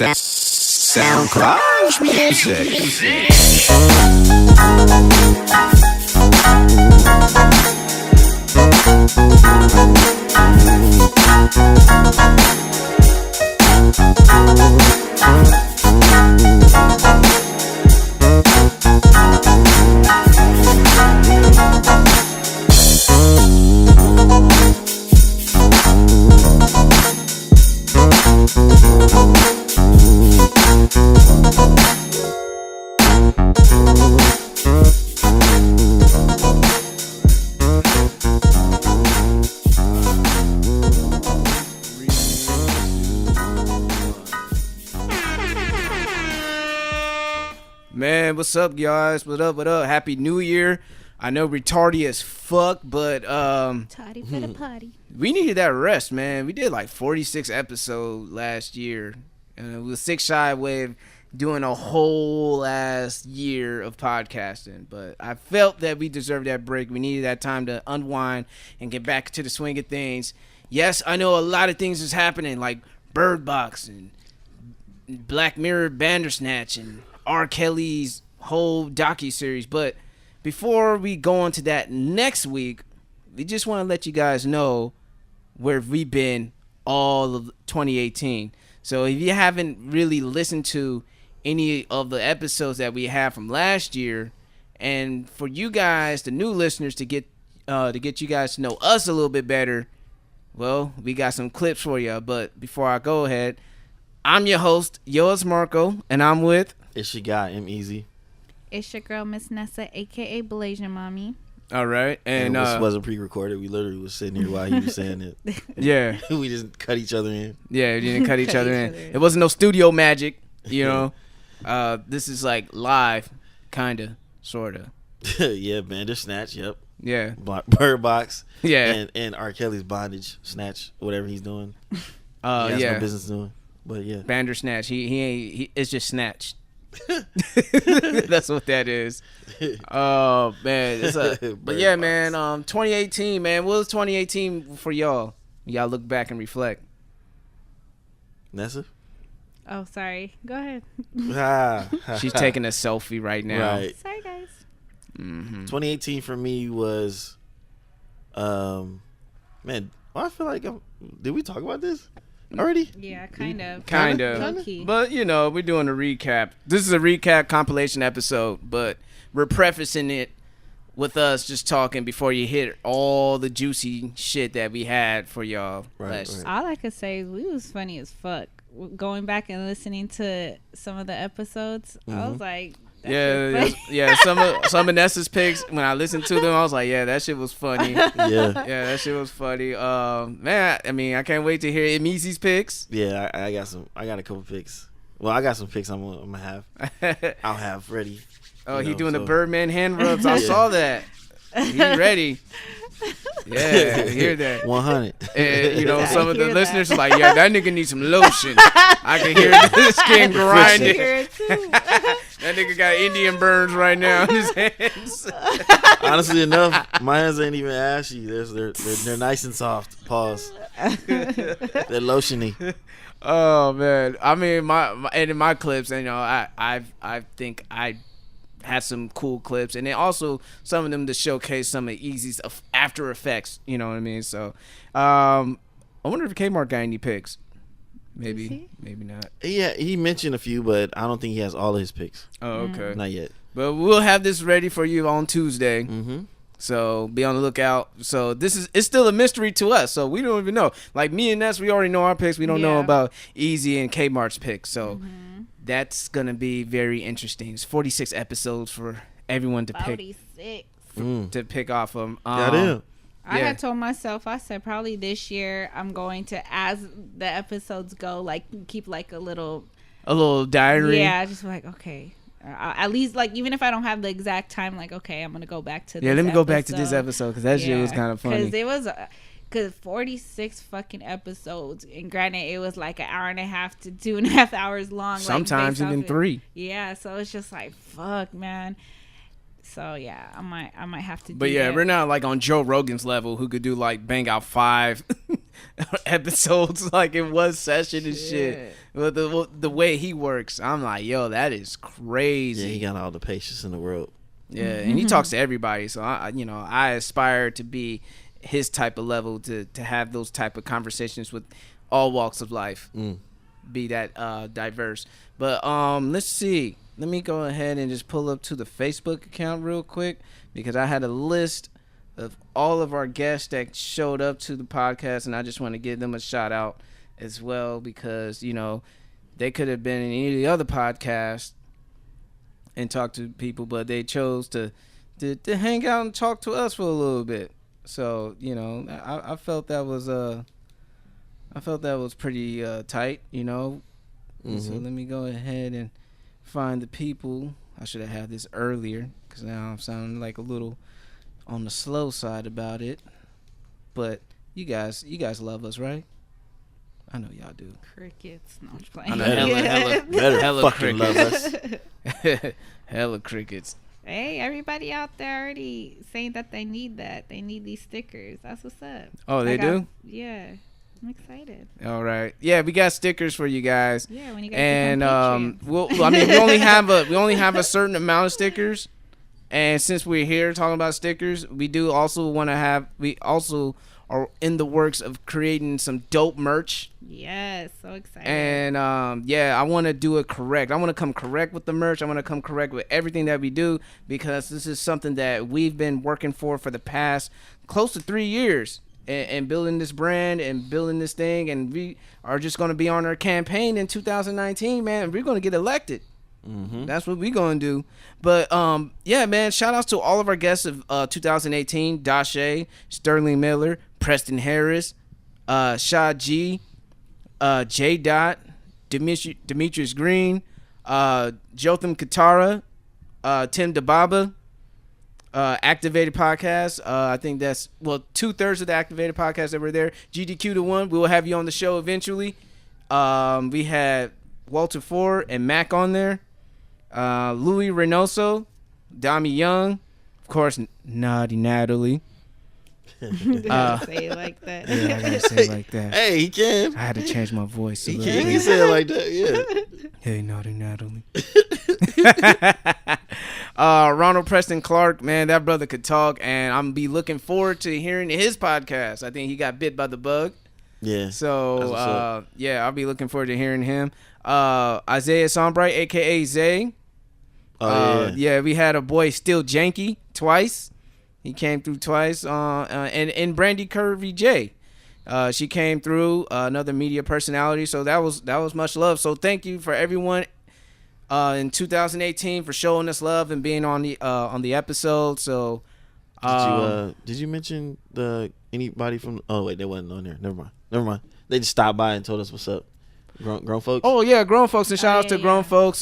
SoundCloud music. Man, what's up, guys? What up? Happy New Year. I know retarded as fuck, but Toddy for the potty. we needed that rest, man. We did like 46 episodes last year, and it was 6 shy away of doing a whole ass year of podcasting. But I felt that we deserved that break. We needed that time to unwind and get back to the swing of things. Yes, I know a lot of things is happening, like Bird Box and Black Mirror Bandersnatch and R. Kelly's whole docuseries. But before we go on to that next week, we just want to let you guys know where we've been all of 2018. So if you haven't really listened to any of the episodes that we have from last year, and for you guys, the new listeners, to get you guys to know us a little bit better, well, we got some clips for you. But before I go ahead, I'm your host, yours Marco, and I'm with... It's your guy, M Easy. It's your girl, Miss Nessa, a.k.a. Blasian Mommy. All right. And this wasn't pre-recorded. We literally was sitting here while he was saying it. Yeah. We just cut each other in. Yeah, we didn't cut each other in. It wasn't no studio magic, you know. This is like live, kind of, sort of. Yeah, Bandersnatch, yep. Yeah. Bird Box. Yeah. And R. Kelly's bondage, snatch, whatever he's doing. He has no business doing. But yeah. Bandersnatch. He it's just snatched. That's what that is. Oh man, but yeah, man. 2018, man. What was 2018 for y'all? Y'all look back and reflect. Nessa? Oh, sorry. Go ahead. She's taking a selfie right now. Right. Sorry, guys. Mm-hmm. 2018 for me was, man. I feel like did we talk about this already? Yeah, kind of. Kinda. But, you know, we're doing a recap. This is a recap compilation episode, but we're prefacing it with us just talking before you hit all the juicy shit that we had for y'all. Right. All I could say is we was funny as fuck. Going back and listening to some of the episodes, I was like... Yeah. Some of Nessa's picks, when I listened to them, I was like, yeah, that shit was funny. Yeah, that shit was funny. Man, I mean, I can't wait to hear Emizi's picks. Yeah, I got a couple picks. Well, I got some picks I'm gonna have. I'll have ready. Oh, he doing the Birdman hand rubs. I saw that. He ready. Yeah, hear that. 100. And, you know, some of the listeners are like, yeah, that nigga needs some lotion. I can hear the skin grinding. That nigga got Indian burns right now in his hands. Honestly enough, my hands ain't even ashy. They're nice and soft. Pause. They're lotiony. Oh man, I mean, in my clips, you know, I think I had some cool clips, and then also some of them to showcase some of Easy's After Effects. You know what I mean? So, I wonder if Kmart got any picks. Maybe not. Yeah, he mentioned a few, but I don't think he has all of his picks. Oh, okay. Not yet. But we'll have this ready for you on Tuesday. Mm-hmm. So be on the lookout. So it's still a mystery to us. So we don't even know. Like me and Ness, we already know our picks. We don't know about Easy and Kmart's picks. So that's gonna be very interesting. It's 46 episodes for everyone to 46. To pick off of. Goddamn. I had told myself, I said probably this year I'm going to, as the episodes go, like keep like a little diary. Yeah, just like, okay, at least like even if I don't have the exact time, like okay, I'm gonna go back to. Let me go back to this episode because that shit was kind of funny. Because it was. Because 46 fucking episodes, and granted, it was like an hour and a half to 2.5 hours long. Sometimes like, even 3. Yeah, so it's just like, fuck, man. So yeah, I might have to. But yeah, we're not like on Joe Rogan's level, who could do like bang out 5 episodes like in one session and shit. But the way he works, I'm like, yo, that is crazy. Yeah, he got all the patience in the world. Yeah, and he talks to everybody. So I aspire to be his type of level, to have those type of conversations with all walks of life. Be that diverse. But let's see. Let me go ahead and just pull up to the Facebook account real quick, because I had a list of all of our guests that showed up to the podcast, and I just want to give them a shout out as well, because they could have been in any of the other podcasts and talk to people, but they chose to hang out and talk to us for a little bit. So I felt that was pretty tight. So let me go ahead and find the people. I should have had this earlier, because now I'm sounding like a little on the slow side about it. But you guys love us, right? I know y'all do. Crickets. No, I'm just playing. I know, Better fucking love us. Hella crickets. Hey, everybody out there already saying that they need that. They need these stickers. That's what's up. Oh, they do? Yeah. I'm excited. All right. Yeah, we got stickers for you guys. Yeah, when you guys and become patrons. we only have a certain amount of stickers. And since we're here talking about stickers, we also are in the works of creating some dope merch. Yes, so excited. And I want to do it correct. I want to come correct with the merch. I want to come correct with everything that we do, because this is something that we've been working for the past close to 3 years, and building this brand and building this thing. And we are just going to be on our campaign in 2019, man. And we're going to get elected. That's what we're going to do. But yeah, man, shout outs to all of our guests of 2018: Dashe, Sterling Miller, Preston Harris, Shah G, J. Dot, Demetrius Green, Jotham Katara, Tim DeBaba, Activated Podcast. I think that's 2/3 of the Activated Podcast that were there. GDQ to 1. We will have you on the show eventually. We had Walter Ford and Mac on there. Louis Reynoso, Dami Young, of course, Naughty Natalie. Say it like that. Yeah, I gotta say it like that. Hey, he can. I had to change my voice a He little can. bit. He say it like that. Yeah. Hey, Naughty Natalie. Ronald Preston Clark, man, that brother could talk, and I'm be looking forward to hearing his podcast. I think he got bit by the bug. Yeah. So I'll be looking forward to hearing him. Isaiah Sombright, aka Zay. We had a boy Still Janky twice. He came through twice. And Brandy Curvy J. She came through, another media personality. So that was much love. So thank you for everyone in 2018 for showing us love and being on the episode. So did you mention anybody from? Oh wait, they wasn't on there. Never mind. They just stopped by and told us what's up. Grown folks. Oh yeah, grown folks, and shout out to grown yeah. folks.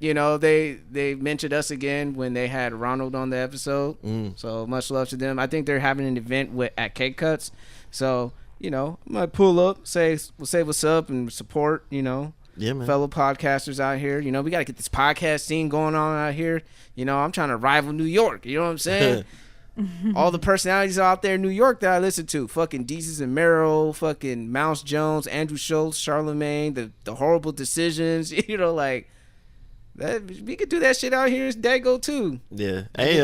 They mentioned us again when they had Ronald on the episode. So much love to them. I think they're having an event at Cake Cuts. So I might pull up, say what's up and support. Yeah, man. Fellow podcasters out here. We gotta get this podcast scene going on out here. I'm trying to rival New York. You know what I'm saying? All the personalities out there in New York that I listen to, fucking Deezus and Mero, fucking Mouse Jones, Andrew Schultz, Charlemagne, the Horrible Decisions, like that. We could do that shit out here in Dago too. Yeah. Hey,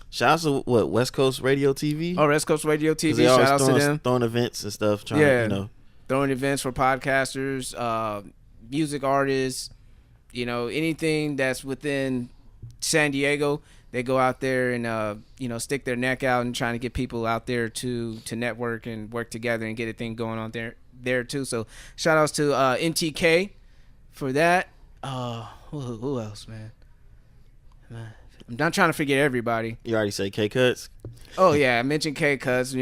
shout out to West Coast Radio TV. Oh, West Coast Radio TV. They Shout always out to them. throwing events and stuff. Throwing events for podcasters, music artists, anything that's within San Diego. They go out there and stick their neck out and trying to get people out there to network and work together and get a thing going on there too. So shout outs to NTK for that. Who else, man? I'm not trying to forget everybody. You already say K Cuts. Oh yeah, I mentioned K Cuts.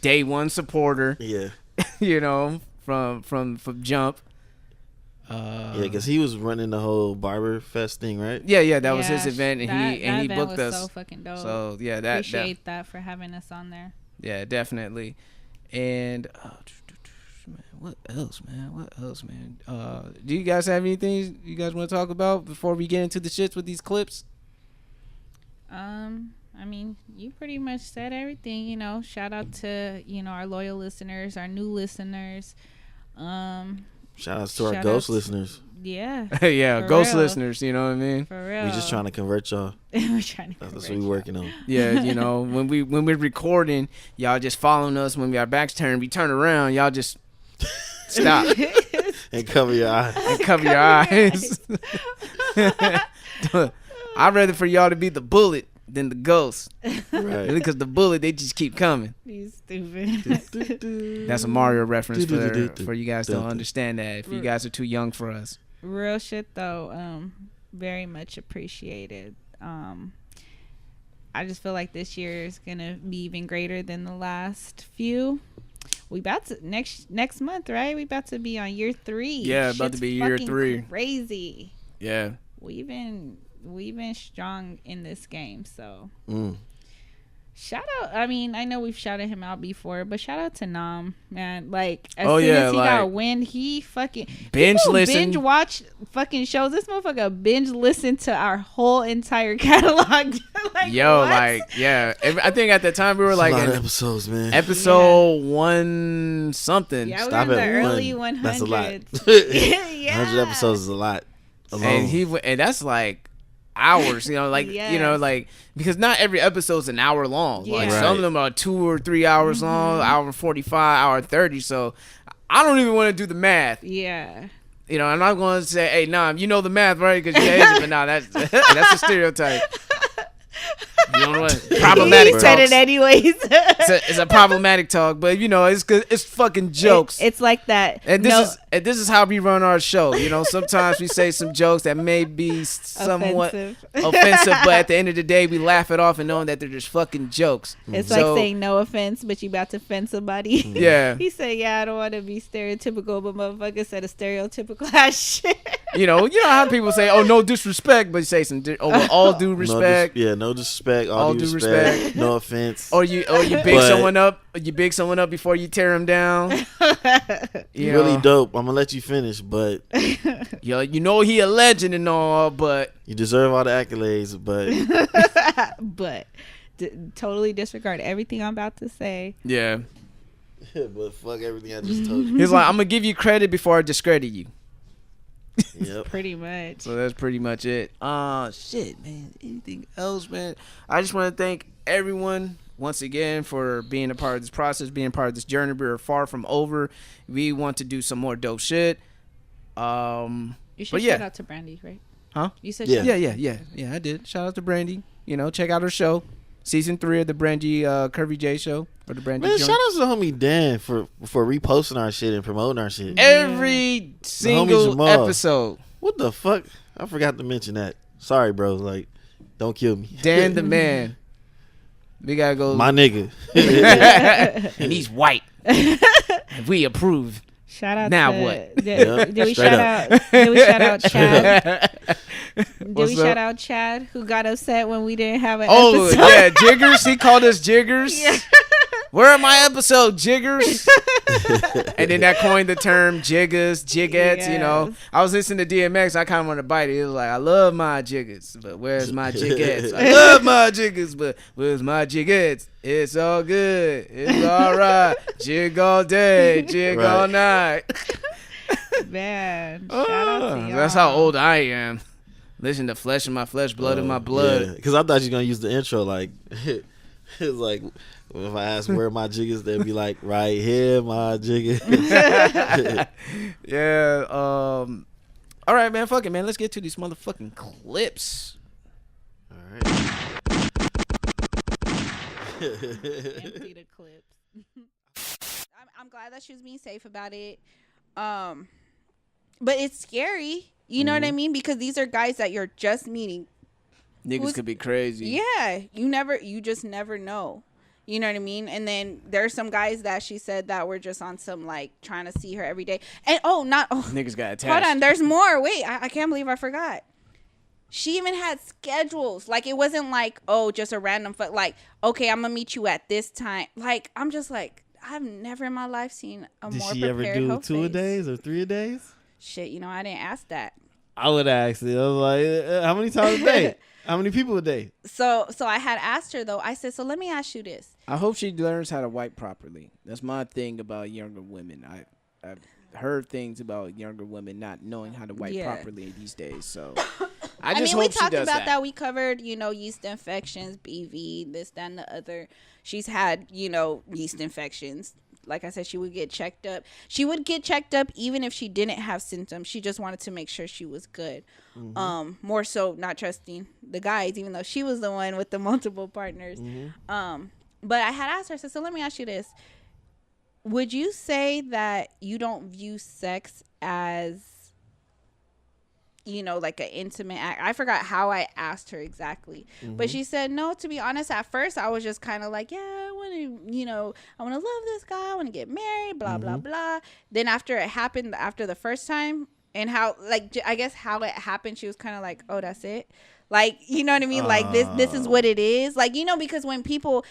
Day one supporter. Yeah. From Jump. Because he was running the whole Barber Fest thing, right? Yeah, that was his event, and he event booked was us. So fucking dope. So yeah, appreciate that for having us on there. Yeah, definitely. And what else, man? Do you guys have anything you guys want to talk about before we get into the shits with these clips? I I mean, you pretty much said everything. Shout out to our loyal listeners, our new listeners. Shout outs to our ghost listeners. Yeah. Yeah, ghost real. listeners. You know what I mean? For real. We just trying to convert y'all. We're trying to. That's what we working on. Yeah, when we're recording, y'all just following us. When our backs turned, we turn around, y'all just stop And cover your eyes. and cover your eyes. I'd rather for y'all to be the bullet than the ghost, Right. because the bullet, they just keep coming. You stupid. That's a Mario reference for you guys to don't understand that if you guys are too young for us. Real shit though. Very much appreciated. I just feel like this year is gonna be even greater than the last few. We about to next month, right? We about to be on year 3. Yeah, about to be year 3. Crazy. Yeah. We've been strong in this game, so shout out. I mean, I know we've shouted him out before, but shout out to Nam, man. Like, as soon as he got wind, he fucking binge watch fucking shows. This motherfucker binge listened to our whole entire catalog. Like, yo, what? like, yeah. I think at the time we were like a lot of episodes, man. episode 1 something. Yeah, Stop we were in at the early 1. 100s. That's a lot. Yeah. 100 episodes is a lot. And that's like hours, like Yes. like, because not every episode's an hour long. Like, Yeah. some of them are 2 or 3 hours long, hour 45, hour 30. So I don't even want to do the math. Yeah. I'm not going to say, hey, nah, you know the math, right? Because you hate it, but nah, that's a stereotype. You know what? Problematic He talk. said it anyways. It's a problematic talk, but it's good. It's fucking jokes. It's like that. And this is how we run our show. Sometimes we say some jokes that may be somewhat offensive, but at the end of the day, we laugh it off and knowing that they're just fucking jokes. It's like saying no offense, but you about to offend somebody. Yeah. He said, "Yeah, I don't want to be stereotypical, but motherfucker said a stereotypical ass shit." You know how people say, "Oh, no disrespect," but you say some, with all due respect. No disrespect. All due respect. No offense. Or you big someone up. You big someone up before you tear them down. Really dope. I'm gonna let you finish, but he a legend and all, but you deserve all the accolades, but totally disregard everything I'm about to say. Yeah. But fuck everything I just told you. He's like, I'm gonna give you credit before I discredit you. Yep. Pretty much. So that's pretty much it. Shit, man. Anything else, man? I just want to thank everyone once again for being a part of this process, being a part of this journey. We're far from over. We want to do some more dope shit. You should shout out to Brandy, right? Huh? You said yeah, I did. Shout out to Brandy. Check out her show. Season 3 of the Brandy Curvy J show. Or the Brandy Man, joint. shout out to the homie Dan for reposting our shit and promoting our shit. Every single episode. What the fuck? I forgot to mention that. Sorry, bro. Like, don't kill me. Dan the man. We gotta go. My nigga. And he's white. We approve. Shout out. Now to, what? Did we shout out? Did we shout out Chad? Did we shout out Chad, who got upset when we didn't have an episode? Oh yeah, Jiggers. He called us Jiggers. Yeah. Where are my episode, Jiggers? And then that coined the term Jiggers, Jiggets. Yes. I was listening to DMX. I kind of wanted to bite it. It was like, I love my Jiggers, but where's my Jiggets? I love my Jiggers, but where's my Jiggets? It's all good. It's all right. Jig all day, jig all night. Man, shout out to y'all. That's how old I am. Listen to flesh in my flesh, blood in my blood. Because I thought you were going to use the intro like, it's like, if I ask where my jiggers, they'd be like, right here, my jiggers. Yeah. All right, man. Fuck it, man. Let's get to these motherfucking clips. All right. Empty the clips. I'm glad that she was being safe about it. But it's scary. You know what I mean? Because these are guys that you're just meeting. Niggas could be crazy. Yeah. You just never know. You know what I mean? And then there's some guys that she said that were just on some, like, trying to see her every day. And, niggas got attached. Hold on. There's more. Wait, I can't believe I forgot. She even had schedules. Like, it wasn't like, just a random, like, okay, I'm going to meet you at this time. Like, I'm just like, I've never in my life seen a more prepared Did she ever do hoe 2 a face. days or 3 a days? Shit, I didn't ask that. I would ask it. I was like, how many times a day? How many people a day? So I had asked her though. I said, so let me ask you this. I hope she learns how to wipe properly. That's my thing about younger women. I've heard things about younger women not knowing how to wipe properly these days. So I just hope we talked she does about that. We covered, yeast infections, BV, this, that, and the other. She's had, yeast infections. Like I said, she would get checked up. She would get checked up even if she didn't have symptoms. She just wanted to make sure she was good. Mm-hmm. More so not trusting the guys, even though she was the one with the multiple partners. Mm-hmm. But I had asked her, so let me ask you this. Would you say that you don't view sex as, like an intimate act? I forgot how I asked her exactly. Mm-hmm. But she said, no, to be honest, at first I was just kind of like, yeah, I want to love this guy. I want to get married, blah, blah, blah. Then after it happened, after the first time, and how, I guess how it happened, she was kind of like, oh, that's it. Like, you know what I mean? Like, this is what it is. Like, because when people,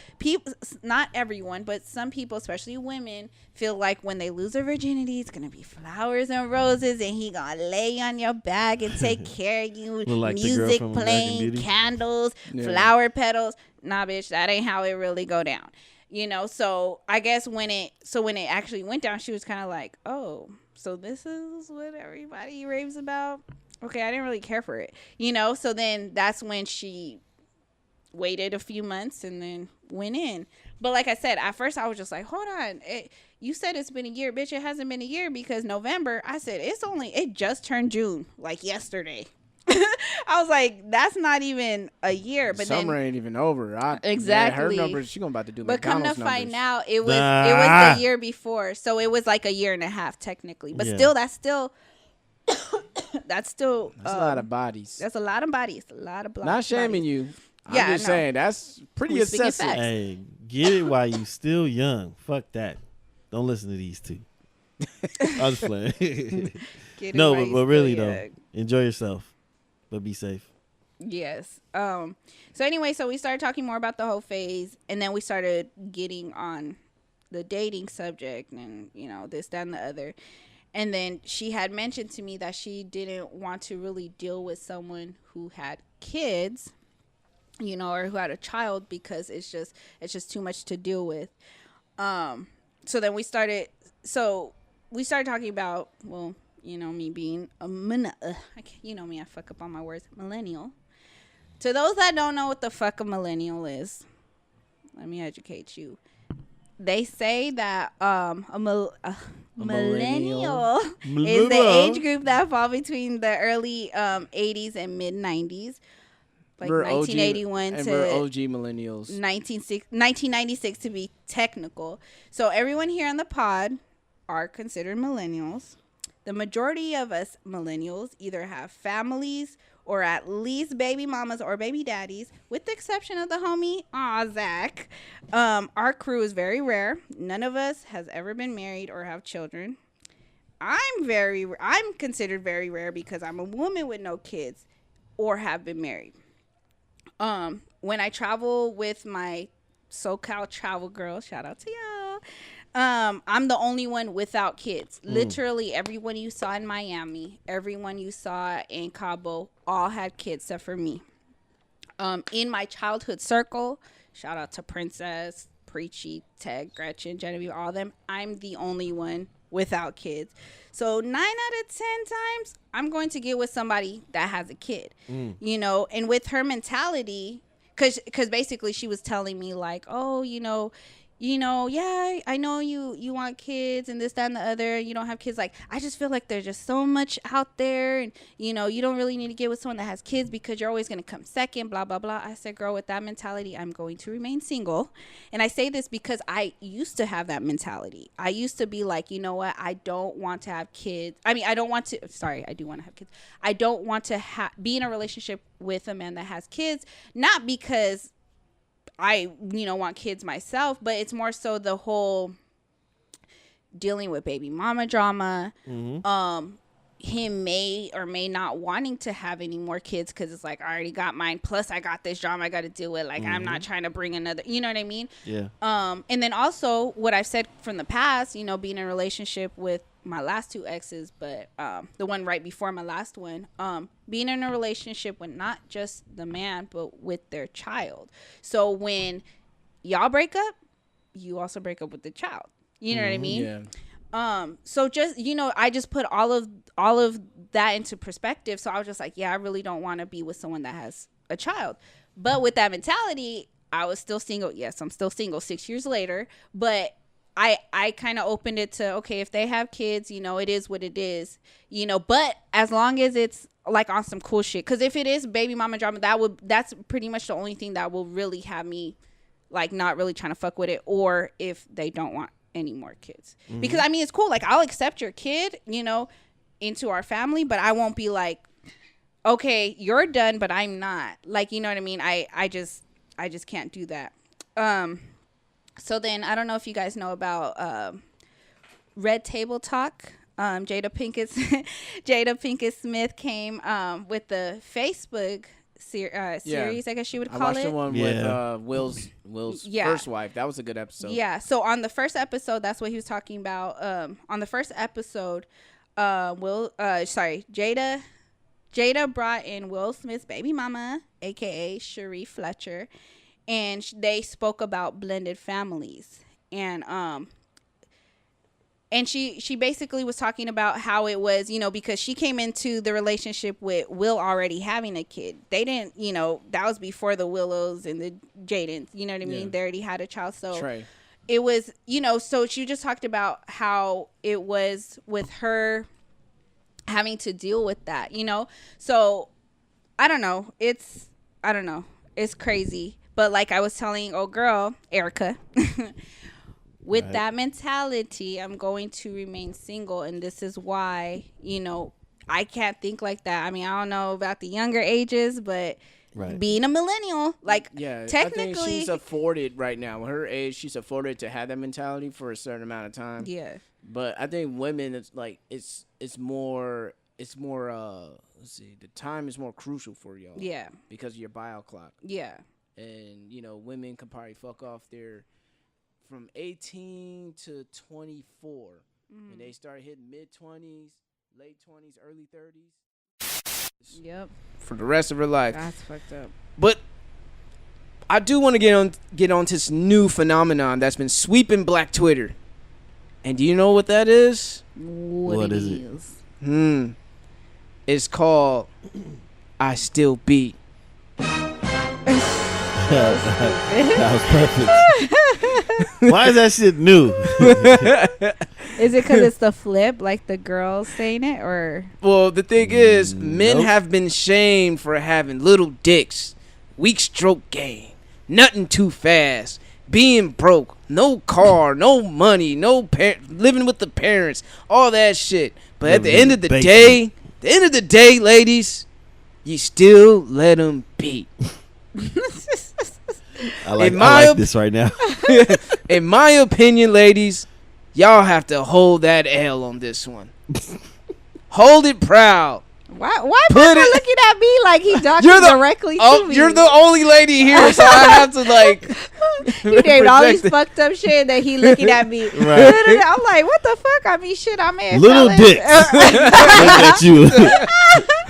not everyone, but some people, especially women, feel like when they lose their virginity, it's going to be flowers and roses, and he going to lay on your back and take care of you. Like music playing, candles, flower petals. Nah, bitch, that ain't how it really go down. So I guess when it actually went down, she was kind of like, oh, so this is what everybody raves about? Okay, I didn't really care for it, so then that's when she waited a few months and then went in. But like I said, at first I was just like, hold on, you said it's been a year, bitch. It hasn't been a year because November. I said it just turned June, like yesterday. I was like, that's not even a year. But summer ain't even over. Exactly. Her numbers, she gonna about to do. But McDonald's come to find numbers. out, it was the year before, so it was like a year and a half technically. But still, that's still that's a lot of bodies. That's a lot of bodies. A lot of bodies. Not shaming you. I'm just saying that's pretty excessive. Hey, get it while you still young. Fuck that. Don't listen to these two. I was playing. No, but really though, enjoy yourself, but be safe. Yes. So anyway, so we started talking more about the whole phase, and then we started getting on the dating subject, and this, that, and the other. And then she had mentioned to me that she didn't want to really deal with someone who had kids, or who had a child, because it's just too much to deal with. So then we started talking about, well, me being a me, I fuck up on my words, millennial. To those that don't know what the fuck a millennial is, let me educate you. They say that millennial is the age group that fall between the early 80s and mid 90s, like we're 1981 OG, to we're OG millennials. 1996 to be technical. So everyone here on the pod are considered millennials. The majority of us millennials either have families or at least baby mamas or baby daddies, with the exception of the homie, Zach. Our crew is very rare. None of us has ever been married or have children. I'm considered very rare because I'm a woman with no kids or have been married. When I travel with my SoCal travel girl, shout out to y'all. I'm the only one without kids. Literally everyone you saw in Miami, everyone you saw in Cabo, all had kids except for me. In my childhood circle, shout out to Princess, Preachy, Ted, Gretchen, Genevieve, all of them, I'm the only one without kids. So 9 out of 10 times, I'm going to get with somebody that has a kid, and with her mentality, because basically she was telling me like, oh, yeah, I know you want kids and this, that, and the other. You don't have kids. Like, I just feel like there's just so much out there. And, you don't really need to get with someone that has kids because you're always going to come second, blah, blah, blah. I said, girl, with that mentality, I'm going to remain single. And I say this because I used to have that mentality. I used to be like, you know what? I don't want to have kids. I mean, I do want to have kids. I don't want to be in a relationship with a man that has kids, not because I, want kids myself, but it's more so the whole dealing with baby mama drama, him may or may not wanting to have any more kids because it's like, I already got mine, plus I got this drama I got to deal with. Like, I'm not trying to bring another, you know what I mean? Yeah. And then also what I've said from the past, being in a relationship with my last 2 exes, but the one right before my last one, being in a relationship with not just the man, but with their child. So when y'all break up, you also break up with the child. You know what I mean? Yeah. So just, you know, I just put all of that into perspective. So I was just like, yeah, I really don't want to be with someone that has a child. But with that mentality, I was still single. Yes, I'm still single 6 years later, but I kind of opened it to, okay, if they have kids, you know, it is what it is, you know, but as long as it's like on some cool shit. Because if it is baby mama drama, that's pretty much the only thing that will really have me like not really trying to fuck with it, or if they don't want any more kids. Mm-hmm. Because I mean, it's cool. Like, I'll accept your kid, you know, into our family, but I won't be like, okay, you're done, but I'm not. Like, you know what I mean? I just can't do that. So then I don't know if you guys know about Red Table Talk. Jada Pinkett Smith came with the Facebook series, I guess you would call it. I watched the one with Will's first wife. That was a good episode. Yeah. So on the first episode, that's what he was talking about. On the first episode, Jada brought in Will Smith's baby mama, aka Cherie Fletcher, and they spoke about blended families. And she basically was talking about how it was, you know, because she came into the relationship with Will already having a kid. They didn't, you know, that was before the Willows and the Jadens, you know what I mean? They already had a child. So Trey. It was, you know, so she just talked about how it was with her having to deal with that, you know? So I don't know. It's crazy. But like I was telling old girl, Erica, with that mentality, I'm going to remain single. And this is why, you know, I can't think like that. I mean, I don't know about the younger ages, but being a millennial, like, technically. I think she's afforded right now. With her age, she's afforded to have that mentality for a certain amount of time. Yeah. But I think women, it's like, it's more, let's see, the time is more crucial for y'all. Yeah. Because of your bio clock. Yeah. And, you know, women can probably fuck off their from 18 to 24. When they start hitting mid-20s, late 20s, early 30s. Yep. For the rest of her life. That's fucked up. But I do want to get on to this new phenomenon that's been sweeping Black Twitter. And do you know what that is? What is it? It's called I Still Beat. That was perfect. Why is that shit new? Is it because it's the flip, like the girls saying it, or? Well, the thing is, men have been shamed for having little dicks, weak stroke game, nothing too fast, being broke, no car, no money, living with the parents, all that shit. But at the end of the day, ladies, you still let them beat. I like this right now. In my opinion, ladies, y'all have to hold that L on this one. Hold it proud. Why people looking at me like he talking directly to me? You're the only lady here, so I have to like. You named all these fucked up shit that he looking at me. Right. I'm like, what the fuck? I mean, shit, I may have little dicks. Look at you.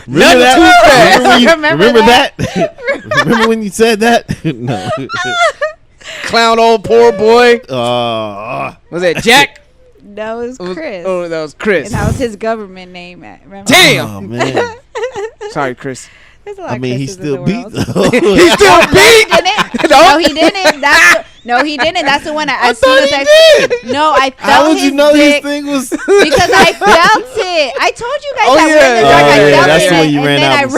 Remember that? Remember that? Remember when you said that? No. Clown old poor boy. Was that Jack? That was Chris. Oh, that was Chris. And that was his government name. Remember? Damn. Oh, man. Sorry, Chris. I mean, he still beat though. He still beat? No, he didn't. No, he didn't. That's the one I thought he did. No, I felt How would you know dick his thing was? because I felt it. I told you guys that I felt that's it. When you ran out.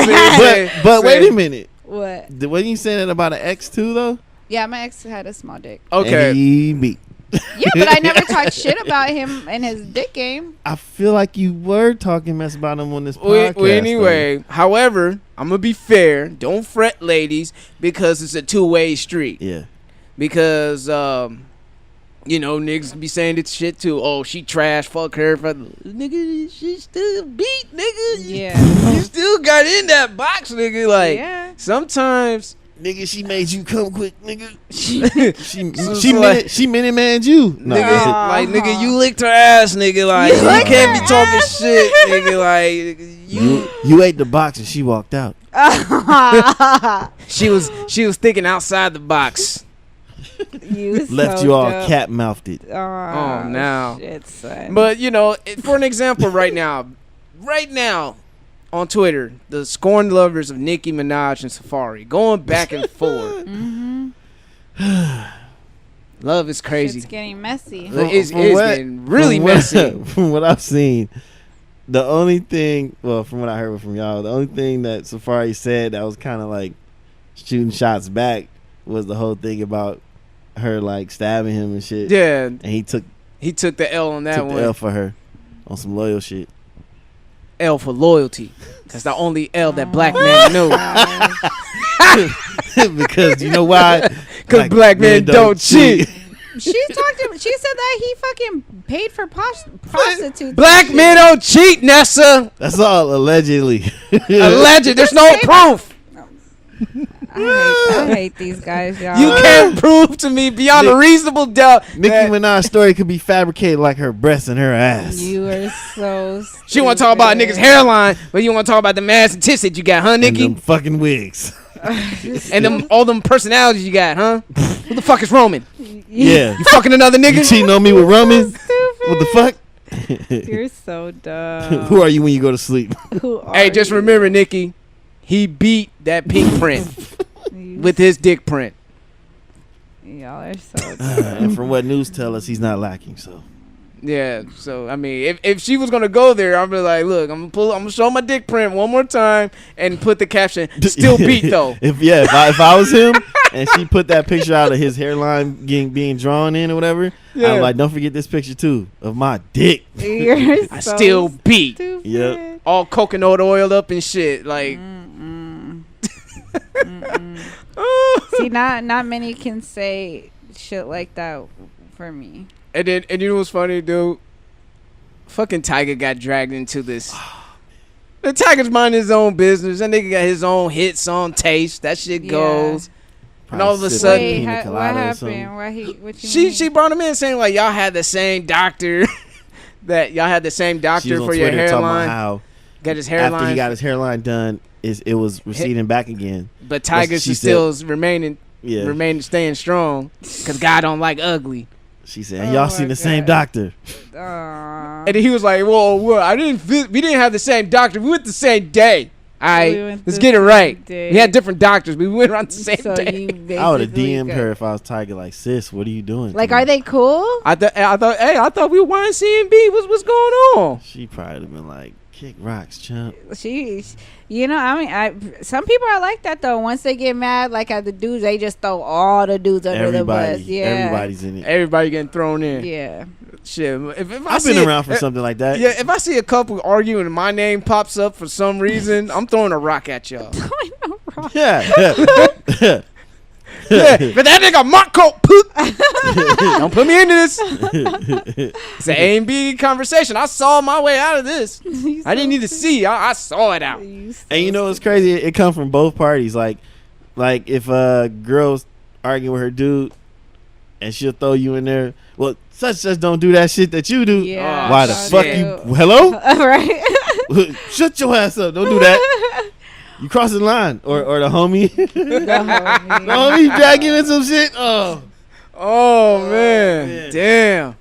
But wait a minute. What? Wasn't you saying that about an ex too though? Yeah, my ex had a small dick. Okay. And he beat. Yeah, but I never talked shit about him and his dick game. I feel like you were talking mess about him on this podcast. Well, anyway, however, I'm going to be fair. Don't fret, ladies, because it's a two-way street. Yeah. Because, you know, niggas be saying this shit too. Oh, she trash, fuck her. Nigga, she still beat, nigga. Yeah. You still got in that box, nigga. Like, sometimes Nigga, she made you come quick, nigga. she minute manned you. No. Nigga, you licked her ass, nigga. Like, you can't be talking shit, nigga. Like, you ate the box and she walked out. She was thinking outside the box. Left you all cat mouthed. Oh, now. Shit, son. But for an example, right now, on Twitter, the scorned lovers of Nicki Minaj and Safari going back and forth. Love is crazy. It's getting messy. It's getting really messy. From what I've seen, the only thing, from what I heard from y'all, the only thing that Safari said that was kind of like shooting shots back was the whole thing about her like stabbing him and shit. Yeah, and he took the L on that one. The L for her on some loyal shit. L for loyalty. That's the only L that black men know. Because you know why? Because black men don't cheat. She said that he fucking paid for prostitutes. Black men don't cheat, Nessa. That's all allegedly. Alleged. There's no proof. I hate these guys, y'all. You can't prove to me beyond a reasonable doubt. Nicki Minaj's story could be fabricated like her breasts and her ass. You are so stupid. She want to talk about a nigga's hairline, but you want to talk about the ass and tits that you got, huh, Nicki? And them fucking wigs. And all them personalities you got, huh? Who the fuck is Roman? Yeah. You fucking another nigga? You cheating on me with Roman? What the fuck? You're so dumb. Who are you when you go to sleep? Hey, just remember, Nicki, he beat that pink print with his dick print. Y'all are so dumb. And from what news tell us, he's not lacking, so. Yeah, so I mean, if she was gonna go there, I'd be like, look, I'm gonna show my dick print one more time and put the caption, "Still beat though." if I was him and she put that picture out of his hairline being drawn in or whatever, I'm like, don't forget this picture too of my dick. I still beat. Yep. All coconut oiled up and shit, like. See, not many can say shit like that for me. And you know what's funny, dude? Fucking Tiger got dragged into this. The Tiger's minding his own business. That nigga got his own hits on Taste. That shit goes. And all of a sudden, wait, what happened? What you mean? She brought him in saying like y'all had the same doctor. That y'all had the same doctor for your hairline. How got his hairline after he got his hairline done, it was receding back again. But Tiger's is still remaining staying strong because God don't like ugly. She said, "Y'all seen the same doctor." And then he was like, "Well, we didn't have the same doctor. We went the same day. All right, let's get it right. We had different doctors, but we went around the same day." I would have DM'd her if I was Tiger. Like, sis, what are you doing? Like, are they cool? I thought we were YNCB. What's going on? She probably would have been like, "Kick rocks, chump." Some people are like that though. Once they get mad, like at the dudes, they just throw all the dudes under the bus. Yeah, everybody's in it. Everybody getting thrown in. Yeah. Shit. If I've been around for something like that. Yeah. If I see a couple arguing and my name pops up for some reason, I'm throwing a rock at y'all. Throwing a rock. Yeah. Yeah, but that nigga Marco, don't put me into this. It's an A and B conversation. I saw my way out of this. I didn't need to see. I saw it out. And you know what's crazy? It comes from both parties. Like if a girl's arguing with her dude, and she'll throw you in there. Well, such don't do that shit that you do. Yeah. Why the fuck you? Hello? Right. Shut your ass up. Don't do that. You crossing the line, or the homie, the homie dragging in some shit. Oh man, damn.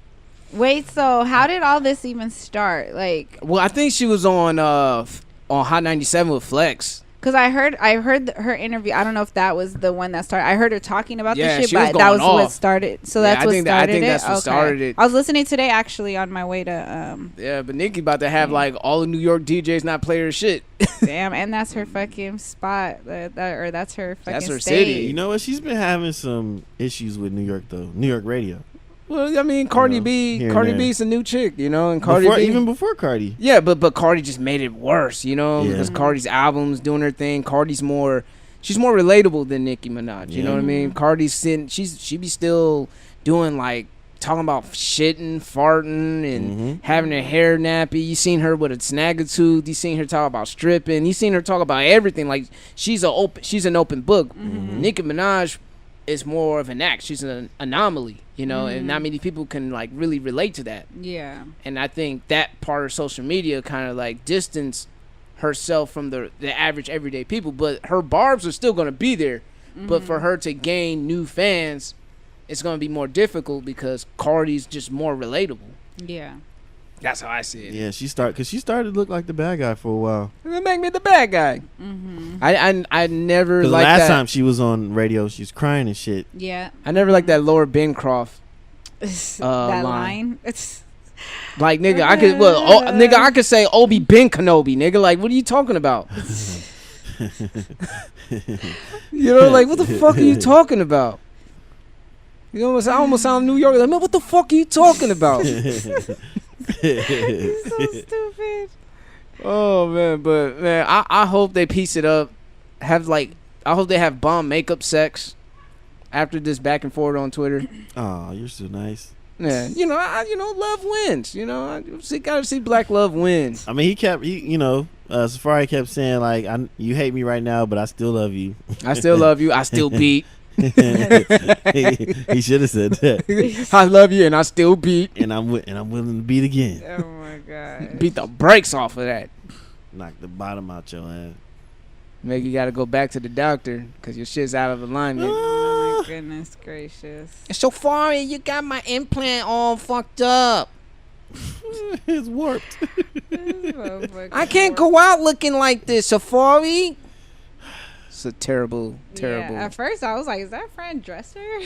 Wait, so how did all this even start? Like, well, I think she was on Hot 97 with Flex. Cause I heard her interview. I don't know if that was the one that started. I heard her talking about the shit, but that was off. What started. So that's what started it. I think that's what started it. I was listening today actually on my way to. Yeah, but Nicki about to have like all the New York DJs not play her shit. Damn, and that's her fucking spot. That's her fucking. That's her state. city. You know what? She's been having some issues with New York though. New York radio. Well, I mean, Cardi B's a new chick, you know, and Cardi B, even before Cardi. Yeah, but Cardi just made it worse, you know, because Cardi's albums doing her thing. She's more relatable than Nicki Minaj. You know what I mean? Cardi's she be still doing like talking about shitting, farting, and having her hair nappy. You seen her with a snaggletooth. You seen her talk about stripping. You seen her talk about everything. Like she's an open book. Nicki Minaj is more of an act. She's an anomaly, you know, and not many people can like really relate to that. Yeah. And I think that part of social media kind of like distance herself from the average everyday people, but her barbs are still going to be there. But for her to gain new fans, it's going to be more difficult because Cardi's just more relatable. Yeah. That's how I see it. Yeah, she started to look like the bad guy for a while. It make me the bad guy. I never liked that. Last time she was on radio, she was crying and shit. Yeah. I never liked that Laura Bancroft that line. Like nigga, I could say Obi Ben Kenobi, nigga. Like, what are you talking about? You know, like, what the fuck are you talking about? You know, I almost sound New York. Like, man, what the fuck are you talking about? He's so stupid. Oh man, but man, I hope they piece it up. I hope they have bomb makeup sex after this back and forth on Twitter. Oh, you're so nice. Yeah, you know, love wins. You know, I gotta see black love win. I mean, Safari kept saying like, "You hate me right now, but I still love you." I still love you. I still beat. He should have said that. I love you, and I still beat. And I'm willing to beat again. Oh my god! Beat the brakes off of that. Knock the bottom out your ass. Maybe you gotta go back to the doctor because your shit's out of alignment. Oh my goodness gracious! So far, you got my implant all fucked up. It's warped. I can't go out looking like this, Safari. It's a terrible. Yeah, at first I was like, "Is that Fran Dresser?"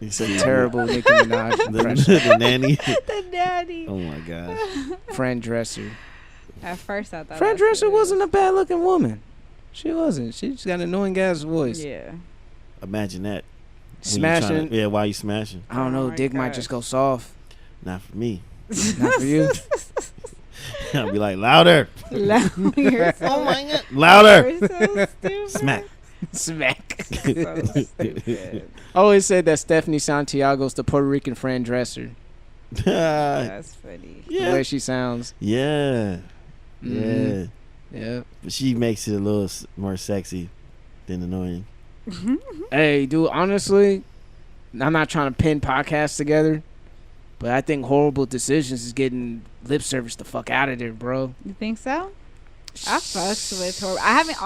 You said terrible Nicki Minaj the nanny. The nanny. Oh my gosh. Fran Dresser. At first I thought Fran Dresser wasn't a bad looking woman. She wasn't. She just got an annoying ass voice. Yeah. Imagine that. Smashing. While you smashing. I don't know. Dick might just go soft. Not for me. Not for you. I'll be like, louder. Louder. Oh my god. Louder. You're so stupid. Smack. Smack. So stupid. I always said that Stephanie Santiago's the Puerto Rican Fran Dresser. That's funny. The way she sounds. Yeah. Yeah. Yeah. But she makes it a little more sexy than annoying. Hey, dude, honestly, I'm not trying to pin podcasts together, but I think Horrible Decisions is getting lip service the fuck out of there, bro. You think so? I fucks with Horrible. I haven't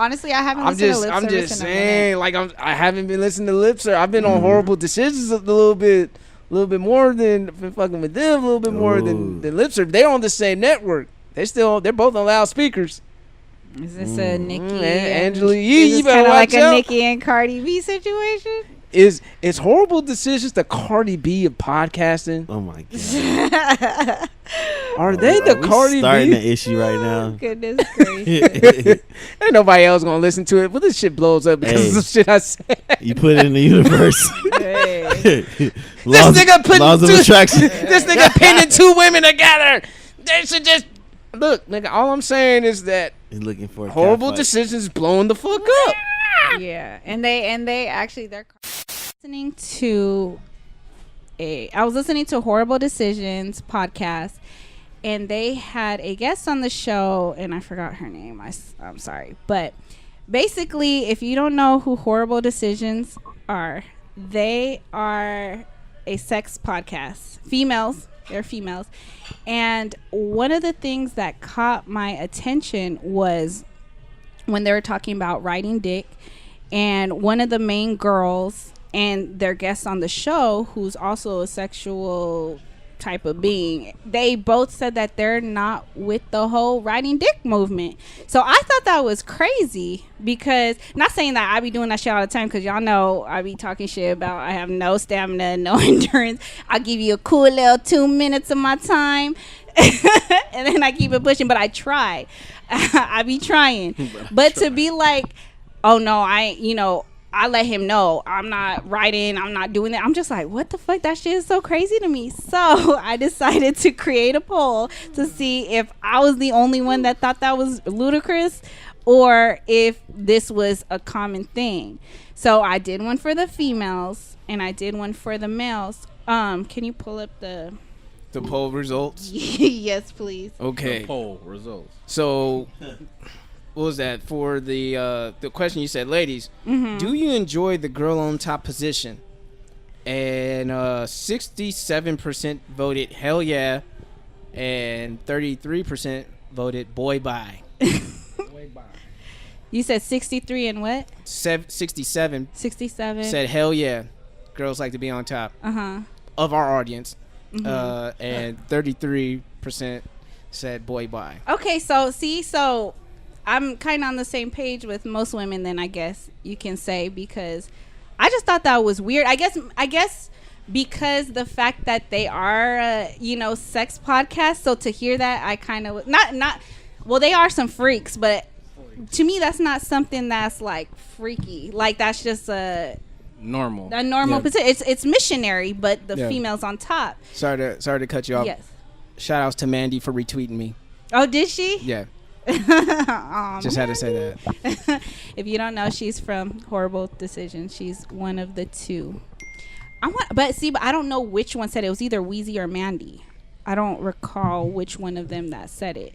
listened to lip service. I'm just saying, like, I haven't been listening to lip service. I've been on Horrible Decisions a little bit more than been fucking with them, a little bit more than lip service. They're on the same network. They're both on loudspeakers. Is this a Nicki Angela Yee? You Is better kind of watch like out. a Nicki and Cardi B situation? Is Horrible Decisions the Cardi B of podcasting? Oh my god. Are they the Cardi B? Starting the issue right now. Goodness gracious. Ain't nobody else gonna listen to it, but this shit blows up because of the shit I said. You put it in the universe. Hey. laws of attraction. This nigga pinning two women together. They should just look, nigga. All I'm saying is that He's looking for a Horrible Decisions blowing the fuck up. Yeah, and they actually they're listening to I was listening to Horrible Decisions podcast, and they had a guest on the show, and I forgot her name. I'm sorry, but basically, if you don't know who Horrible Decisions are, they are a sex podcast. They're females. And one of the things that caught my attention was when they were talking about riding dick, and one of the main girls and their guests on the show, who's also a sexual type of being, they both said that they're not with the whole riding dick movement. So I thought that was crazy, because not saying that I be doing that shit all the time, because y'all know I be talking shit about I have no stamina, no endurance. I'll give you a cool little 2 minutes of my time and then I keep it pushing, but I try. I be trying. But to be like, oh no, I let him know I'm not writing, I'm not doing that. I'm just like, what the fuck? That shit is so crazy to me. So I decided to create a poll to see if I was the only one that thought that was ludicrous, or if this was a common thing. So I did one for the females and I did one for the males. Can you pull up the poll results? Yes, please. Okay. The poll results. So, what was that for the question? You said, ladies, do you enjoy the girl on top position? And 67% voted hell yeah, and 33% voted boy bye. You said 63 and what? 67. 67 said hell yeah, girls like to be on top. Of our audience, and 33% said boy bye. Okay, so I'm kind of on the same page with most women. Then I guess you can say, because I just thought that was weird. I guess because the fact that they are sex podcasts. So to hear that, I kind of not. Well, they are some freaks, but to me, that's not something that's like freaky. Like that's just a normal position. It's missionary, but the female's on top. Sorry to cut you off. Yes. Shout outs to Mandy for retweeting me. Oh, did she? Yeah. Just had to say that. If you don't know, she's from Horrible Decisions. She's one of the two. But I don't know which one said it. It was either Wheezy or Mandy. I don't recall which one of them that said it.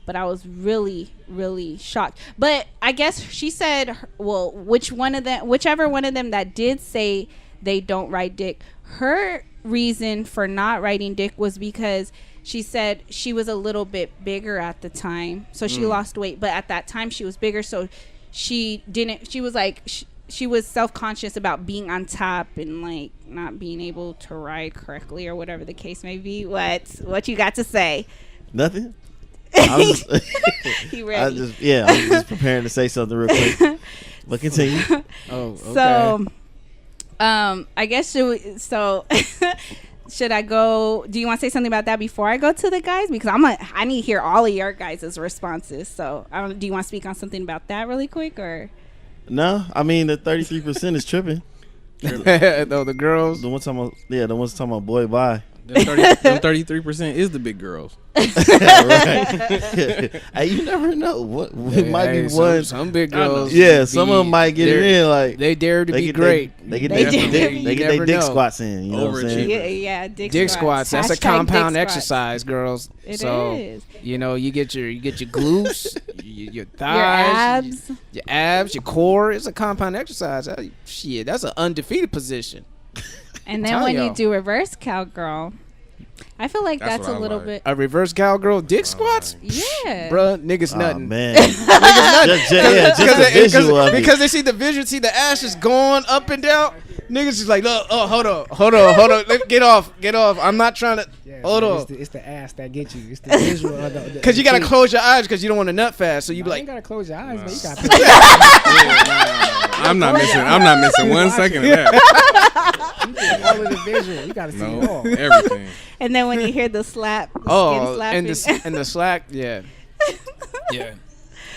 But I was really, really shocked. But I guess she said, well, whichever one of them that did say they don't ride dick, her reason for not riding dick was because she said she was a little bit bigger at the time. So she lost weight. But at that time, she was bigger. So she was self-conscious about being on top and like not being able to ride correctly or whatever the case may be. What you got to say? Nothing. He ready. I was just preparing to say something real quick. But continue. Oh, okay. So, I guess should I go? Do you want to say something about that before I go to the guys? Because I need to hear all of your guys' responses. So, do you want to speak on something about that really quick or? No, I mean the 33% is tripping. No, the girls. The ones talking about boy bye. Them 33% is the big girls. Right. Hey, you never know. It might be one. Some big girls. Yeah, some of them might get it in. Like they dare to be great. They get their dick squats in. You know what I'm saying? Yeah, dick squats. That's a compound exercise, girls. It is. You get your glutes, your thighs, your abs, your core. It's a compound exercise. Shit, that's an undefeated position. And then when you do reverse cowgirl, I feel like that's a little bit. A reverse cowgirl dick squats? Yeah. Bruh, niggas nutting. Man. Niggas nutting. Just the visual of it. Because they see the visual, see the ass just going up and down. Niggas just like, look, hold on. Get off. I'm not trying to. Hold on. It's the ass that gets you. It's the visual of the. Because you got to close your eyes because you don't want to nut fast. So you be like. You got to close your eyes, but you got to. I'm not missing 1 second of that. All of the visual. You got to see it all. Everything. And then when you hear the slap, and the slack, yeah. Yeah.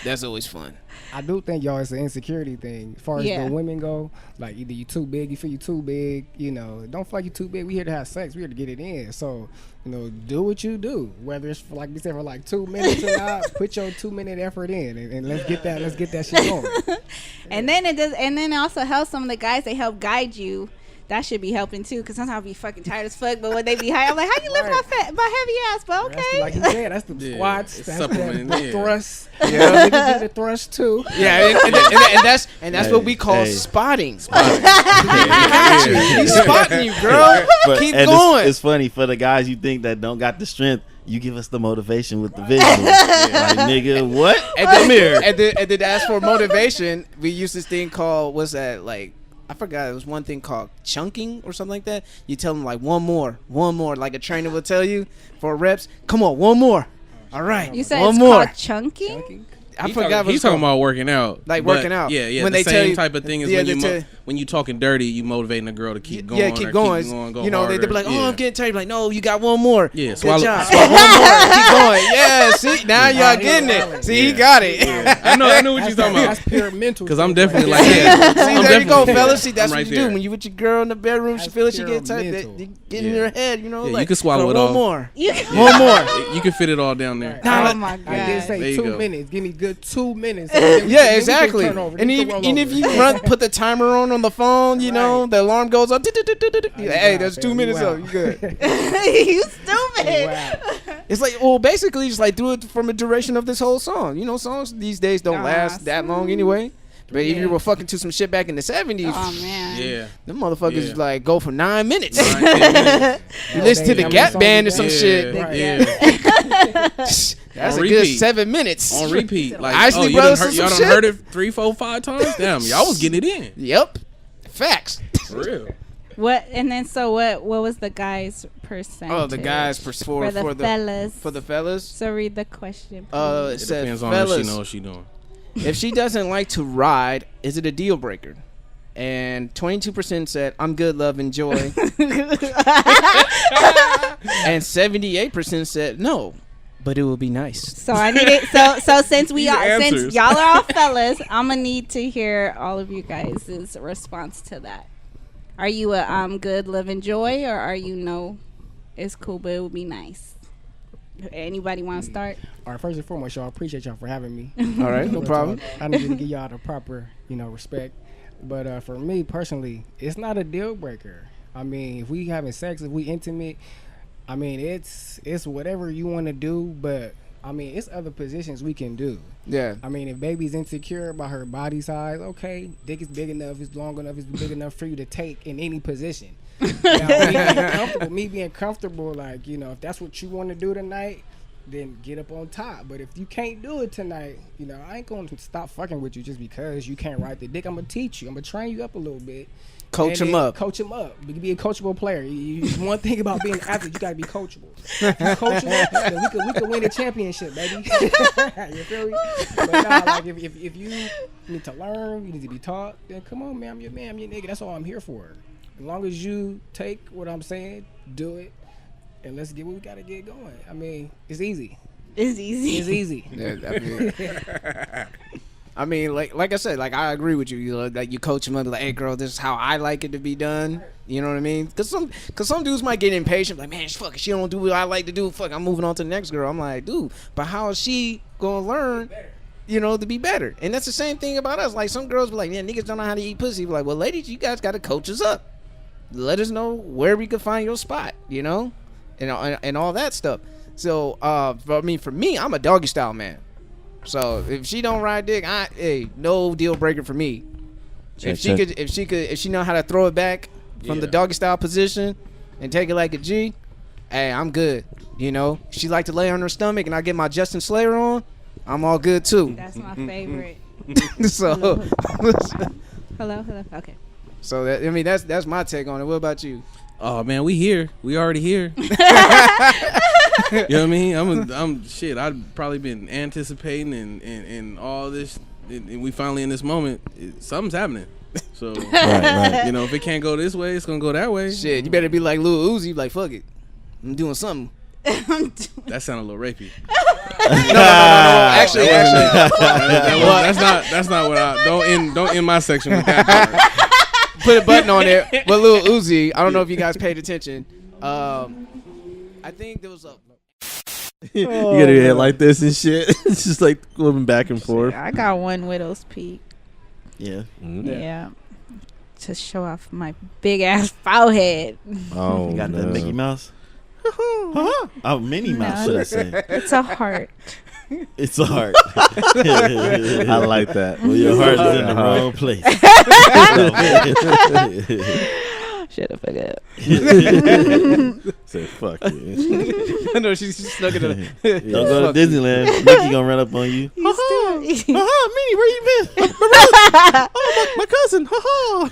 That's always fun. I do think, y'all, it's an insecurity thing. As far as the women go, like either you too big, you feel you too big, don't feel like you too big. We here to have sex. We here to get it in. So, do what you do. Whether it's like we said for like 2 minutes or not, put your 2-minute effort in and let's get that shit going. And then it also helps some of the guys. They help guide you. That should be helping too, because sometimes I'll be fucking tired as fuck. But when they be high, I'm like, how you lift my heavy ass? But okay. Like he said, that's the squats. That's the thrust. Yeah, niggas do the thrust too. Yeah, and that's what we call spotting. He's spotting you, girl. Keep going. It's funny for the guys you think that don't got the strength. You give us the motivation with the visual. Like, nigga, what? And then as for motivation, we use this thing called, what's that, like, I forgot, it was one thing called chunking or something like that. You tell them like one more, like a trainer will tell you for reps. Come on, one more. All right, you said one it's more. Called chunking? I forgot what he's talking about working out. Like working out. Yeah. When the they same tell you, type of thing is when you talking dirty, you motivating a girl to keep going. Yeah, keep going. They be like, oh, I'm getting tired. Like, no, you got one more. Yeah, swallow one more. Keep going. Yeah, see, now y'all getting it. See, he got it. Yeah. I know what you're talking about. That's pure mental. Because I'm definitely like that. See, there you go, fellas. See, that's what you do when you with your girl in the bedroom. She feel like she get tired. Get in her head, Yeah, like, you can swallow it all. One more. One more. You can fit it all down there. Oh my god. I did say 2 minutes. Give me good 2 minutes. Yeah, exactly. And even if you put the timer on on the phone, you know, the alarm goes on. Hey, there's 2 minutes up. You good? You stupid. Wow. It's like, well, basically, just like do it from a duration of this whole song. You know, songs these days don't last that long anyway. But if you were fucking to some shit back in the 70s, oh man, yeah, them motherfuckers like go for 9 minutes. 9, 10 minutes. You listen to the Gap Band or some shit. Yeah. That's a good 7 minutes on repeat. Like, Isley Brothers, y'all done heard it 3, 4, 5 times. Damn, y'all was getting it in. Yep, facts. For real. What and then so what was the guys' percentage? Oh, the guys for the fellas. For the fellas. So read the question. It said, depends on fellas, if she knows what she doing. If she doesn't like to ride, is it a deal breaker? And 22% said, I'm good, love, and joy. And 78% said, no, but it will be nice. So I need it. So since answers. y'all are all fellas, I'm gonna need to hear all of you guys' response to that. Are you a I'm good, love, and joy, or are you no, it's cool, but it would be nice? Anybody want to start? All right, first and foremost, y'all, appreciate y'all for having me. All right, no problem. I need to give y'all the proper, respect. But for me personally, it's not a deal breaker. I mean, if we having sex, if we intimate, I mean, it's whatever you want to do. But I mean, it's other positions we can do. Yeah. I mean, if baby's insecure about her body size, okay, dick is big enough, it's long enough, it's big enough for you to take in any position. Me being comfortable, like, if that's what you want to do tonight, then get up on top. But if you can't do it tonight, I ain't going to stop fucking with you just because you can't ride the dick. I'm going to teach you. I'm going to train you up a little bit. Coach him up. Coach him up. You can be a coachable player. One thing about being an athlete, you got to be coachable. If you coachable, then we could win a championship, baby. You feel me? But nah, like if you need to learn, you need to be taught, then come on, man. I'm your man. I'm your nigga. That's all I'm here for. As long as you take what I'm saying, do it, and let's get what we got to get going. I mean, it's easy. It's easy. It's easy. Yeah, I mean, like I said, like I agree with you. Like you coach them up, like, hey, girl, this is how I like it to be done. You know what I mean? Because some dudes might get impatient, like, man, fuck, she don't do what I like to do. Fuck, I'm moving on to the next girl. I'm like, dude, but how is she gonna learn? To be better. And that's the same thing about us. Like some girls be like, yeah, niggas don't know how to eat pussy. We're like, well, ladies, you guys got to coach us up. Let us know where we could find your spot, and all that stuff. So, for me, I'm a doggy style man. So if she don't ride dick, no deal breaker for me. If she know how to throw it back from the doggy style position and take it like a G, hey, I'm good. She like to lay on her stomach and I get my Justin Slayer on, I'm all good too. That's my favorite. So, hello, okay. So that's my take on it. What about you? Oh man, we here. We already here. You know what I mean? I'm shit. I've probably been anticipating and all this, and we finally in this moment. Something's happening. So right. If it can't go this way, it's gonna go that way. Shit, you better be like Lil Uzi, like fuck it, I'm doing something. That sounded a little rapey. No. Actually, that's not what I don't end my section with that part. Put a button on it. But Lil Uzi, I don't know if you guys paid attention. I think there was a. You get your head like this and shit. It's just like moving back and forth. I got one widow's peak. Yeah. Mm-hmm. Yeah. To show off my big ass forehead. Oh, you got that Mickey Mouse? Oh, Minnie Mouse, should I say? It's a heart. It's a heart. I like that. Well, your heart is in the wrong place. Shut the fuck up. Say fuck you. I know she's stuck in Don't go to Disneyland. Mickey gonna run up on you. Minnie, where you been? My cousin. My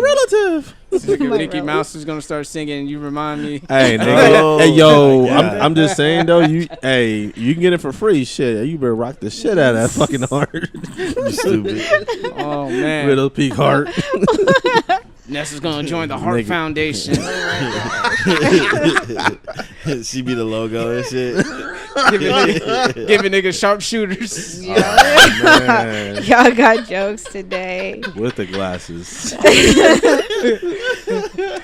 relative. Mickey Mouse is gonna start singing. You remind me. Hey, nigga. Hey, yo. I'm just saying though. You can get it for free. Shit, you better rock the shit out of that fucking heart. You stupid. Oh man. Riddle Peak heart. Nessa's gonna join the Heart Foundation. She be the logo and shit. Giving niggas sharpshooters. Y'all got jokes today. With the glasses.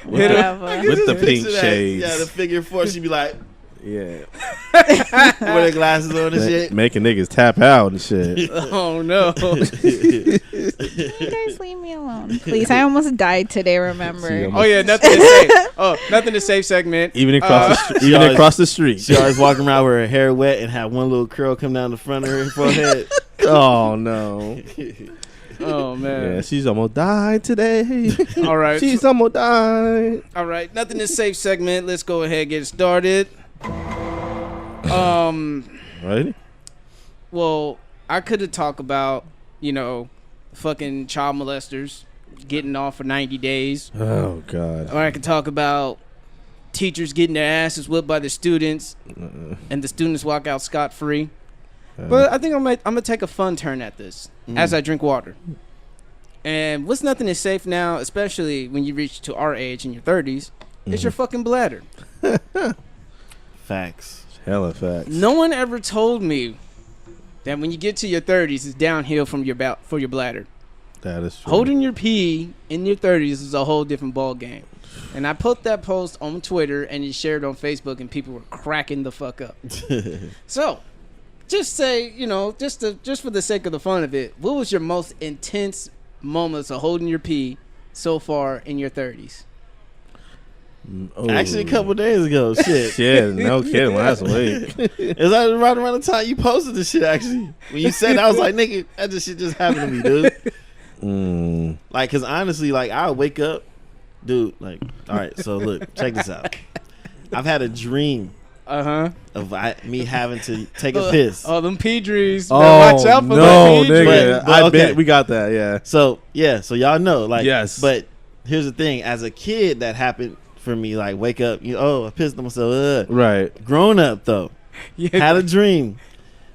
Whatever. With the pink shades. Yeah, the figure 4. She be like, Yeah. With the glasses on and shit. Making niggas tap out and shit. Oh no. You guys leave me alone, please. I almost died today. Remember? Oh yeah, nothing to say. Oh, nothing to say segment. Even across the street. She always walking around with her hair wet and have one little curl come down the front of her forehead. Oh no. Oh man. Yeah, she's almost died today. All right. She's almost died. All right, nothing to say segment. Let's go ahead and get it started. Right? Well, I could have talked about, fucking child molesters getting off for 90 days. Oh God. Or I could talk about teachers getting their asses whipped by the students and the students walk out scot-free. But I think I'm gonna take a fun turn at this as I drink water. And what's nothing is safe now, especially when you reach to our age in your 30s, is your fucking bladder. Facts. Hella facts. No one ever told me that when you get to your 30s, it's downhill for your bladder. That is true. Holding your pee in your 30s is a whole different ball game. And I put that post on Twitter and it shared on Facebook, and people were cracking the fuck up. So, just say, just for the sake of the fun of it, what was your most intense moments of holding your pee so far in your 30s? Oh. Actually, a couple days ago. Shit. No kidding. Last week. Is that right around the time you posted this shit, actually? When you said that, I was like, nigga, that shit just happened to me, dude. Like, because honestly, like, I'll wake up, dude, like, all right, so look, check this out. I've had a dream of me having to take a piss. Oh, them pee dreams. Oh, watch out for no, them pee nigga. dreams. I bet we got that, yeah. So y'all know, like, yes. But here's the thing. As a kid, that happened for me, like, wake up, I pissed on myself. Right. Grown up, though, Yeah. had a dream.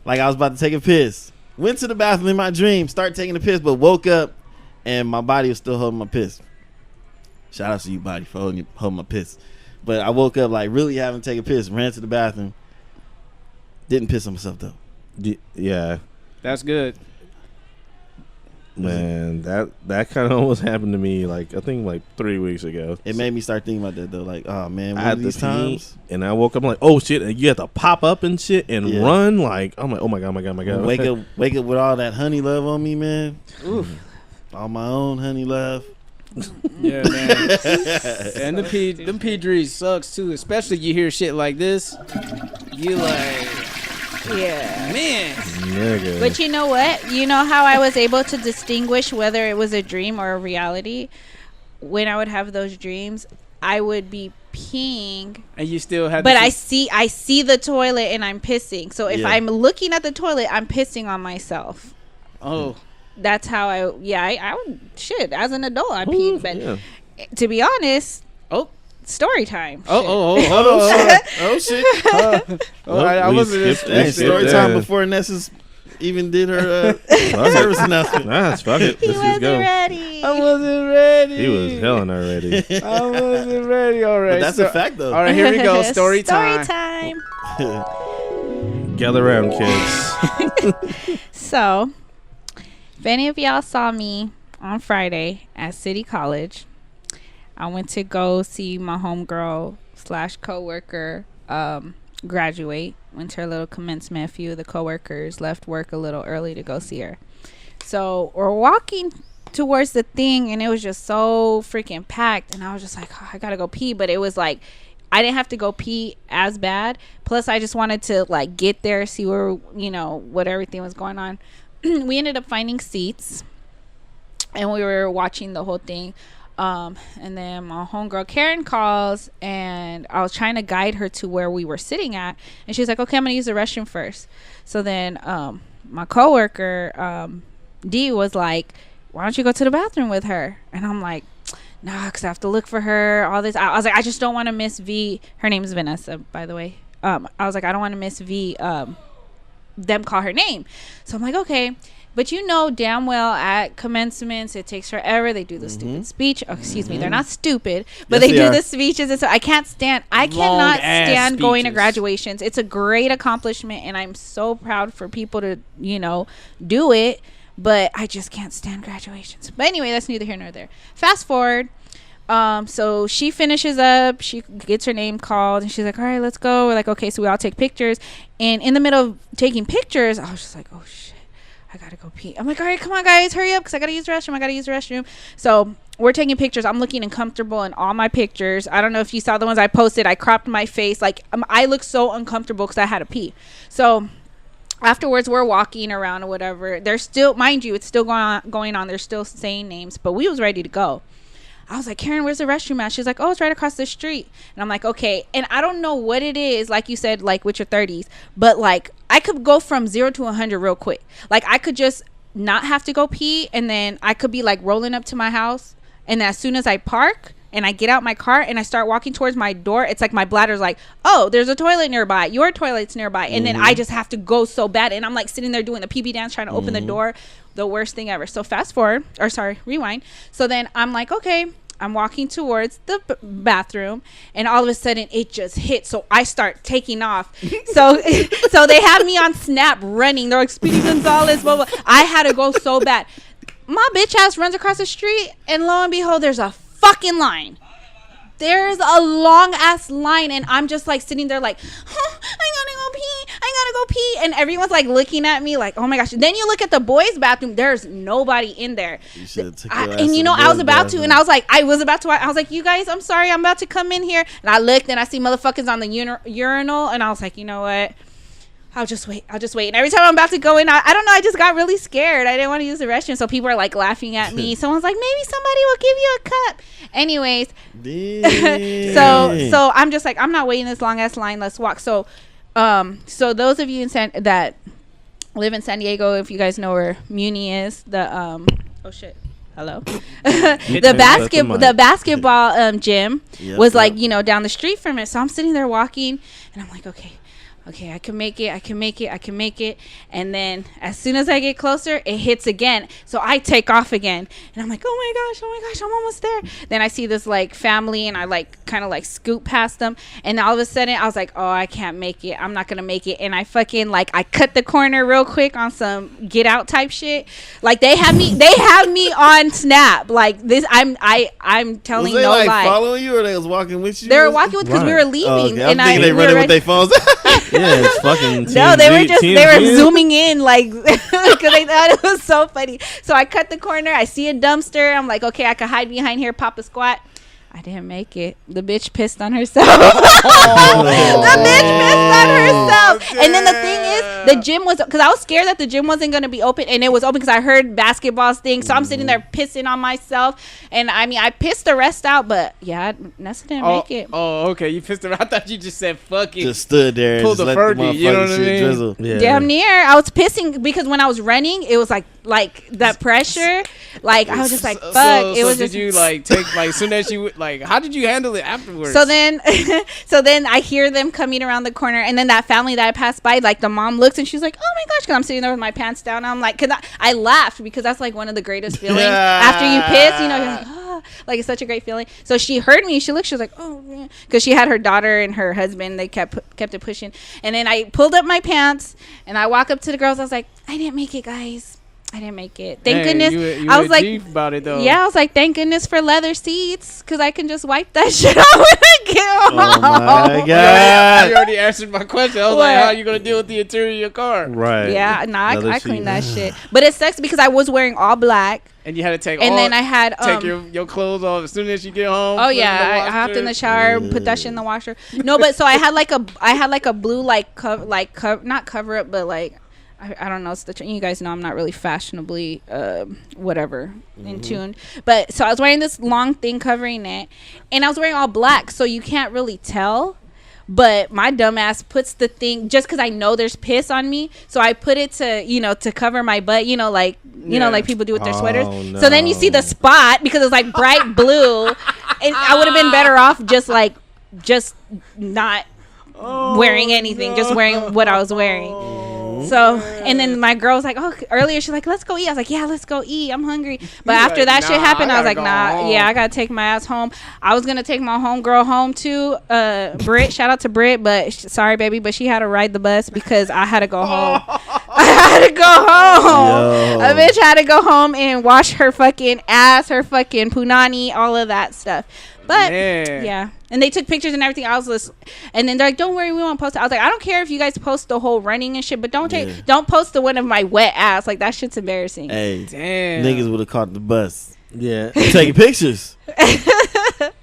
Like, I was about to take a piss. Went to the bathroom in my dream, start taking a piss, but woke up, and my body was still holding my piss. Shout out to you, body, for holding my piss. But I woke up, like, really having to take a piss, ran to the bathroom. Didn't piss on myself, though. Yeah. That's good. Man, that kind of almost happened to me, like, I think, like, 3 weeks ago. It made me start thinking about that, though. Like, oh, man, I one had of these to times. pee, and I woke up, I'm like, oh, shit, and you have to pop up and shit and run. Like, I'm like, oh, my God. Wake up with all that honey love on me, man. Oof. All my own honey love. Yeah, man. And them pee dreams sucks, too. Especially you hear shit like this. You like... Yeah. Man. Nigga. But you know what? You know how I was able to distinguish whether it was a dream or a reality? When I would have those dreams, I would be peeing. And you still have But I see the toilet and I'm pissing. So if I'm looking at the toilet, I'm pissing on myself. Oh. That's how I would, shit, as an adult, I peed. But to be honest, story time. Oh shit. I wasn't story time before Nessa's even did her service announcement. Nah, fuck it. He wasn't ready. I wasn't ready. He was hell not ready. I wasn't ready. All right. But that's a fact, though. All right, here we go. Story time. Gather around, kids. So, if any of y'all saw me on Friday at City College, I went to go see my homegirl / coworker graduate. Went to her little commencement. A few of the coworkers left work a little early to go see her. So we're walking towards the thing, and it was just so freaking packed. And I was just like, I gotta go pee. But it was like, I didn't have to go pee as bad. Plus, I just wanted to like get there, see where what everything was going on. We ended up finding seats, and we were watching the whole thing. And then my homegirl Karen calls, and I was trying to guide her to where we were sitting at, and she's like, okay, I'm gonna use the restroom first. So then my coworker Dee was like, why don't you go to the bathroom with her? And I'm like, nah, because I have to look for her, all this. I was like, I just don't want to miss V. Her name's Vanessa, by the way. I was like, I don't want to miss V them call her name. So I'm like, okay. But damn well at commencements, it takes forever. They do the stupid speech. Oh, excuse me. They're not stupid, but they do the speeches. And so I cannot stand going to graduations. It's a great accomplishment, and I'm so proud for people to, do it. But I just can't stand graduations. But anyway, that's neither here nor there. Fast forward. So she finishes up, she gets her name called, and she's like, all right, let's go. We're like, okay. So we all take pictures, and in the middle of taking pictures, I was just like, oh shit, I gotta go pee. I'm like, all right, come on guys, hurry up, because I gotta use the restroom. So we're taking pictures. I'm looking uncomfortable in all my pictures. I don't know if you saw the ones I posted. I cropped my face. Like, I look so uncomfortable because I had to pee. So afterwards, we're walking around or whatever. There's still, mind you, it's still going on. They're still saying names, but we was ready to go. I was like, Karen, where's the restroom at? She's like, oh, it's right across the street. And I'm like, okay. And I don't know what it is, like you said, like with your 30s, but like I could go from 0 to 100 real quick. Like I could just not have to go pee, and then I could be like rolling up to my house, and as soon as I park and I get out my car and I start walking towards my door, it's like my bladder's like, oh, there's a toilet nearby. Your toilet's nearby. And then I just have to go so bad. And I'm like sitting there doing the PB dance, trying to open the door. The worst thing ever. So rewind. So then I'm like, okay, I'm walking towards the bathroom, and all of a sudden it just hit. So I start taking off. So they have me on Snap running. They're like, Speedy Gonzalez, blah, blah. I had to go so bad. My bitch ass runs across the street, and lo and behold, there's a fucking line. There's a long ass line, and I'm just like sitting there like, I gotta go pee, and everyone's like looking at me like, oh my gosh. Then you look at the boys' bathroom, there's nobody in there. You should take your ass and you know, I was about to, and I was like, you guys, I'm sorry, I'm about to come in here. And I looked, and I see motherfuckers on the urinal, and I was like, you know what, I'll just wait. And every time I'm about to go in, I don't know, I just got really scared. I didn't want to use the restroom, so people are like laughing at me. Someone's like, maybe somebody will give you a cup. Anyways, so I'm just like, I'm not waiting this long ass line. Let's walk. So those of you that live in San Diego, if you guys know where Muni is, the basketball gym was like, you know, down the street from it. So I'm sitting there walking, and I'm like, okay, I can make it. And then as soon as I get closer, it hits again. So I take off again, and I'm like, oh my gosh, I'm almost there. Then I see this like family, and I like kind of like scoot past them, and all of a sudden I was like, oh, I can't make it. I'm not gonna make it. And I fucking like, I cut the corner real quick on some Get Out type shit. Like they have me on Snap like this. I'm telling no lie. Like following you, or they was walking with you? They were walking with, because we were leaving. And they running with their phones. Yeah, it's fucking TMZ, no, they were zooming in like because they thought it was so funny. So I cut the corner, I see a dumpster, I'm like, okay, I could hide behind here, pop a squat. I didn't make it. The bitch pissed on herself. The bitch pissed on herself. Damn. And then the thing is, the gym was, because I was scared that the gym wasn't going to be open, and it was open because I heard basketball thing. So I'm sitting there pissing on myself. And I mean, I pissed the rest out, but yeah, Nessa didn't make it. Oh, okay. You pissed her. I thought you just said fuck it. Just stood there and pulled the Fergie. You know what I mean? Drizzle. Yeah. Damn near. I was pissing because when I was running, it was like that pressure. Like I was just like, fuck. Did you like take like soon as you like? How did you handle it afterwards? So then I hear them coming around the corner, and then that family that I passed by, like the mom looks and she's like, oh my gosh, because I'm sitting there with my pants down. I'm like, because I laughed because that's like one of the greatest feelings after you piss. You know, you're like, oh, like it's such a great feeling. So she heard me. She looked. She was like, oh, man, because she had her daughter and her husband. They kept it pushing, and then I pulled up my pants and I walk up to the girls. I was like, I didn't make it, guys. I didn't make it. Thank goodness. You I was like, about it though. Yeah, I was like, thank goodness for leather seats, because I can just wipe that shit off when I get home. Oh my god! You already answered my question. I was like, how are you gonna deal with the interior of your car? Right. Yeah, I cleaned that shit. But it sucks because I was wearing all black. And you had to take then I had take your clothes off as soon as you get home. Oh yeah, I hopped in the shower, put that shit in the washer. No, but so I had like a blue not cover up, but like I don't know. It's you guys know I'm not really fashionably in tune. But so I was wearing this long thing covering it, and I was wearing all black, so you can't really tell. But my dumbass puts the thing, just because I know there's piss on me, so I put it to cover my butt, like people do with their sweaters. No. So then you see the spot because it's like bright blue, and I would have been better off just not wearing anything, just wearing what I was wearing. So, and then my girl was like, oh, earlier she's like, let's go eat. I was like, yeah, let's go eat. I'm hungry. But after that shit happened, I was like, nah, yeah, I got to take my ass home. I was going to take my homegirl home too. Britt, shout out to Britt, but sorry, baby, but she had to ride the bus because I had to go home. I had to go home. A bitch had to go home and wash her fucking ass, her fucking punani, all of that stuff. But yeah, and they took pictures and everything. And then they're like, "Don't worry, we won't post it." I was like, "I don't care if you guys post the whole running and shit, but don't post the one of my wet ass. Like that shit's embarrassing." Hey, damn, niggas would have caught the bus. Yeah, taking pictures.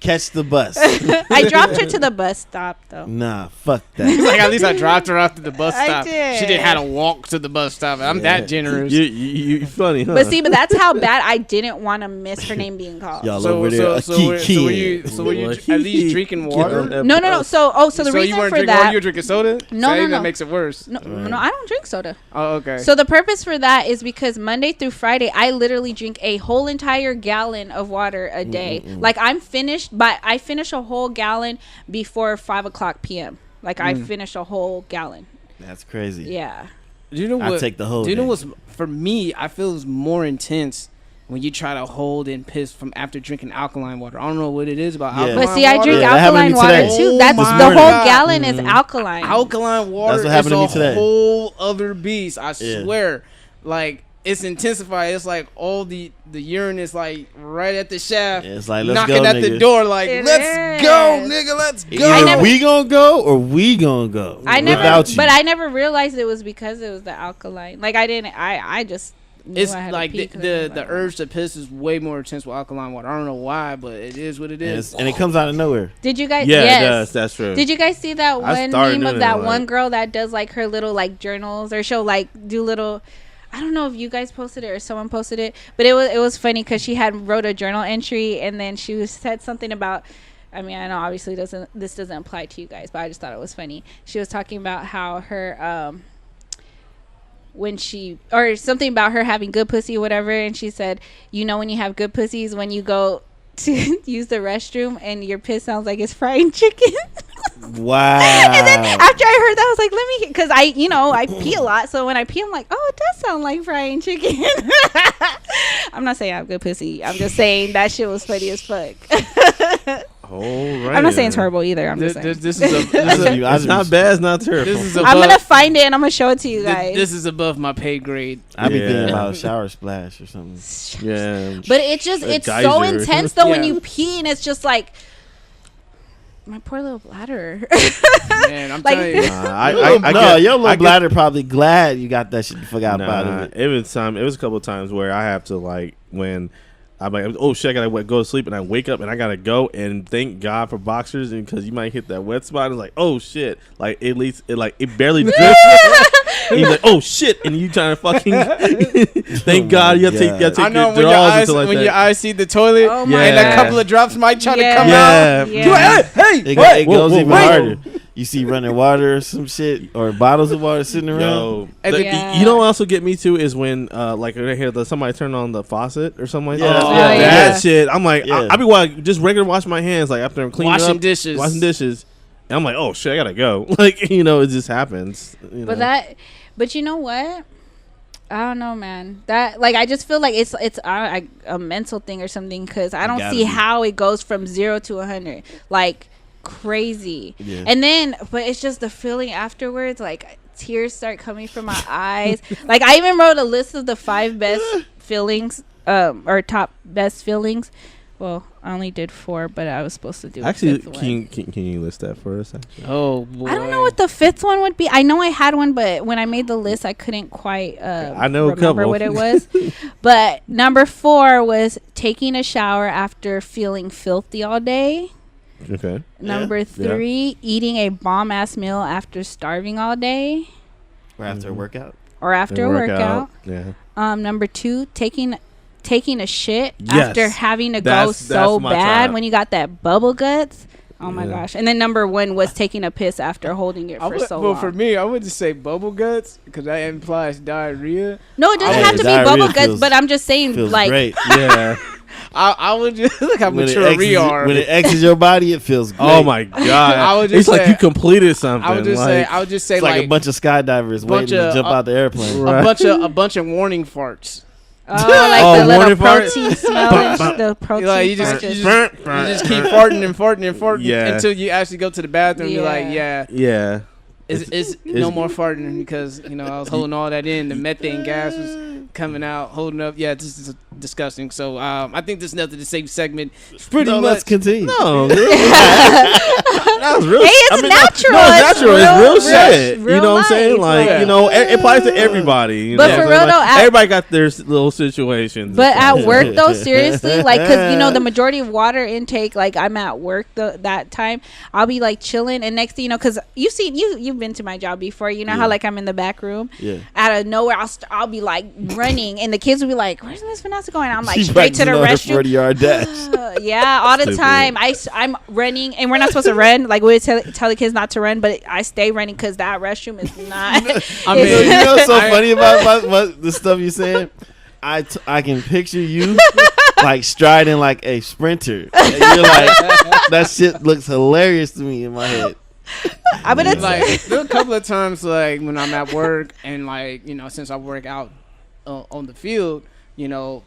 Catch the bus. I dropped her to the bus stop though. Nah, fuck that. He's like, at least I dropped her off to the bus stop. I did. She didn't have to walk to the bus stop. I'm that generous. You funny, huh? But that's how bad I didn't want to miss her name being called. Y'all over there. So were you at least drinking water? No. So the reason you weren't for drinking that, water, you were drinking soda? No. That makes it worse. No, I don't drink soda. Oh, okay. So the purpose for that is because Monday through Friday, I literally drink a whole entire gallon of water a day. Like I finish a whole gallon before 5:00 p.m. Like I finish a whole gallon. That's crazy. Yeah. Do you know what? I take the whole. Do you know what's for me? I feel is more intense when you try to hold and piss from after drinking alkaline water. I don't know what it is about alkaline water. But see, I drink alkaline water too. That's the whole gallon is alkaline. Alkaline water is a whole other beast. I swear. Like it's intensified. It's like all the urine is like right at the shaft. Yeah, it's like knocking at the door. Like let's go, nigga. Let's go. Either we gonna go or we gonna go. I never realized it was because it was the alkaline. Like I just. It's like the urge to piss is way more intense with alkaline water. I don't know why, but it is what it is. And it comes out of nowhere. Did you guys? Yeah, yes. it does. That's true. Did you guys see that one meme of that one girl that does like her little like journals, or she'll like do little. I don't know if you guys posted it or someone posted it, but it was funny because she had wrote a journal entry and then she said something about. I mean, I know obviously this doesn't apply to you guys, but I just thought it was funny. She was talking about how her when she or something about her having good pussy or whatever, and she said, you know, when you have good pussies, when you go to use the restroom and your piss sounds like it's frying chicken. Wow. And then after I heard that, I was like, let me, because I pee a lot, so when I pee I'm like, oh, it does sound like frying chicken. I'm not saying I have good pussy, I'm just saying that shit was funny as fuck. Right. I'm not saying it's horrible either. I'm just saying it's not bad. It's not terrible. I'm gonna find it and I'm gonna show it to you guys. This is above my pay grade. I be thinking about shower splash or something. Yeah, but it's so intense though when you pee and it's just like my poor little bladder. Man, I'm telling you. Your little bladder probably glad you got that shit. You forgot about it. It was a couple of times where I have to like when. I'm like, oh shit, I gotta go to sleep, and I wake up and I gotta go, and thank God for boxers, and because you might hit that wet spot. It's like, oh shit, like at least it barely drips. And you're like, oh shit, and you trying to fucking thank God you have to take your drawers until like when your eyes see the toilet, and a couple of drops might try to come out. Yeah. Hey, it goes even harder. You see running water or some shit, or bottles of water sitting around. You know what also get me too is when like I hear somebody turn on the faucet or something like that. That shit. I'm like, I be just regular wash my hands like after I'm cleaning washing up, dishes. And I'm like, oh shit, I gotta go. Like it just happens. But you know what? I don't know, man. That like I just feel like it's a mental thing or something because I don't see how it goes from 0 to 100 like crazy. And then but it's just the feeling afterwards, like tears start coming from my eyes. Like I even wrote a list of the 5 best feelings or top best feelings. Well, I only did 4, but I was supposed to do actually. Can you list that for us? Oh boy. I don't know what the 5th one would be. I know I had one, but when I made the list, I couldn't quite I know remember what it was. But number 4 was taking a shower after feeling filthy all day. Okay. Number 3, eating a bomb ass meal after starving all day. Or after a workout. Or after a workout. Yeah. Number 2, taking a shit after having to go so bad when you got that bubble guts. Oh my gosh. And then number 1 was taking a piss after holding it for so long. Well, for me, I would just say bubble guts because that implies diarrhea. No, it doesn't have to be bubble guts, but I'm just saying like great. Yeah. I would just look how mature we are. When it exits your body, it feels great. Oh my god! I would just it's like you completed something. I would just say it's like a bunch of skydivers waiting to jump out the airplane. A bunch of warning farts. Oh, like the little protein smell. The protein. Like you just keep farting and farting and farting until you actually go to the bathroom. You're like, yeah. It's no more farting because I was holding all that in. The methane gas was coming out, holding up. Yeah, this is disgusting. So I think this is another safe segment. It's pretty much. Let's continue. No, that was real. Hey, it's natural. No, it's natural. It's real shit. real You know what I'm saying? life. Like, it applies to everybody. But for real though, everybody got their little situations. But at work though, seriously, like, because the majority of water intake, like, I'm at work that time, I'll be like chilling, and next thing because you've been to my job before, how like I'm in the back room, out of nowhere I'll be like running, and the kids will be like, "Where's Miss Vanessa going?" I'm like straight to the restroom. 40-yard dash. Yeah, all the time. I'm running, and we're not supposed to run. Like, we tell the kids not to run, but I stay running because that restroom is not. I mean, you know what's so funny about the stuff you said? I can picture you like striding like a sprinter. And you're like, that shit looks hilarious to me in my head. There are a couple of times like when I'm at work and like since I work out on the field, to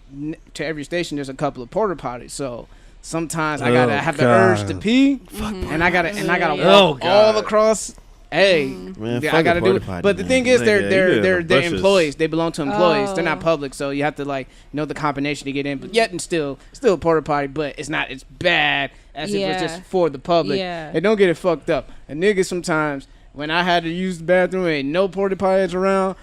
every station there's a couple of porta potties. So sometimes I gotta have the urge to pee, and I gotta walk all across. Hey, man, I gotta do it. But the thing is, they're employees. They belong to employees. They're not public, so you have to know the combination to get in. But yet and still a porta potty, but it's not as bad as if it's just for the public. Yeah. And don't get it fucked up. And niggas sometimes when I had to use the bathroom, ain't no porta potties around.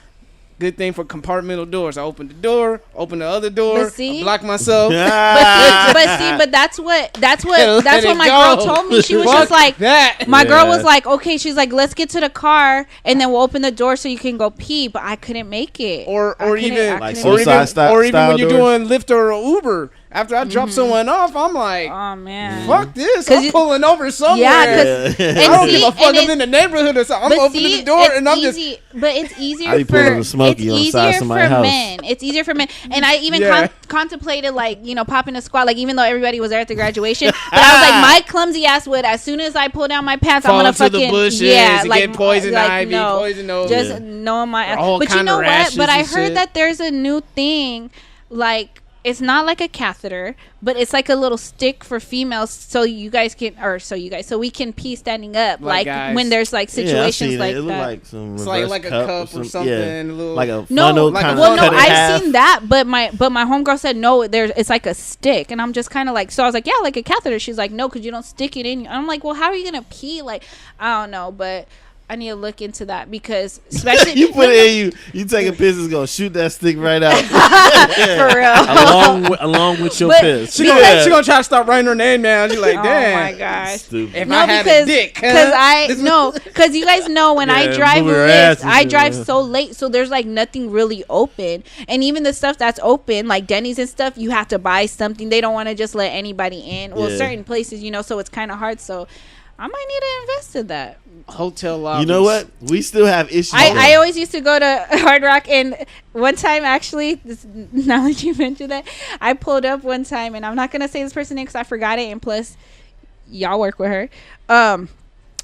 Good thing for compartmental doors. I open the door, open the other door, block myself. but that's what my girl told me. She was just like that. My girl was like, okay, she's like, let's get to the car and then we'll open the door so you can go pee. But I couldn't make it. Or even like when you're doors? doing Lyft or Uber. After I drop someone off, I'm like, oh man, fuck this! I'm pulling over somewhere. Yeah, I don't give a fuck. I'm in the neighborhood or something. I'm opening the door and I'm just. But it's easier I be pulling a Smokey on the side of somebody's house. Men. It's easier for men, and I even contemplated like popping a squat. Like even though everybody was there at the graduation, but I was like, my clumsy ass would as soon as I pull down my pants, I'm gonna fucking the bushes, get poison ivy, poison oak. Just knowing my ass. But you know what? But I heard that there's a new thing like. It's not like a catheter, but it's like a little stick for females, so we can pee standing up, like when there's like situations like it that. Like some it's like a cup or something. Yeah. Little, like a funnel. I've seen that, but my homegirl said no. It's like a stick, and I'm just kind of like, so I was like, yeah, like a catheter. She's like, no, because you don't stick it in. I'm like, well, how are you gonna pee? Like, I don't know, but. I need to look into that because especially you put it in you take a piss, it's gonna shoot that stick right out. For real. along with your piss. She gonna try to start writing her name down. You're like, damn. Oh my gosh. Stupid. If I had a dick, because you guys know when I drive Lyft, I drive so late, so there's like nothing really open, and even the stuff that's open, like Denny's and stuff, you have to buy something. They don't want to just let anybody in. Well, certain places, so it's kind of hard. So. I might need to invest in that. Hotel lobbies. You know what? We still have issues. I always used to go to Hard Rock, and one time, actually, now that you mentioned that, I pulled up one time, and I'm not going to say this person's name because I forgot it, and plus, y'all work with her.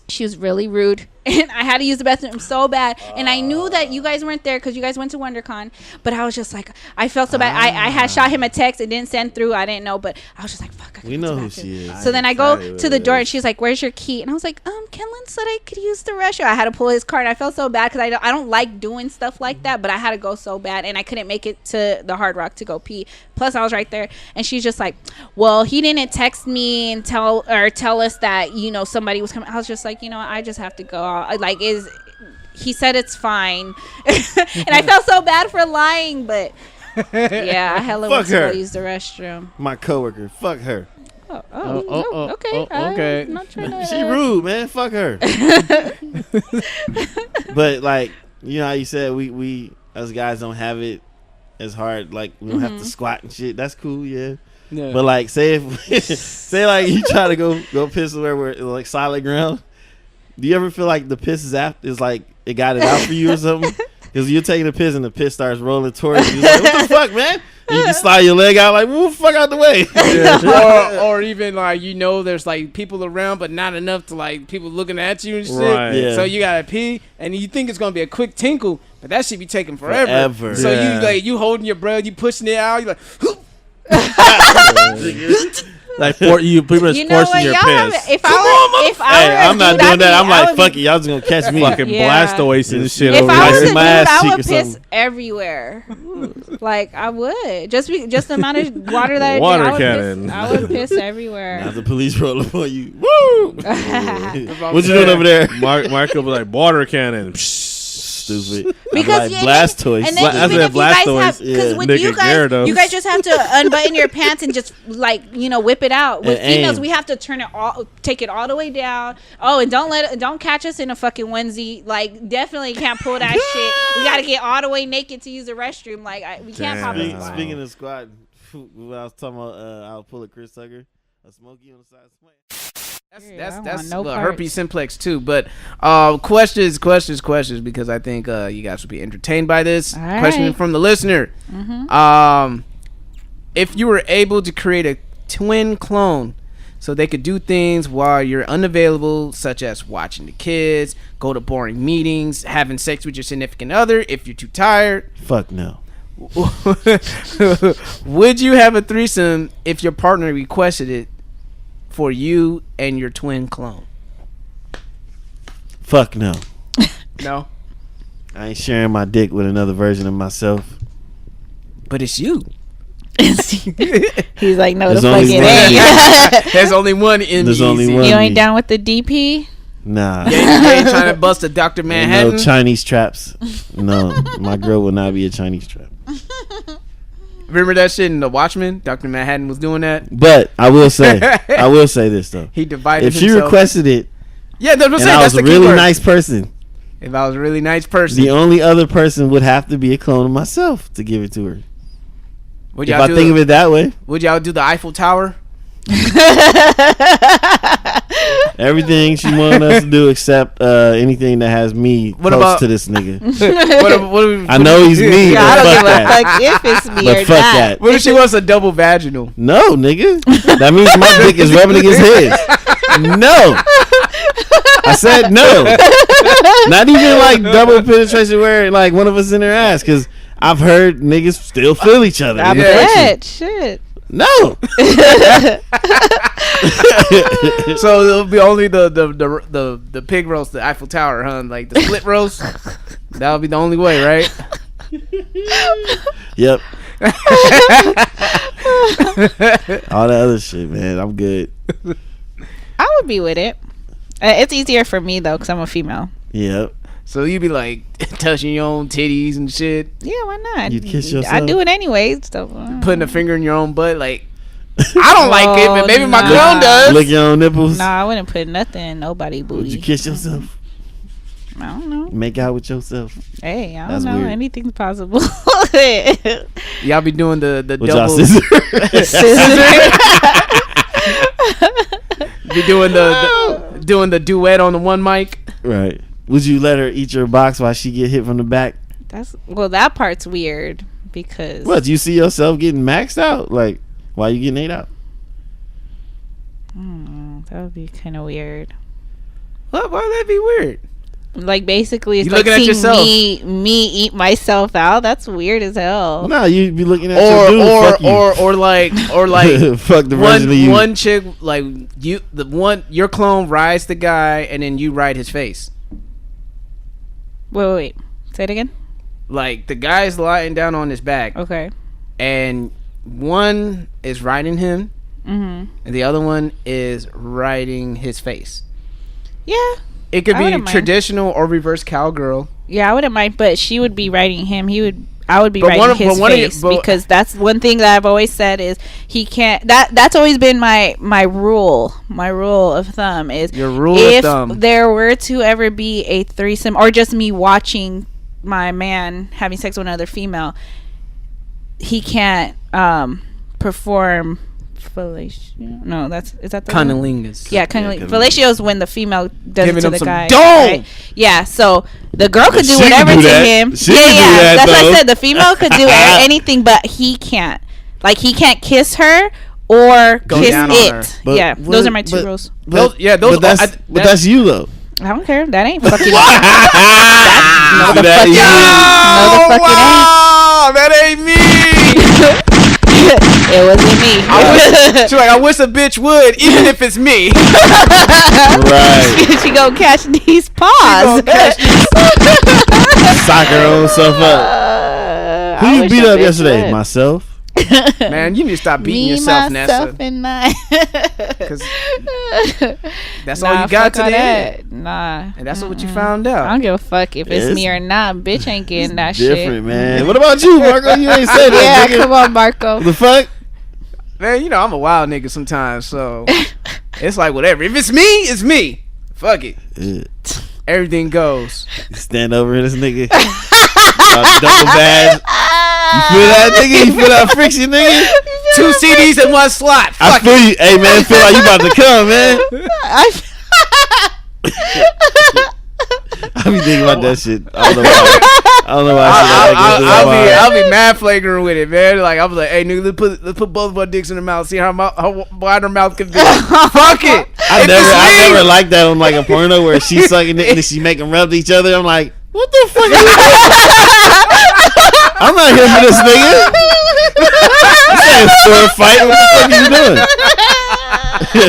She was really rude, and I had to use the bathroom so bad. And I knew that you guys weren't there because you guys went to WonderCon. But I was just like, I felt so bad. I had shot him a text. It didn't send through. I didn't know. But I was just like, fuck. We know who she is. So then I go to the door, and she's like, where's your key? And I was like, Kenlon said I could use the restroom. I had to pull his card. I felt so bad because I don't like doing stuff like that. But I had to go so bad, and I couldn't make it to the Hard Rock to go pee. Plus, I was right there. And she's just like, well, he didn't text me and tell us that, somebody was coming. I was just like, I just have to go. Like, he said it's fine. And I felt so bad for lying, but yeah, I hella went to go use the restroom. My coworker, fuck her. Okay. I'm not trying to, she rude, man. Fuck her. But like, how you said we us guys don't have it as hard. Like we don't have to squat and shit. That's cool, yeah. But like, say like you try to go piss where it's like solid ground. Do you ever feel like the piss is like it got it out for you or something? Because you're taking a piss and the piss starts rolling towards you. Like, what the fuck, man? And you can slide your leg out like, move the fuck out the way. or even like, there's like people around, but not enough to like people looking at you and shit. Right. Yeah. So you gotta pee, and you think it's gonna be a quick tinkle, but that shit be taking forever. So you holding your breath, you pushing it out, you like. Like you pretty much forcing your piss. If I I'm not doing that. I'm like, fuck it, y'all just gonna catch me. Fucking Blastoise and shit. If over I was there. a dude, I would piss everywhere. Like I would just the amount of water that I cannon. I would piss everywhere. Now the police roll up on you. Woo! What you doing over there? Marco was like water cannon. Stupid. Because like Blastoise. And then even if you guys have, because with you guys just have to unbutton your pants and just whip it out. With females, we have to take it all the way down. Oh, and don't catch us in a fucking onesie. Like, definitely can't pull that shit. We got to get all the way naked to use the restroom. Like, we can't pop a squat. Speaking of squat, when I was talking about, I'll pull a Chris Tucker, a Smokey on the side. That's herpes simplex too. But questions because I think you guys will be entertained by this. Question from the listener. Mm-hmm. If you were able to create a twin clone so they could do things while you're unavailable, such as watching the kids, go to boring meetings, having sex with your significant other if you're too tired. Fuck no. Would you have a threesome if your partner requested it for you and your twin clone? Fuck no. No? I ain't sharing my dick with another version of myself. But it's you. He's like, no, the fuck it ain't. There's only one in There's only one. You ain't down with the DP? Nah. You ain't trying to bust a Dr. Manhattan? No Chinese traps. No, my girl will not be a Chinese trap. Remember that shit in The Watchmen? Dr. Manhattan was doing that. But I will say this though. He divided himself. If she requested it, yeah, that's what I'm saying. I was that's a really nice person. If I was a really nice person, the only other person would have to be a clone of myself to give it to her. If I think of it that way, would y'all do the Eiffel Tower? Everything she wanted us to do except anything that has me close to this nigga. I know he's me, but I don't fuck give that. a fuck if it's me But or fuck not. that. What if she wants a double vaginal? No, nigga. That means my dick is rubbing against his. No. I said no. Not even like double penetration where like one of us in their ass, because I've heard niggas still feel each other. I bet. Shit. No. So it'll be only the pig roast, the Eiffel Tower, huh? Like the split roast. That'll be the only way, right? Yep. All that other shit, man. I'm good. I would be with it. It's easier for me though, because I'm a female. Yep. So you be like touching your own titties and shit. Yeah, why not? You kiss yourself. I do it anyway. So putting a finger in your own butt, like I don't like it, but maybe my nah. clone does. Lick your own nipples. Nah, I wouldn't put nothing in nobody's booty. Would you kiss yourself? I don't know. Make out with yourself. Hey, I That's don't know. weird. Anything's possible. Y'all be doing the With double y'all scissor. be doing the duet on the one mic. Right. Would you let her eat your box while she get hit from the back? That part's weird because What? Do you see yourself getting maxed out? Like, why you getting ate out? that would be kind of weird. What? Why would that be weird? Like basically, it's You like looking at seeing yourself. me eat myself out. That's weird as hell. No, you be looking at your dude. Fuck you. or like fuck the version of you. one chick, like your clone rides the guy and then you ride his face. Wait. Say it again. Like the guy's lying down on his back, Okay. and one is riding him, and the other one is riding his face. Yeah. It could I be wouldn't mind. Traditional or reverse cowgirl. Yeah, I wouldn't mind, but she would be riding him. I would be But riding his face because that's one thing that I've always said is he can't. That's always been my rule. My rule of thumb is Your rule if of thumb. there were to ever be a threesome or just me watching my man having sex with another female, he can't perform fellatio. No, is that the one? Cunnilingus. Yeah, cunnilingus. Fellatio is when the female does Giving it to him the some guy. dome. Right? Yeah, so the girl could do She can whatever do to that. him. She can do that, That's what though. I said. The female could do anything, but he can't. Like he can't kiss her or Go kiss down on her. it. But Yeah, those are my two rules. Those But that's you though. I don't care. That ain't fucking. No, the fuck it ain't. No, the fuck it ain't. Wow, that ain't me. It wasn't me. I wish a bitch would, even if it's me. Right. She gonna catch these paws. Sock her own self up. Who you beat up yesterday? Myself. Man, you need to stop beating yourself, Nessa. And mine. Because that's all you got today. Nah. And that's what you found out. I don't give a fuck if it's me or not. Bitch ain't getting that shit. Different, man. What about you, Marco? You ain't said that. Yeah, come on, Marco. The fuck? Man, you know, I'm a wild nigga sometimes, so it's like whatever. If it's me, it's me. Fuck it. Everything goes. Stand over this nigga. Double bad. You feel that, nigga? You feel that friction, nigga? 2 CDs in 1 slot. I feel you. Hey, man, feel like you about to come, man. I be thinking about that shit. I don't know why. I'll be mad flagrant with it, man. Like I was like, hey, nigga, let's put both of our dicks in the mouth. See how wide her mouth can be. Fuck it. I never liked that on like a porno where she's sucking it and then she make them rub to each other. I'm like, what the fuck? I'm not here for this nigga. This ain't a sword fight. What the fuck are you doing?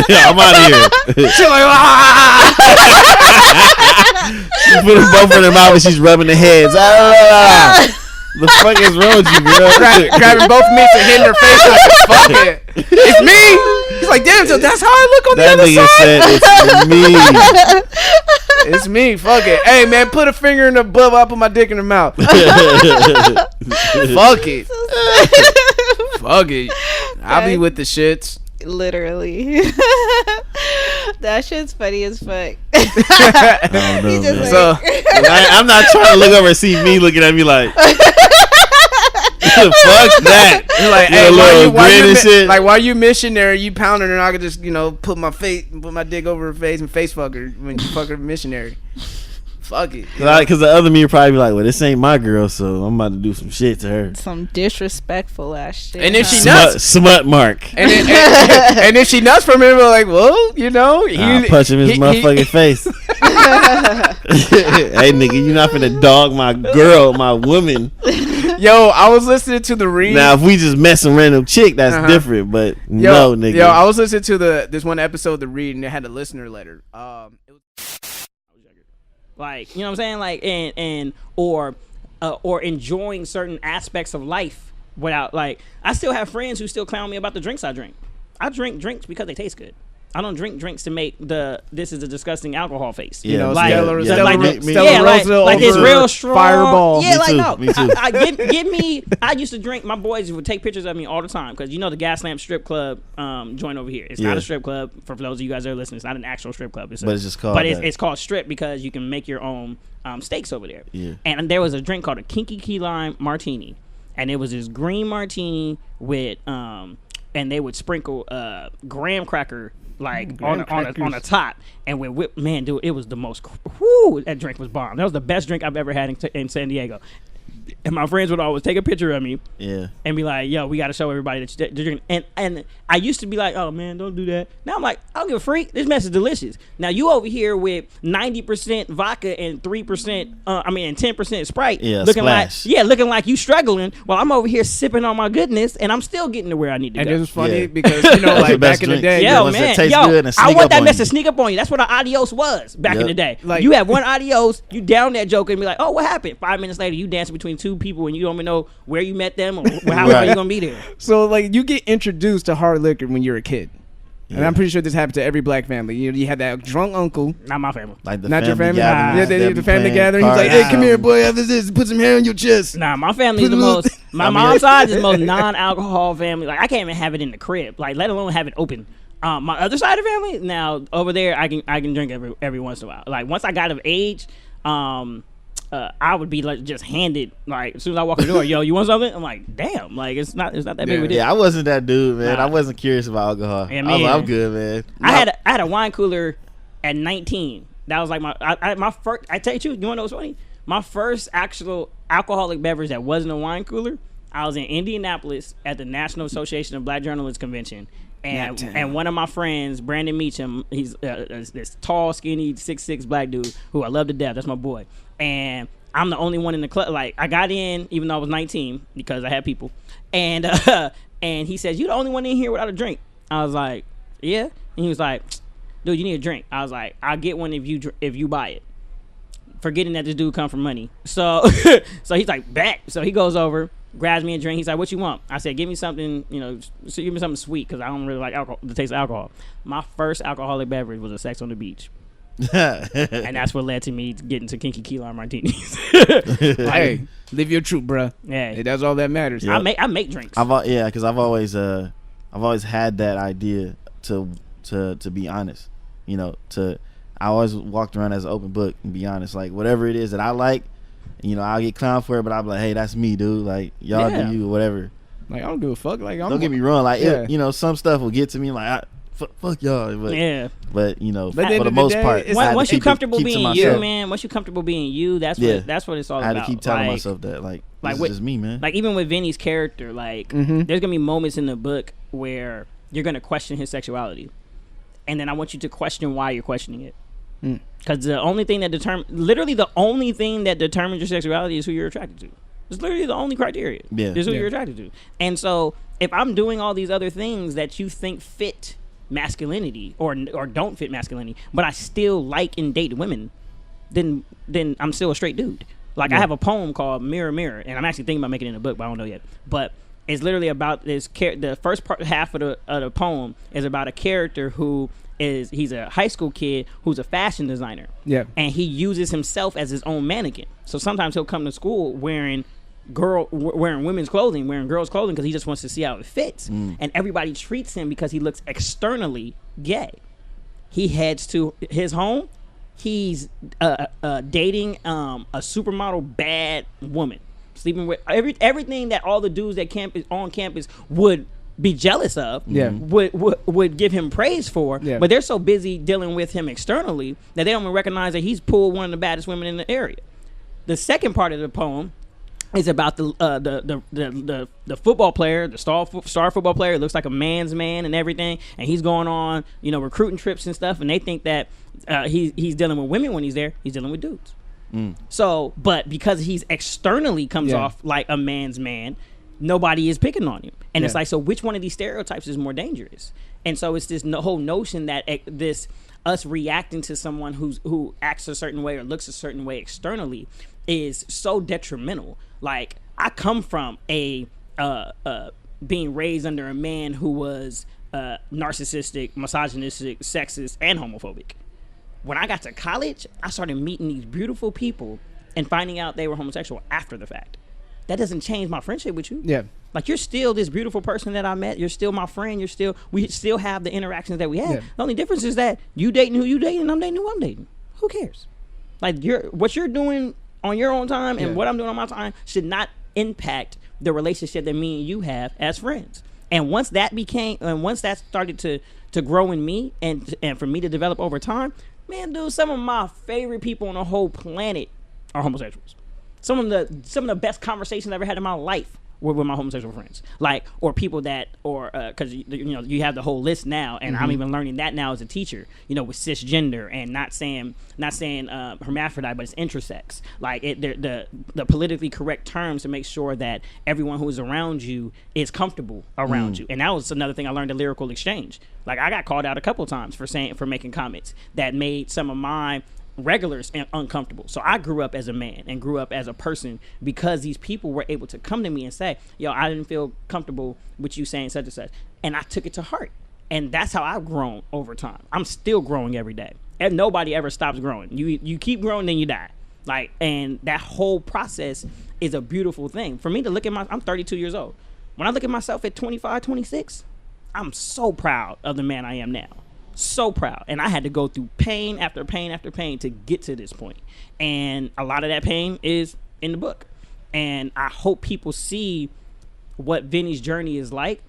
I'm out of here. She's like, She put them both in her mouth and she's rubbing the heads. The fuck is wrong with you, girl? Grabbing both meats and hitting her face like, fuck it. It's me. He's like, damn, so that's how I look on the other side? That nigga said, it's me. It's me. Fuck it. Hey, man, put a finger in the butt. I'll put my dick in her mouth. Fuck it. Fuck it. I'll be with the shits. Literally. That shit's funny as fuck. I don't know, man. Like, so I'm not trying to look over and see me looking at me like fuck that. Like, hey, while you missionary, you pounding her, and I could just, put my dick over her face and face fuck her when you fuck her missionary. Fuck it. Because the other me would probably be like, well, this ain't my girl, so I'm about to do some shit to her. Some disrespectful ass shit. And if she nuts, smut mark. And if she nuts for me, we're like, well, I'll punch him in his motherfucking face. Hey, nigga, you not finna dog my girl, my woman. Yo, I was listening to the read. Now, if we just mess a random chick, that's different. But no, nigga. Yo, I was listening to this one episode of the read, and it had a listener letter. Like, you know what I'm saying? Like, or enjoying certain aspects of life without, like, I still have friends who still clown me about the drinks I drink. I drink drinks because they taste good. I don't drink drinks to make this is a disgusting alcohol face. Yeah, like it's real strong. Fireball. Yeah, me too. Give me. I used to drink. My boys would take pictures of me all the time because the Gaslamp Strip Club joint over here. It's not a strip club. For those of you guys that are listening, it's not an actual strip club. But it's just called. But it's called strip because you can make your own steaks over there. Yeah. And there was a drink called a Kinky Key Lime Martini, and it was this green martini with and they would sprinkle graham cracker. Like on the top, and when whipped, man, dude, it was the most. That drink was bomb. That was the best drink I've ever had in San Diego. And my friends would always take a picture of me, and be like, "Yo, we got to show everybody that you're drinking." And I used to be like, "Oh man, don't do that." Now I'm like, "I don't give a freak. This mess is delicious." Now you over here with 90% vodka and 3%, and 10% Sprite, looking like you struggling. While I'm over here sipping on my goodness, and I'm still getting to where I need to go. And it was funny because like back in the day, I want that mess to sneak up on you. That's what an adios was back in the day. Like, you have one adios, you down that joker and be like, "Oh, what happened?" 5 minutes later, you dancing between two people and you don't even know where you met them or how long you're gonna be there. So like you get introduced to hard liquor when you're a kid. And I'm pretty sure this happened to every black family. You had that drunk uncle. Not my family. Like the not family your family. Gathering, the family gathering. He's like, "Hey, come here, boy. After this, put some hair on your chest." Nah, my family is the most. My mom's side is the most non-alcohol family. Like I can't even have it in the crib. Like let alone have it open. My other side of the family, now over there, I can drink every once in a while. Like once I got of age, I would be like just handed, like as soon as I walk in the door, "Yo, you want something?" I'm like, damn, like it's not that big of a deal. Yeah, I wasn't that dude, man. I wasn't curious about alcohol. Yeah, I'm good, man. I had a wine cooler at 19. That was like my first. I tell you, you want to know what's funny? My first actual alcoholic beverage that wasn't a wine cooler. I was in Indianapolis at the National Association of Black Journalists Convention. And one of my friends, Brandon Meacham, he's this tall, skinny, 6'6" black dude who I love to death. That's my boy. And I'm the only one in the club. Like, I got in, even though I was 19, because I had people. And And he says, "You the only one in here without a drink." I was like, "Yeah." And he was like, "Dude, you need a drink." I was like, "I'll get one if you buy it." Forgetting that this dude come from money. So he's like, "Bet." So he goes over, grabs me a drink. He's like, "What you want?" I said, "Give me something, so give me something sweet, because I don't really like alcohol, the taste of alcohol." My first alcoholic beverage was a Sex on the Beach. And that's what led to me getting to kinky key lime martinis. Hey, live your truth, bro. Yeah, Hey, that's all that matters. yep. I make drinks. Because I've always had that idea to be honest. I always walked around as an open book and be honest. Like whatever it is that I like, I'll get clowned for it, but I'll be like, hey, that's me, dude. Like y'all do you, whatever. Like I don't give a fuck. Like don't get me wrong. Like some stuff will get to me. Like fuck y'all. But, But for the most part, once you comfortable being you, man. Once you comfortable being you, that's what it's all about. I had to keep telling myself that, like this is just me, man. Like even with Vinny's character, like there's gonna be moments in the book where you're gonna question his sexuality, and then I want you to question why you're questioning it. Because the only thing that determines your sexuality is who you're attracted to. It's literally the only criteria. Yeah. Is who you're attracted to. And so if I'm doing all these other things that you think fit masculinity or don't fit masculinity, but I still like and date women, then I'm still a straight dude. Like I have a poem called Mirror Mirror, and I'm actually thinking about making it in a book, but I don't know yet. But it's literally about this the first half of the poem is about a character he's a high school kid who's a fashion designer. Yeah. And he uses himself as his own mannequin. So sometimes he'll come to school wearing women's clothing, wearing girls' clothing, because he just wants to see how it fits. And everybody treats him because he looks externally gay. He heads to his home. He's dating a supermodel bad woman, sleeping with everything that all the dudes that on campus would be jealous of, would give him praise for, but they're so busy dealing with him externally that they don't even recognize that he's pulled one of the baddest women in the area. The second part of the poem is about the football player, the star football player. It looks like a man's man and everything, and he's going on recruiting trips and stuff, and they think that he's dealing with women when he's there. He's dealing with dudes. So, but because he's externally comes off like a man's man, nobody is picking on him. And it's like, so which one of these stereotypes is more dangerous? And so it's this whole notion that us reacting to someone who acts a certain way or looks a certain way externally is so detrimental. Like I come from being raised under a man who was narcissistic, misogynistic, sexist, and homophobic. When I got to college, I started meeting these beautiful people and finding out they were homosexual after the fact. That doesn't change my friendship with you. Yeah. Like you're still this beautiful person that I met. You're still my friend. We still have the interactions that we have. Yeah. The only difference is that you dating who you dating and I'm dating who I'm dating. Who cares? Like what you're doing on your own time and what I'm doing on my time should not impact the relationship that me and you have as friends. And once that started to grow in me and for me to develop over time, man, dude, some of my favorite people on the whole planet are homosexuals. Some of the best conversations I've ever had in my life were with my homosexual friends, or people that, because you have the whole list now, and I'm even learning that now as a teacher, with cisgender and not saying hermaphrodite, but it's intersex, like the politically correct terms to make sure that everyone who is around you is comfortable around you. And that was another thing I learned at Lyrical Exchange. Like I got called out a couple of times for making comments that made some of my regulars and uncomfortable. So I grew up as a man and grew up as a person because these people were able to come to me and say, yo, I didn't feel comfortable with you saying such and such, and I took it to heart. And that's how I've grown over time. I'm still growing every day, and nobody ever stops growing. You keep growing, then you die. And that whole process is a beautiful thing for me to look at. I'm 32 years old. When I look at myself at 25, 26, I'm so proud of the man I am now. So proud. And I had to go through pain after pain after pain to get to this point. And a lot of that pain is in the book. And I hope people see what Vinny's journey is like.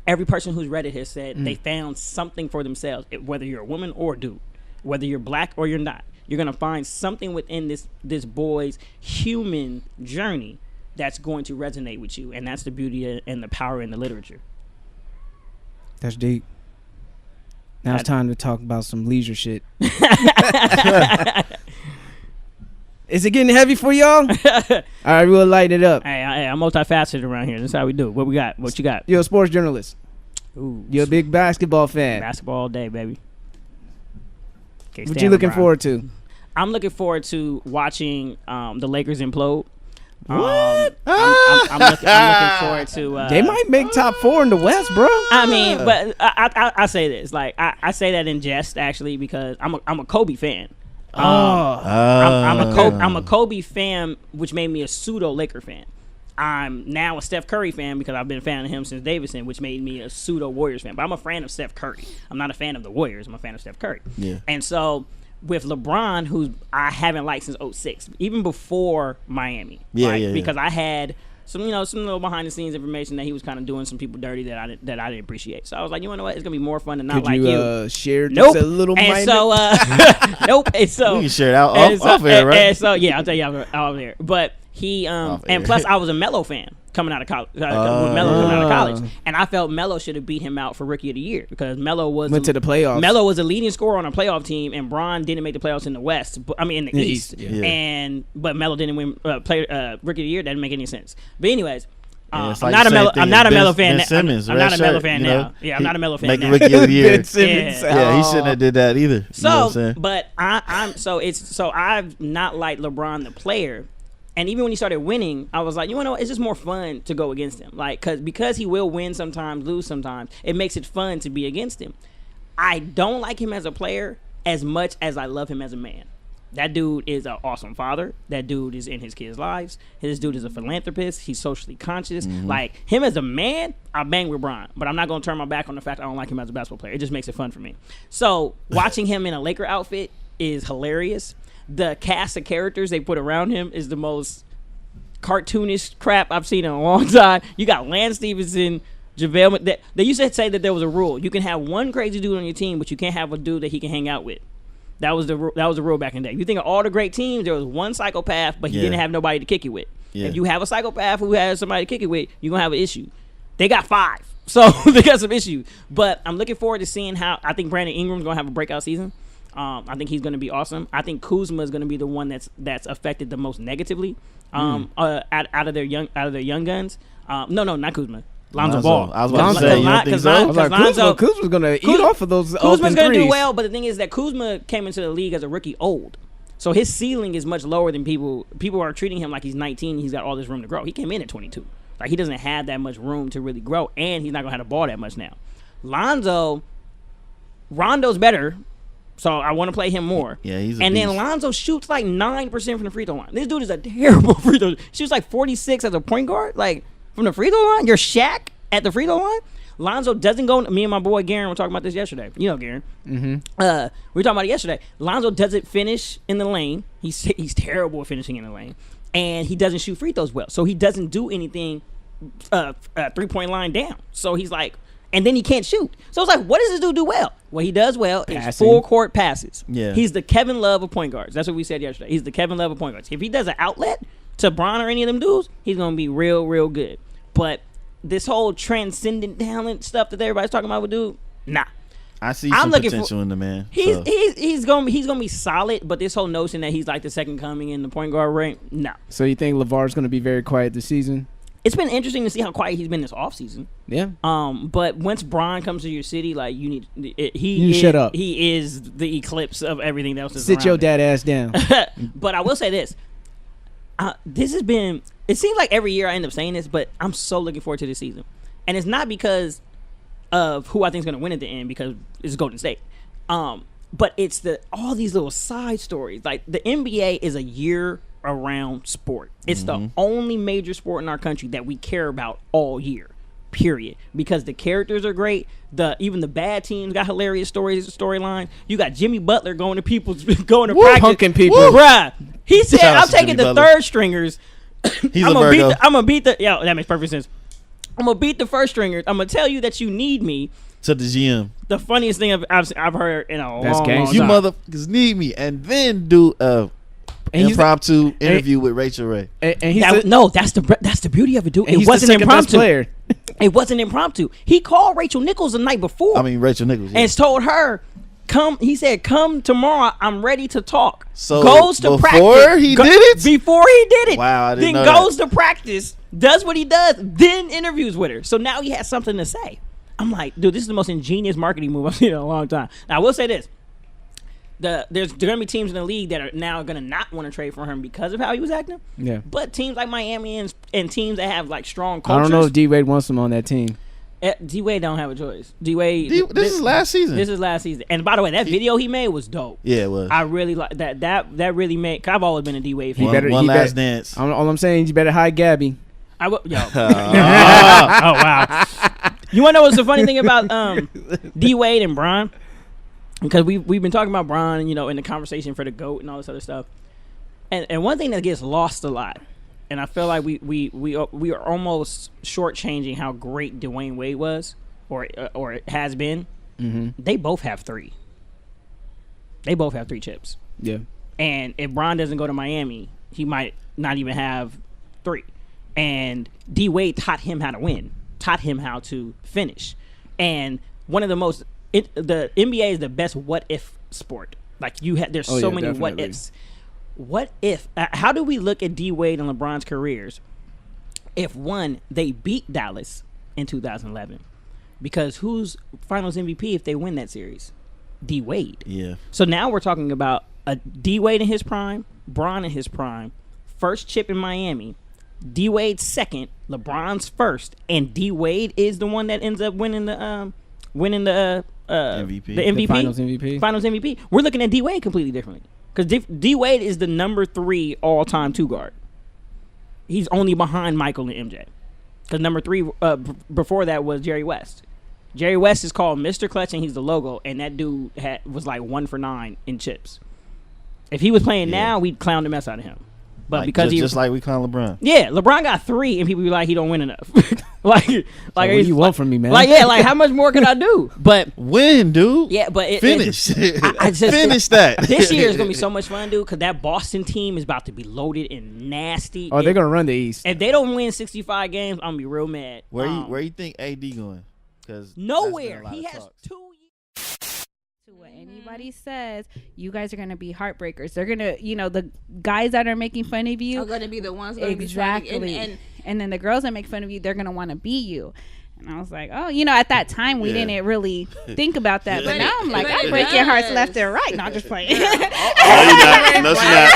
Every person who's read it has said they found something for themselves, whether you're a woman or a dude, whether you're black or you're not. You're going to find something within this boy's human journey that's going to resonate with you. And that's the beauty and the power in the literature. That's deep. Now it's time to talk about some leisure shit. Is it getting heavy for y'all? All right, we'll light it up. Hey, I'm multifaceted around here. This is how we do. What we got? What you got? You're a sports journalist. Ooh, You're a big basketball fan. basketball all day, baby. What you looking forward to? I'm looking forward to watching the Lakers implode. What? I'm looking forward to. They might make top 4 in the West, bro. I mean, but I say this like I say that in jest actually because I'm a Kobe fan. I'm a Kobe fan, which made me a pseudo Laker fan. I'm now a Steph Curry fan because I've been a fan of him since Davidson, which made me a pseudo Warriors fan. But I'm a fan of Steph Curry. I'm not a fan of the Warriors. I'm a fan of Steph Curry. Yeah. And so with LeBron, who I haven't liked since 2006, even before Miami. Because I had some little behind the scenes information that he was kind of doing some people dirty that I didn't appreciate. So I was like, you know what? It's gonna be more fun to not like you. Share nope. just a little and minor? So nope. And so we can share it out off air, right? And so yeah, I'll tell you out there. But he and plus I was a Melo fan coming out of college. With Melo coming out of college, and I felt Melo should have beat him out for Rookie of the Year because Melo went to the playoffs. Melo was a leading scorer on a playoff team, and Bron didn't make the playoffs in the West. In the East. Yeah. But Melo didn't win Rookie of the Year. That didn't make any sense. But anyways. Yeah, I'm not a Melo fan. Simmons, I'm not a Melo fan now. Yeah, I'm not a Melo fan now. Make Rookie of the Year. Ben Simmons. Yeah, he shouldn't have did that either. So, but I've not liked LeBron the player, and even when he started winning, I was like, you know, it's just more fun to go against him, like because he will win sometimes, lose sometimes. It makes it fun to be against him. I don't like him as a player as much as I love him as a man. That dude is an awesome father. That dude is in his kids' lives. His dude is a philanthropist. He's socially conscious. Mm-hmm. Like, him as a man, I bang with Bron. But I'm not going to turn my back on the fact I don't like him as a basketball player. It just makes it fun for me. So, watching him in a Laker outfit is hilarious. The cast of characters they put around him is the most cartoonish crap I've seen in a long time. You got Lance Stevenson, JaVale. They used to say that there was a rule. You can have one crazy dude on your team, but you can't have a dude that he can hang out with. That was the rule back in the day. You think of all the great teams, there was one psychopath, but he didn't have nobody to kick it with. Yeah. If you have a psychopath who has somebody to kick it with, you're going to have an issue. They got 5. So they got some issues. But I'm looking forward to seeing how I think Brandon Ingram's going to have a breakout season. I think he's going to be awesome. I think Kuzma is going to be the one that's affected the most negatively out of their young guns. No, not Kuzma. Lonzo Ball. I was about to say, you don't think so? I was like, Kuzma's going to eat off of those Kuzma's going to do well, but the thing is that Kuzma came into the league as a rookie old. So his ceiling is much lower than people are treating him like he's 19. He's got all this room to grow. He came in at 22. Like, he doesn't have that much room to really grow, and he's not going to have the ball that much now. Rondo's better, so I want to play him more. Yeah, he's a And beast. then Lonzo shoots like 9% from the free throw line. This dude is a terrible free throw. Shoots like 46 as a point guard. Like, from the free throw line? You're Shaq at the free throw line? Lonzo doesn't go. Me and my boy Garen were talking about this yesterday. You know Garen. Mm-hmm. We were talking about it yesterday. Lonzo doesn't finish in the lane. He's terrible at finishing in the lane, and he doesn't shoot free throws well. So he doesn't do anything 3-point line down. So he's like, and then he can't shoot. So it's like, what does this dude do well? What he does well is full court passes. Yeah. He's the Kevin Love of point guards. That's what we said yesterday. He's the Kevin Love of point guards. If he does an outlet to Bron or any of them dudes, he's gonna be real, real good. But this whole transcendent talent stuff that everybody's talking about with dude, nah. I see some potential in the man. He's gonna be solid, but this whole notion that he's like the second coming in the point guard rank, no. So you think LeVar's gonna be very quiet this season? It's been interesting to see how quiet he's been this offseason. Yeah. But once Bron comes to your city, like you shut up. He is the eclipse of everything else. Sit your dad ass down. But I will say this. This has been. It seems like every year I end up saying this, but I'm so looking forward to this season, and it's not because of who I think is going to win at the end, because it's Golden State. But it's all these little side stories. Like, the NBA is a year-round sport. It's the only major sport in our country that we care about all year. Period. Because the characters are great. Even the bad teams got hilarious storyline. You got Jimmy Butler going to practice, punking people. Bruh. He said, Shout out "I'm to taking Jimmy the Butler. third stringers. He's a Virgo. I'm gonna beat the. Yeah, that makes perfect sense. I'm gonna beat the first stringers. I'm gonna tell you that you need me." To the GM. The funniest thing I've heard in a long time. You motherfuckers need me, and then do a impromptu interview with Rachel Ray. That's the beauty of it, dude. It wasn't impromptu. It wasn't impromptu. He called Rachel Nichols the night before. I mean, Rachel Nichols. Yeah. And told her, He said, come tomorrow. I'm ready to talk. So goes to practice. Before he did it? Before he did it. Wow, I didn't know Then goes to practice, does what he does, then interviews with her. So now he has something to say. I'm like, dude, this is the most ingenious marketing move I've seen in a long time. Now, I will say this. There's going to be teams in the league that are now going to not want to trade for him because of how he was acting. Yeah. But teams like Miami and teams that have like strong cultures. I don't know if D-Wade wants him on that team. D-Wade don't have a choice. D-Wade. This is last season. This is last season. And by the way, that video he made was dope. Yeah, it was. I really like that. That really made. Cause I've always been a D-Wade fan. One last dance. All I'm saying is you better hide Gabby. Oh wow. You want to know what's the funny thing about D-Wade and Bron? Because we've been talking about Bron, in the conversation for the GOAT and all this other stuff. And one thing that gets lost a lot. And I feel like we are almost shortchanging how great Dwayne Wade was, or it has been. Mm-hmm. They both have 3. They both have 3 chips. Yeah. And if Bron doesn't go to Miami, he might not even have 3. And D Wade taught him how to win, taught him how to finish. And one of the most, the NBA is the best what if sport. Like there's so many definitely. what ifs. What if? How do we look at D Wade and LeBron's careers? If one, they beat Dallas in 2011, because who's Finals MVP if they win that series? D Wade. Yeah. So now we're talking about a D Wade in his prime, Bron in his prime, first chip in Miami, D Wade second, LeBron's first, and D Wade is the one that ends up winning the MVP. The MVP, the Finals MVP. Finals MVP. We're looking at D Wade completely differently. Because D Wade is the number 3 all-time 2-guard. He's only behind Michael and MJ. Because number 3 before that was Jerry West. Jerry West is called Mr. Clutch, and he's the logo. And that dude was like 1 for 9 in chips. If he was playing now, we'd clown the mess out of him. But because just like we clown LeBron. Yeah, LeBron got 3, and people be like, he don't win enough. What do you want from me, man? How much more can I do? But win, dude. Yeah, but finish. I just finish that. This year is gonna be so much fun, dude. Because that Boston team is about to be loaded and nasty. Oh, they're gonna run the East. If they don't win 65 games, I'm gonna be real mad. Where you think AD going? Because nowhere. He has 2 years. To what anybody says, you guys are gonna be heartbreakers. They're gonna, the guys that are making fun of you are gonna be the ones exactly. And then the girls that make fun of you, they're gonna want to be you. And I was like, oh, at that time we didn't really think about that, but now I'm like, I'm breaking hearts left and right. Not just playing. No, you're not. No, she's not.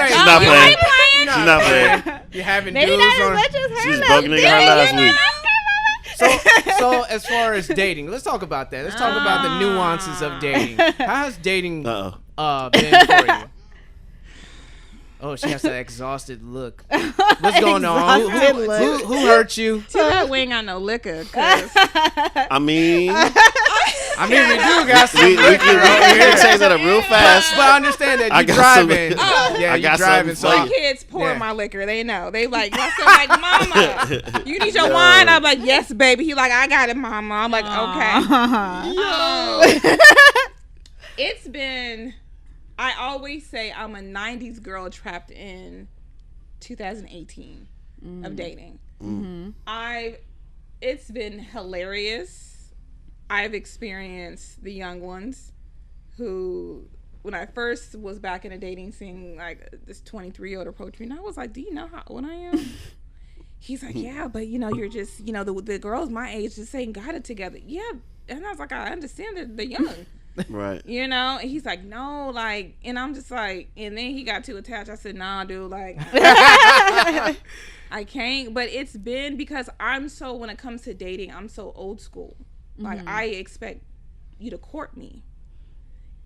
She's not playing. She's not playing. You're having maybe dudes not on. as much as her. She's broken in her last week. So as far as dating, let's talk about that. Let's talk about the nuances of dating. How has dating been for you? Oh, she has that exhausted look. What's going on? Who hurt you? Too bad we ain't got no liquor. I mean, we do got some we liquor over here. can say that real fast. But I understand that I you're got some- driving. I You're got driving. something So for My you. kids pour Yeah. my liquor. They know. They like, I said, like, Mama, you need your wine? I'm like, yes, baby. He like, I got it, Mama. I'm like, okay. It's been, I always say I'm a 90s girl trapped in 2018 of dating. Mm-hmm. It's been hilarious. I've experienced the young ones who, when I first was back in a dating scene, like this 23-year-old approached me and I was like, do you know how old I am? He's like, yeah, but you're just, the girls my age just ain't got it together. Yeah. And I was like, I understand that they're young. Right. And he's like, no, like, and I'm just like, and then he got too attached. I said, nah, dude, like, I can't. But it's been because when it comes to dating, I'm so old school. Like, I expect you to court me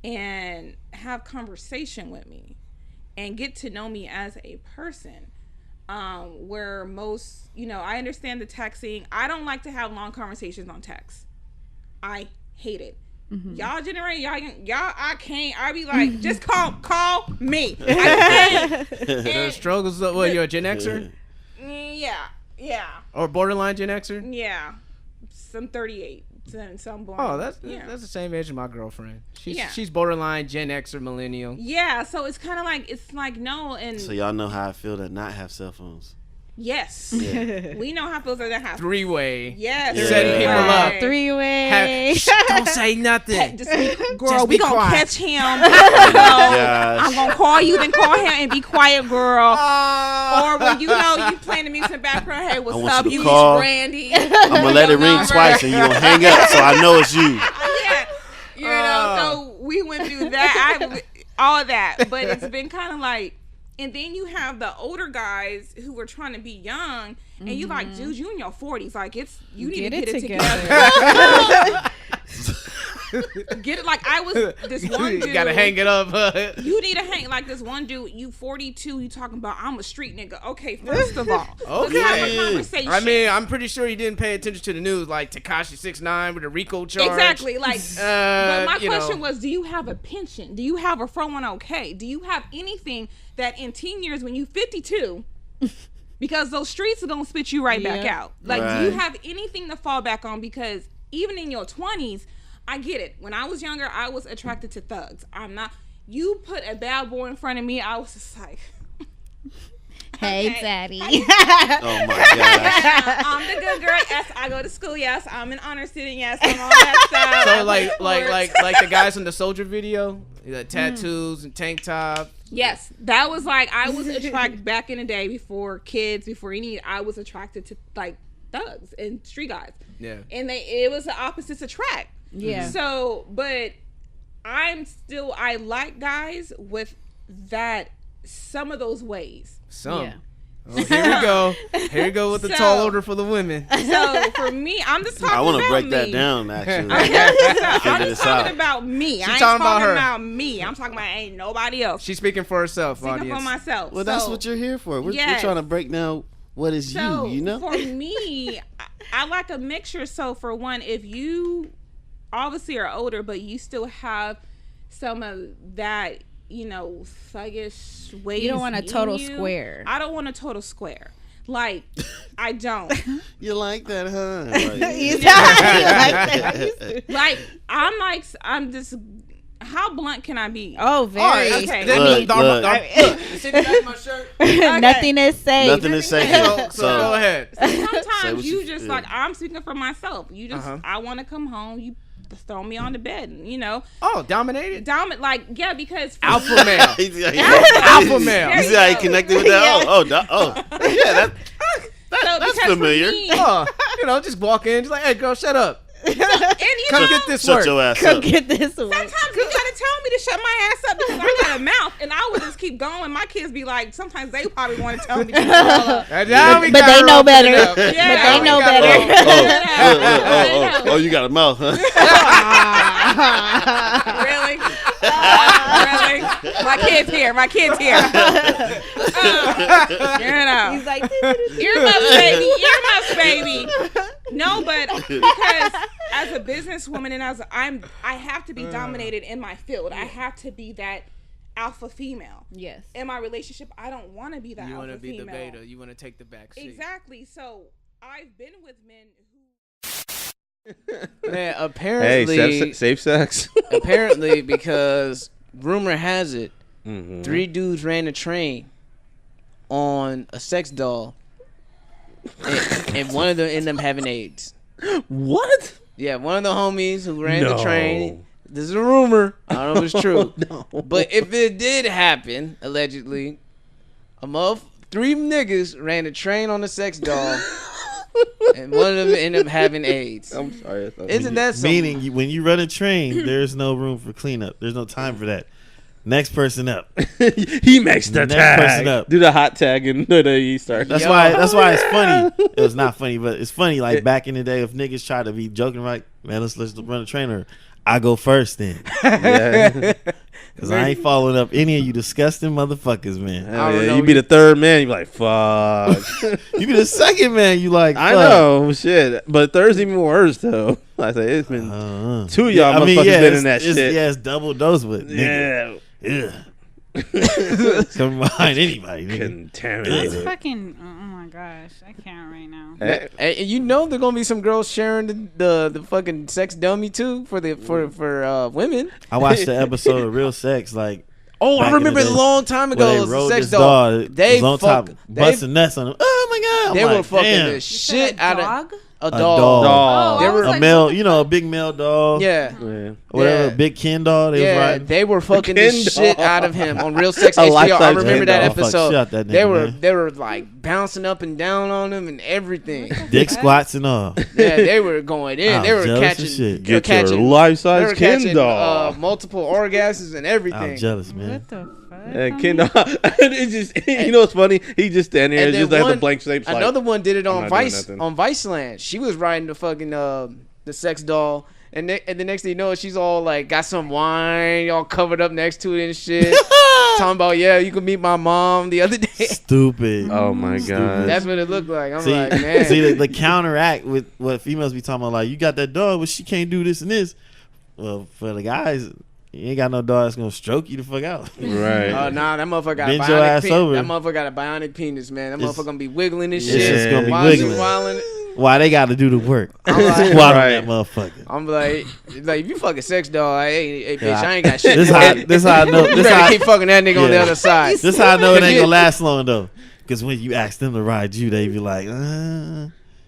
and have conversation with me and get to know me as a person. Where most, I understand the texting. I don't like to have long conversations on text. I hate it. Mm-hmm. Y'all generate, y'all, I can't. I be like, just call me. I can't. The struggles of, you're a Gen Xer? Yeah. Or borderline Gen Xer? Yeah. I'm 38. So I'm born. Oh, that's the same age as my girlfriend. She's borderline Gen X or millennial. Yeah, so it's kind of like, no. And so y'all know how I feel to not have cell phones. Yes. Yeah. We know how those are that happen. 3-way. Yes. Yeah. Setting people up. 3-way. Don't say nothing. Girl, we gonna quiet. catch him. I'm gonna call you, then call him, and be quiet, girl. Or when you playing the music in the background, hey, what's up? You You call. is Brandy. I'm gonna let it ring twice, and you gonna hang up, so I know it's you. Yeah. So we went through that. All of that, but it's been kind of like. And then you have the older guys who were trying to be young, and you like, dude, you in your 40s, like you need to get it together. Get it, like I was this one dude. You gotta hang it up. You need to hang like this one dude. You 42. You talking about I'm a street nigga? Okay, first of all, let's have a conversation. I mean, I'm pretty sure he didn't pay attention to the news, like Tekashi 6ix9ine with a RICO charge. Exactly. Like, but my question was, do you have a pension? Do you have a 401k? Do you have anything that in 10 years when you 52? Because those streets are gonna spit you right back out. Like, do you have anything to fall back on? Because even in your 20s, I get it. When I was younger, I was attracted to thugs. I'm not. You put a bad boy in front of me, I was just like, hey, daddy. Oh my gosh. I'm the good girl. Yes, I go to school. Yes, I'm an honor student. Yes, I'm all that stuff. So like the guys in the Soldier video, the tattoos and tank top. Yes, that was like I was attracted back in the day before kids, before any. I was attracted to like thugs and street guys. Yeah, and it was the opposites attract. Yeah. So, but I like guys with that, some of those ways. Yeah. Oh, here we go with the tall order for the women. So for me, I'm just talking about I want to break me. that down, actually. I'm just talking about me. I ain't talking talking about her. about me. I'm talking about ain't nobody else. She's speaking for herself, Speaking audience. for myself. Well, that's what you're here for. We're yes. trying to break down what is So you know? for me, I like a mixture. So for one, if you obviously are older, but you still have some of that, thuggish ways. You don't want a total square. I don't want a total square. Like, I don't. You like that, huh? Like, I'm just. How blunt can I be? Oh, very. Okay. Look. See the back of my shirt? Nothing to say. Nothing to say. So go ahead. Sometimes you just like, I'm speaking for myself. You just, I want to come home. You just throw me on the bed, Oh, dominated? Because alpha male. Alpha male. You see how he connected with that? Yeah, that's familiar. Me, Just walk in, just like, hey, girl, shut up. and Come get this Shut work. your ass Come up. get this work. sometimes you gotta tell me to shut my ass up because I got a mouth, and I would just keep going. My kids be like, sometimes they probably want to tell me to shut up. But they know better. Yeah, But they know better. Oh, you got a mouth, huh? Really? Really? My kid's here. He's like, Earmuffs, baby. No, but because as a businesswoman and I have to be dominated in my field. I have to be that alpha female. yes. In my relationship, I don't want to be that You alpha want to be female. the beta. You want to take the back seat. Exactly. So I've been with men who. Man, apparently. Hey, safe sex. Apparently, because rumor has it, 3 dudes ran a train on a sex doll, and one of them ended up having AIDS. What? Yeah, one of the homies who ran the train. This is a rumor. I don't know if it's true. No. But if it did happen, allegedly, 3 niggas ran a train on a sex doll, and one of them ended up having AIDS. I'm sorry. Isn't that something? Meaning, when you run a train, there's no room for cleanup. There's no time for that. Next person up. He makes the Next tag. person up. Do the hot tag and he starts. That's why it's funny. It was not funny, but it's funny. Like back in the day, if niggas try to be joking, like, man, let's run a trainer. I go first then. Yeah. Because I ain't following up any of you disgusting motherfuckers, man. You be the third man. You be like, fuck. You be the second man. You like, fuck. I know, shit. But third's even worse, though. I say it's been 2 of y'all motherfuckers been in that shit. Yeah, it's double dose with nigga. Yeah. Coming behind anybody, nigga. Contaminated. It's fucking. Oh my gosh, I can't right now. Hey, you know there gonna be some girls sharing the fucking sex dummy too for women. I watched the episode of Real Sex. Like, Oh, I remember a long time ago. They It was rode a sex this doll. dog. They was on top, busting nuts on him. Oh my god! They I'm were like, fucking damn. the shit out of a dog. dog. Oh, They were A male, a big male dog. yeah. Whatever, Yeah. big Ken dog. They was riding. They were fucking the Ken shit doll. out of him on Real Sex A HBO. I life-size remember Ken that doll. episode. Shut that nigga, They were like bouncing up and down on him and everything. Dick squats and all. Yeah, they were going in. I They was were jealous catching. as shit. They were Get your catching. They life-size were Ken catching doll. multiple orgasms and everything. I'm jealous, man. What the fuck? Ken doll. It's just, you know what's funny? He just standing there, And just then like the one- blank shape. Another one did it I'm on not doing Vice nothing. on Viceland. She was riding the fucking the sex doll, and the next thing you know, she's all like got some wine, all covered up next to it and shit. Talking about you can meet my mom the other day. Stupid. Oh my god. That's what it looked like. I'm See, like, man. see the counteract with what females be talking about, like, you got that dog, but she can't do this and this. Well, for the guys, you ain't got no dog that's gonna stroke you the fuck out. Right. Oh nah, that motherfucker got a Bend your ass bionic over. penis. That motherfucker got a bionic penis, man. That It's- motherfucker gonna be wiggling and it's shit. just gonna be While she wiggling. wilding. Why they got to do the work? I'm like- Squat on Right. that motherfucker. I'm like if you fucking sex doll, hey bitch, Yeah, I ain't got shit. This how I know. You This better how, keep fucking that nigga on the Yeah. other side. this how I know it ain't gonna last long though. Because when you ask them to ride you, they be like,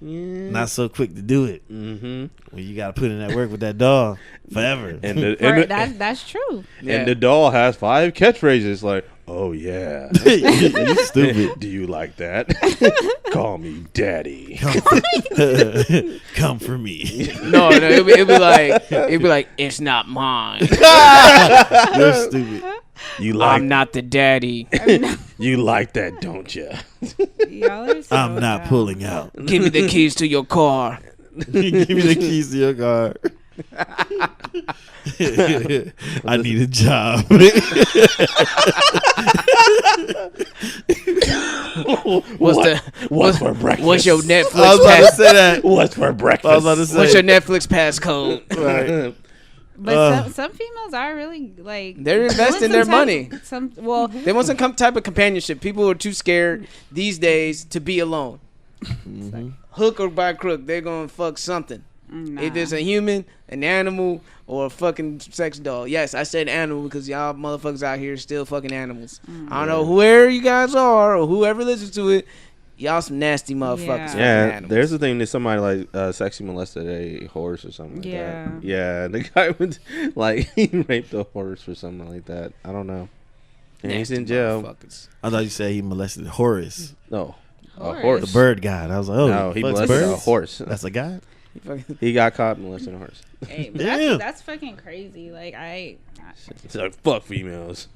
not so quick to do it. Mm-hmm. Well, you got to put in that work with that dog forever. That's true. Yeah. And the doll has 5 catchphrases like, "Oh yeah, you stupid. do you like that? Call me daddy." Come for me. No, it'd be like it's not mine. You're stupid. You like I'm not the daddy. you like that, don't you? Y'all are so I'm not dumb. pulling out. Give me the keys to your car. Give me the keys to your car. I need a job. What's for breakfast? What's your I was Netflix about to pass? say that. What's for breakfast? I was about to say. What's your Netflix passcode? Right. But some females are really like They're doing investing some their type- money. Well, They want some type of companionship. People are too scared these days to be alone. Hook or by crook, they're gonna fuck something. nah. If it's a human, an animal, or a fucking sex doll. Yes, I said animal because y'all motherfuckers out here still fucking animals. I don't know whoever you guys are or whoever listens to it. Y'all some nasty motherfuckers. Yeah. fucking Yeah, animals. there's a thing that somebody like sexually molested a horse or something like Yeah. that. Yeah, the guy would like he raped a horse or something like that. I don't know. And he's Nasty in jail. motherfuckers. I thought you said he molested Horace, No, a Horse. horse. the bird god. I was like, oh, No, he fucks molested a birds? horse. That's a god. He got caught molesting a horse. Hey, but Damn. that's fucking crazy. Like It's like fuck females.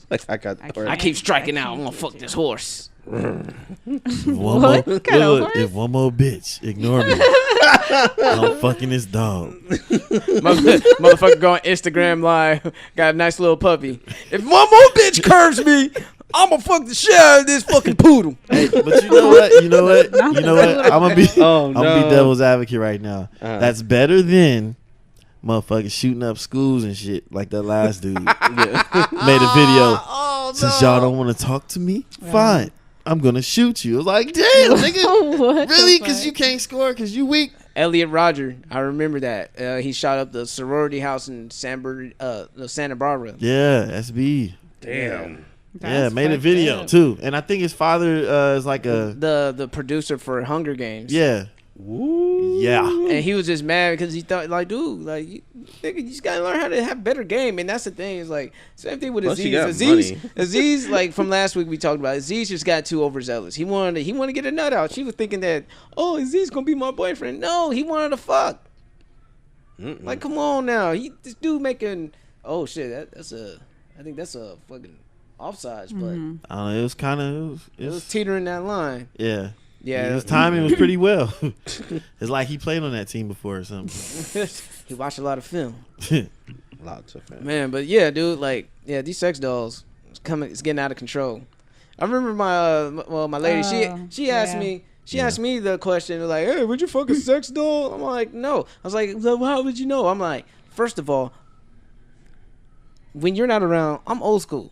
Like I got. I or- can't. I keep striking out. I'm gonna fuck this horse. If one What more, kind of look, horse? if one more bitch ignore me, I'm fucking this dog. Motherfucker go on Instagram live. Got a nice little puppy. If one more bitch curves me, I'm gonna fuck the shit out of this fucking poodle. Hey, but you know what? You know what? Not You the know what? poodle. I'm gonna be. Oh, I'm gonna be no. devil's advocate right now. Uh-huh. That's better than motherfuckers shooting up schools and shit like that last dude made a video. Since y'all don't want to talk to me, fine. I'm gonna shoot you. I was like, damn, nigga, What really? the Because fuck? you can't score? Because you weak? Elliot Roger, I remember that. He shot up the sorority house in Santa Barbara. Yeah, SB. Damn. Yeah, That's made a fucked video up. too, and I think his father is like a The producer for Hunger Games. yeah. Yeah. And he was just mad because he thought, like, dude, like, you just gotta learn how to have better game. And that's the thing, is like, same thing with Plus you Aziz. got money. Aziz, like from last week we talked about, Aziz just got too overzealous. He wanted to get a nut out. She was thinking that, oh, Aziz gonna be my boyfriend. No, he wanted to fuck. Mm-mm. Like, come on now. This dude making, oh shit, I think that's a fucking offsides, but I don't know. It was kind of it was teetering that line. yeah. Yeah, His timing was pretty well. It's like he played on that team before or something. he watched a lot of film. Lots of fans. Man, but yeah, dude, like, yeah, these sex dolls, it's getting out of control. I remember my lady, she asked me the question, like, hey, would you fuck a sex doll? I'm like, no. I was like, well, how would you know? I'm like, first of all, when you're not around, I'm old school.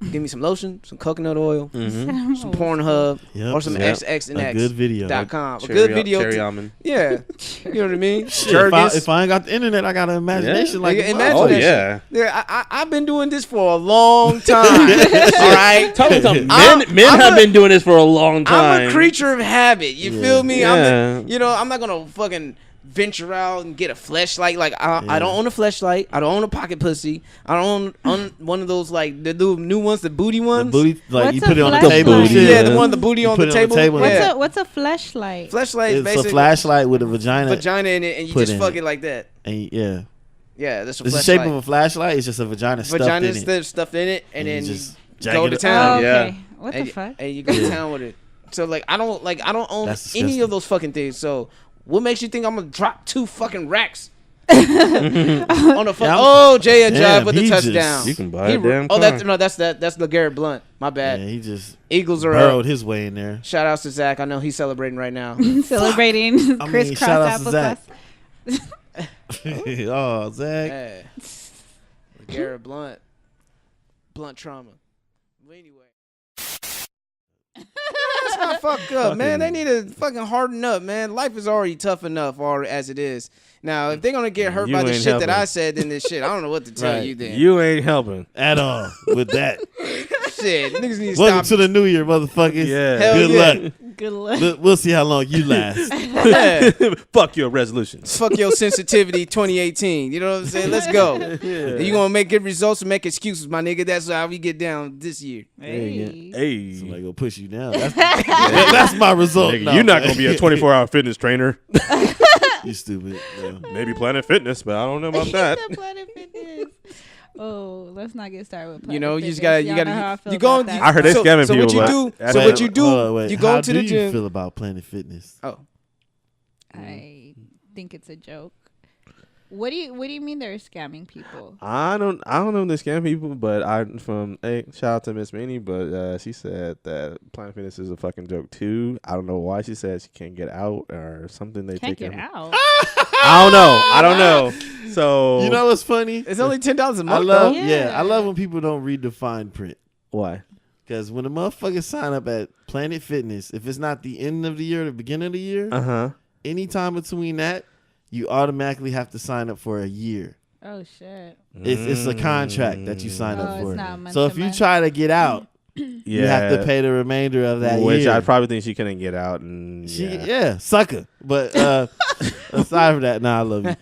Give me some lotion, some coconut oil, some Pornhub, or some XXNX.com. A good video. Cherry almond. Yeah. You know what I mean? If I ain't got the internet, I got an imagination like oh, yeah. Yeah, I've been doing this for a long time. All right? Tell me something. Men have been doing this for a long time. I'm a creature of habit. You feel me? Yeah. I'm not going to fucking venture out and get a fleshlight. Like I don't own a fleshlight. I don't own a pocket pussy. I don't own one of those like the new ones, the booty ones. The booty, like What's you put it on the fleshlight? table. Yeah, the one the booty on the table. What's a fleshlight? Fleshlight is It's basically a flashlight with a vagina in it, and you just fuck it like that. And Yeah, that's a it's fleshlight. the shape of a flashlight. It's just a vagina stuffed in it, and then just go to town. Oh, okay. What and, the fuck? And you go to town with it. So like I don't own any of those fucking things. So what makes you think I'm gonna drop 2 fucking racks on the fuck? Oh, Jay Ajayi with the touchdown. You can buy a damn car. That's LeGarrette Blunt. My bad. Yeah, he just Eagles are burrowed up. his way in there. Shout outs to Zach. I know he's celebrating right now. Celebrating crisscross shout outs to applesauce. Zach. Oh, Zach. Hey. LeGarrette Blunt. Blunt trauma. But anyway. That's not fucked up, man. They need to fucking harden up, man. Life is already tough enough as it is. Now, if they're gonna get hurt by the shit that I said, then this shit, I don't know what to tell you. Then you ain't helping at all with that. Shit, niggas need to Welcome stop. to the new year, motherfuckers. Yeah. Good luck. Good luck. We'll see how long you last. Fuck your resolutions. Fuck your sensitivity 2018. You know what I'm saying? Let's go. You gonna make good results and make excuses, my nigga. That's how we get down this year. Hey. Somebody gonna push you down. That's my result. Nigga, you're not gonna be a 24-hour fitness trainer. You stupid. Yeah. Maybe Planet Fitness, but I don't know about that. Planet Fitness. Oh, let's not get started with Planet You know, you Fitness. just gotta, Y'all you know how I gotta, feel you go. about that. I heard they scamming so people. What you do? but- So what you do? Wait, You go how to the do you gym. feel about Planet Fitness? Oh, I think it's a joke. What do you mean they're scamming people? I don't know if they scam people, but shout out to Miss Minnie, but she said that Planet Fitness is a fucking joke too. I don't know why she said she can't get out or something. They Can't take get out. I don't know. So You know what's funny? it's only $10 a month. I love, though. Yeah. I love when people don't read the fine print. why? Because when the motherfuckers sign up at Planet Fitness, if it's not the end of the year or the beginning of the year, anytime between that, you automatically have to sign up for a year. Oh shit. It's a contract that you sign up it's for. not month So to if you month. try to get out, you have to pay the remainder of that which year. I probably think she couldn't get out. And Sucker. But aside from that, I love you.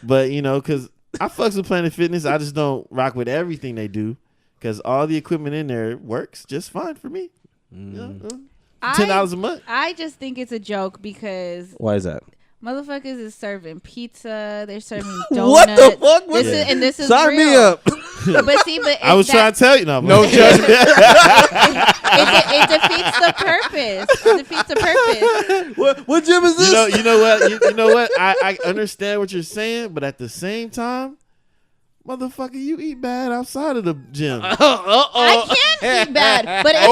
But because I fucks with Planet Fitness, I just don't rock with everything they do because all the equipment in there works just fine for me. $10 a month. I just think it's a joke because why is that? motherfuckers is serving pizza. They're serving donuts. What the fuck? This is Sign real. me up. But I was trying to tell you. No judgment. It defeats the purpose. It defeats the purpose. What gym is this? You know what? You know what? I understand what you're saying, but at the same time, motherfucker, you eat bad outside of the gym. I can eat bad, but if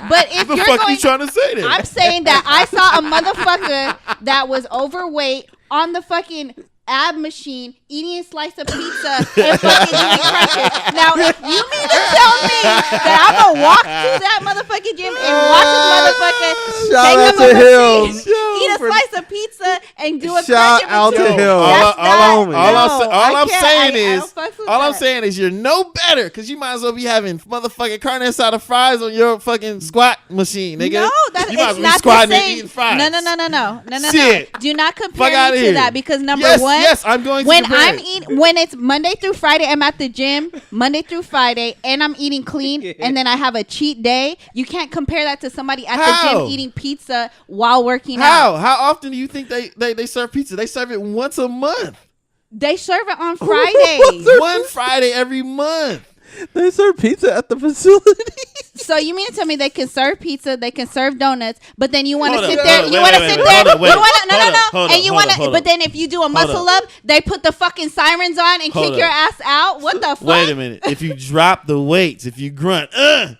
What the you're fuck going, you trying to say then? I'm saying that I saw a motherfucker that was overweight on the fucking ab machine eating a slice of pizza and fucking eating crackers. Now, if you mean to tell me that I'm gonna walk to that motherfucking gym and watch this motherfucker take up a machine, eat a slice of pizza, and do a Shout cracker out to machine? him. All I'm saying is you're no better because you might as well be having motherfucking carne asada fries on your fucking squat machine, nigga. No, that's you might it's as well be not the squatting and same. eating fries. No. Shit. Do not Fuck compare outta me here. to that because number Yes, one, yes, I'm going to when compare it. when it's Monday through Friday, I'm at the gym Monday through Friday, and I'm eating clean, and then I have a cheat day. You can't compare that to somebody at the How? gym eating pizza while working out. How often do you think they serve pizza? They serve it once a month. They serve it on Fridays. One Friday every month. They serve pizza at the facility. So you mean to tell me they can serve pizza, they can serve donuts, but then you want to Hold sit up, there, hold up, you wait, want to wait, sit wait, there, hold up, you wait. want to, Hold up, and you hold want up, to, hold but up. then if you do a muscle up. up, they put the fucking sirens on and Hold kick up. your ass out. What the fuck? Wait a minute. If you drop the weights, if you grunt,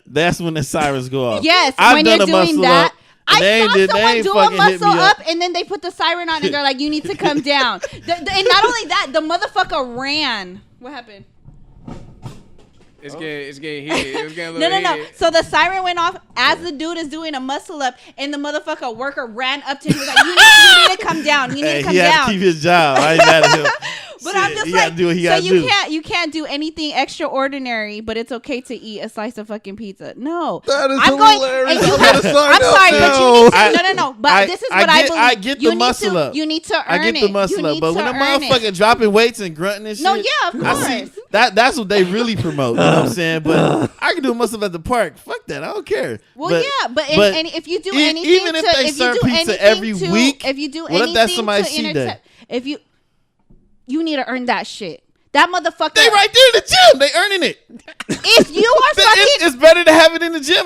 that's when the sirens go off. Yes, I've when done you're a doing muscle that. up, and they I ain't saw did- they someone ain't do a fucking hit muscle me up, up. and then they put the siren on, and they're like, "You need to come down." And not only that, the motherfucker ran. What happened? It's getting heated. It's getting a little No. heated. So the siren went off as the dude is doing a muscle up, and the motherfucker worker ran up to him and was like, you need to come down. You need to come he down. had to keep his job. I ain't mad at him. But Shit, I'm just he like, gotta do what he so gotta do. you can't do anything extraordinary, but it's okay to eat a slice of fucking pizza. No, That is I'm hilarious. And you I'm have, gonna sign I'm up sorry, now. but you need to, no. But this is what I believe. I get you the need muscle to, up. You need to earn I get the muscle up, but when a motherfucker dropping weights and grunting and shit, No, yeah, of I see course. that's what they really promote. You know what I'm saying? But I can do a muscle up at the park. Fuck that. I don't care. Well, but, yeah, but if you do even anything if to, they if serve you do pizza anything every to, week, if you do what if anything that's somebody's to cheat day? intercept, if you need to earn that shit. That motherfucker. They right there in the gym. They earning it. If you are fucking, It's better to have it in the gym. In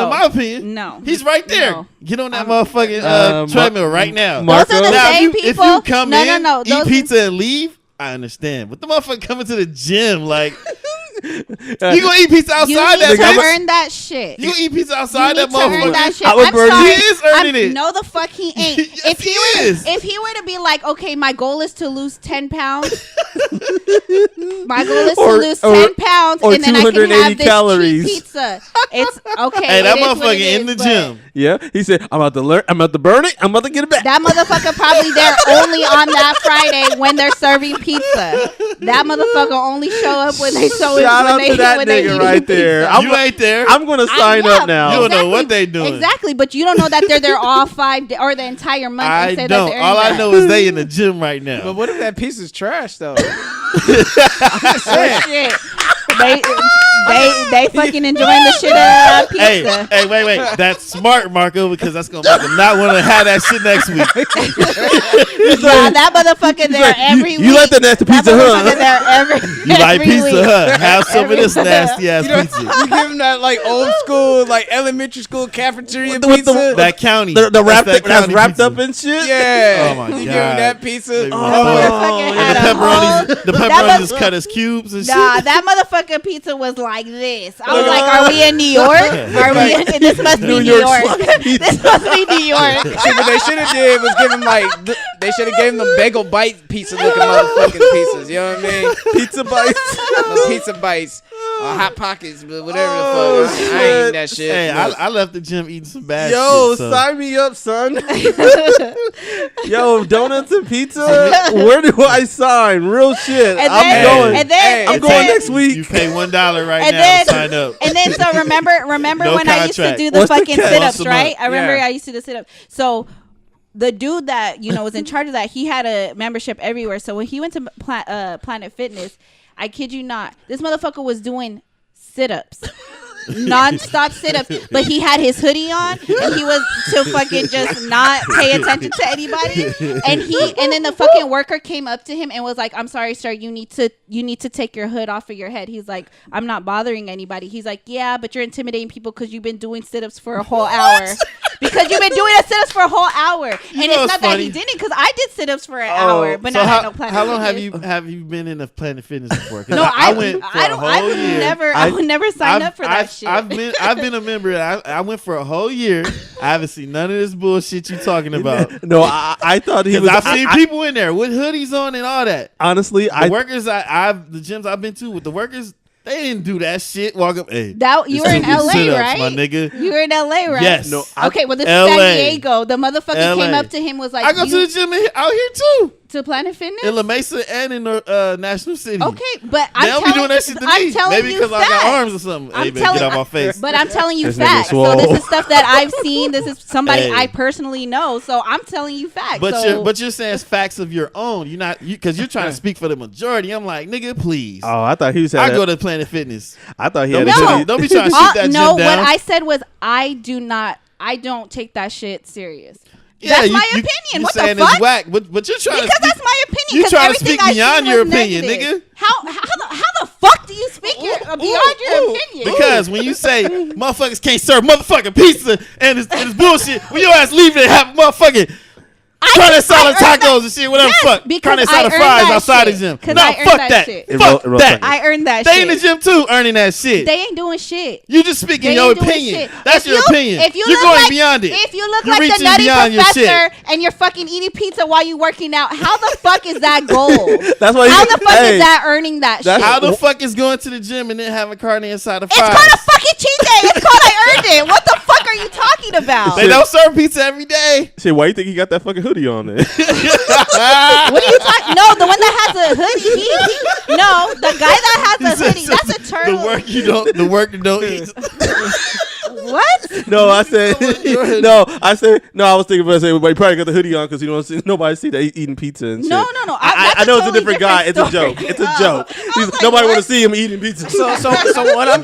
my opinion. No. He's right there. No. Get on that motherfucking treadmill right now. Those are the Now, same if people. you come in, eat those pizza and leave, I understand. But the motherfucker coming to the gym, like, you gonna eat pizza outside you that need to bitch? earn that shit. You gonna eat pizza outside You that need to earn motherfucker? that shit. I would I'm burn sorry. He is earning it. No, the fuck he ain't. Yes, if he is. If he were to be like, okay, my goal is to lose 10 pounds. My goal is to lose 10 pounds, or and then I can 280 have this calories. cheap pizza. It's okay. Hey, that it is what motherfucker it in the is, but gym. Yeah, he said, I'm about to learn. I'm about to burn it. I'm about to get it back. That motherfucker probably there only on that Friday when they're serving pizza. That motherfucker only show up when they show it. Shout when out they, to that when they nigga eating right there. pizza. You ain't there. I'm gonna sign yeah, up now. You don't know what they doing. Exactly, but you don't know that they're there all 5 days or the entire month. I and say don't. That they're All in I that. know is they in the gym right now. But what if that pizza's trash though? Shit. They fucking enjoying the shit out of pizza. Hey, wait. That's smart, Marco, because that's gonna make them not want to have that shit next week. Nah, that motherfucker there every week. You like the nasty pizza, That motherfucker huh? there every You like every pizza, week. huh? Have some of this nasty ass pizza. You give him that like old school, like elementary school cafeteria With the- pizza. That county. The wrapped That's that that's county wrapped pizza. up in shit. yeah. Oh my You give him God. that pizza. Baby, That motherfucker. motherfucker had And a whole. the pepperonis is cut as cubes and shit. Nah, that motherfucking pizza was like this. I was like, "Are we in New York? Are we? This must be New York. This must be New York." Shit, what they should have did was give him like they should have gave him the bagel bite pizza looking motherfucking pizzas. You know what I mean? Pizza bites. The pizza bites, hot pockets, but whatever the fuck. I ain't eating that shit. Hey, but- I left the gym eating some bad Yo, shit. So. sign me up, son. Yo, donuts and pizza. Where do I sign? Real shit. And I'm then, going. and then, I'm and going then, next week. You pay $1 right And now then- to sign up. And then, so remember No when I used to contract. do the What's the fucking catch? sit-ups, Bust 'em right? up. I remember Yeah. I used to do sit-ups. So the dude that was in charge of that, he had a membership everywhere. So when he went to Planet Fitness, I kid you not, this motherfucker was doing sit-ups. Non-stop sit-ups, but he had his hoodie on and he was to fucking just not pay attention to anybody. And then the fucking worker came up to him and was like, "I'm sorry, sir, you need to take your hood off of your head." He's like, "I'm not bothering anybody." He's like, "Yeah, but you're intimidating people because you've been doing sit-ups for a whole hour." Because you've been doing a sit-ups for a whole hour, and know it's what's not that funny? he didn't, because I did sit-ups for an hour, but so not how, at no Planet how long Fitness. have you been in a Planet Fitness before? 'Cause No, I went for a whole I would year. never. I would never sign up for that shit. I've been a member. I went for a whole year. I haven't seen none of this bullshit you talking about. No, I thought he Because was. I've seen people in there with hoodies on and all that. Honestly, The workers, the gyms I've been to with the workers, they didn't do that shit. Walk up, hey. That you it's were in 2 LA, sit-ups, right? my nigga. You were in LA, right? Yes. No, Okay, well, this is LA. San Diego. The motherfucker LA. came up to him, was like, I go to the gym out here too. to Planet Fitness. In La Mesa and in National City. Okay, but They don't be doing that shit to me. Maybe you because I got facts. arms or something. Hey, man, get out my face. But I'm telling you This nigga facts. So swole. this is stuff that I've seen. This is somebody Hey. I personally know. So I'm telling you facts. But so, you're saying it's facts of your own. You're not because you're trying to speak for the majority. I'm like, nigga, please. Oh, I thought he was. I go to Planet Fitness. I thought he Don't had. be, a No. trying, don't be trying to shoot that no, gym down. what I said was I don't take that shit serious. Yeah, That's my you opinion. What the saying fuck? it's whack, but you're trying Because to speak. that's my opinion. You 'cause trying to everything speak I've beyond seen your was opinion, negative. nigga. How the fuck do you speak beyond your opinion? Because when you say motherfuckers can't serve motherfucking pizza and it's bullshit, when your ass leave it and have motherfucking Carne asada tacos and shit, whatever. Fuck. Carne asada fries outside the gym. No, fuck that. Fuck that. I earned that shit. They in the gym too, earning that shit. They ain't doing shit. You just speaking your opinion. That's your opinion. If you're going beyond it. If you look like the Nutty Professor and you're fucking eating pizza while you working out, how the fuck is that goal? That's why. How the fuck is that earning that shit? How the fuck is going to the gym and then having carne asada fries? It's called a fucking cheat day. It's called I earned it. What the fuck are you talking about? They don't serve pizza every day. Shit, why you think he got that fucking hoodie on there? What are you talking? No, the one that has a hoodie. No, the guy that has a hoodie. That's a turtle. The work you don't eat. What? No, I said no. I was thinking about saying, but he probably got the hoodie on because you don't see nobody see that he's eating pizza and shit. No. I know it's a different guy. It's a joke. It's a joke. Nobody want to see him eating pizza. So what I'm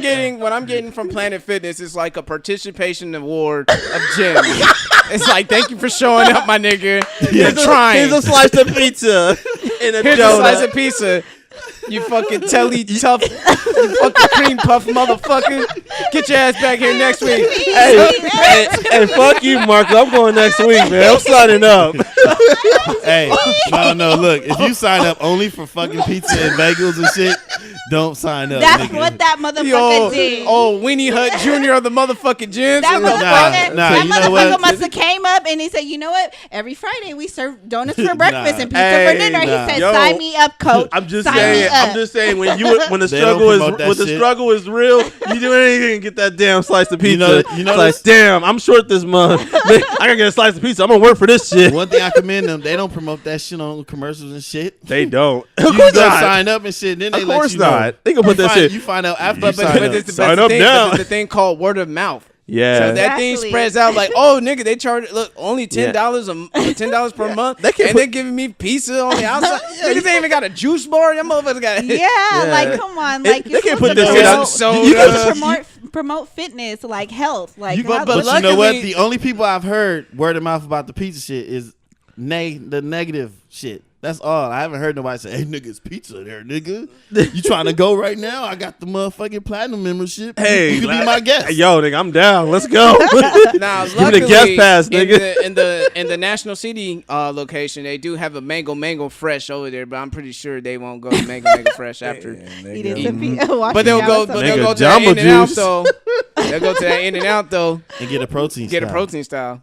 getting from Planet Fitness is like a participation award of gym. It's like, thank you for showing up, my nigga. You're trying. Here's a slice of pizza and Here's a slice of pizza. You fucking telly tough, you fucking cream puff motherfucker. Get your ass back here next week. Hey, fuck you, Marco. I'm going next week, man. I'm signing up. Hey, no, look. If you sign up only for fucking pizza and bagels and shit, don't sign up. That's nigga. what that motherfucker did. Oh, Weenie Hut Jr. of the motherfucking gyms. That motherfucker must have what? came up and he said, you know what? Every Friday we serve donuts for breakfast and pizza for dinner. He said, sign me up, coach. I'm just saying when the struggle is real, you do anything to get that damn slice of pizza. You know like, damn, I'm short this month. I gotta get a slice of pizza. I'm gonna work for this shit. One thing I commend them, they don't promote that shit on commercials and shit. They don't. Of course not. Sign up and shit. Then they let you know. They gonna put that shit. You find out after but sign up now. But the thing called word of mouth. Yeah. So that thing spreads out like, oh nigga, they charge only $10 per month, they're giving me pizza on the outside. Niggas ain't even got a juice bar. Them motherfuckers got like come on, like they can't put this shit out. You can promote fitness, like health, like. But you know what? The only people I've heard word of mouth about the pizza shit is the negative shit. That's all. I haven't heard nobody say, hey, nigga, it's pizza there, nigga. You trying to go right now? I got the motherfucking platinum membership. Hey, you can be my guest. Yo, nigga, I'm down. Let's go. Now, give me the guest pass, nigga. In the National City location, they do have a mango fresh over there, but I'm pretty sure they won't go to mango fresh after. But they'll go to that In-N-Out though. They'll go to that In-N-Out though and get a protein style.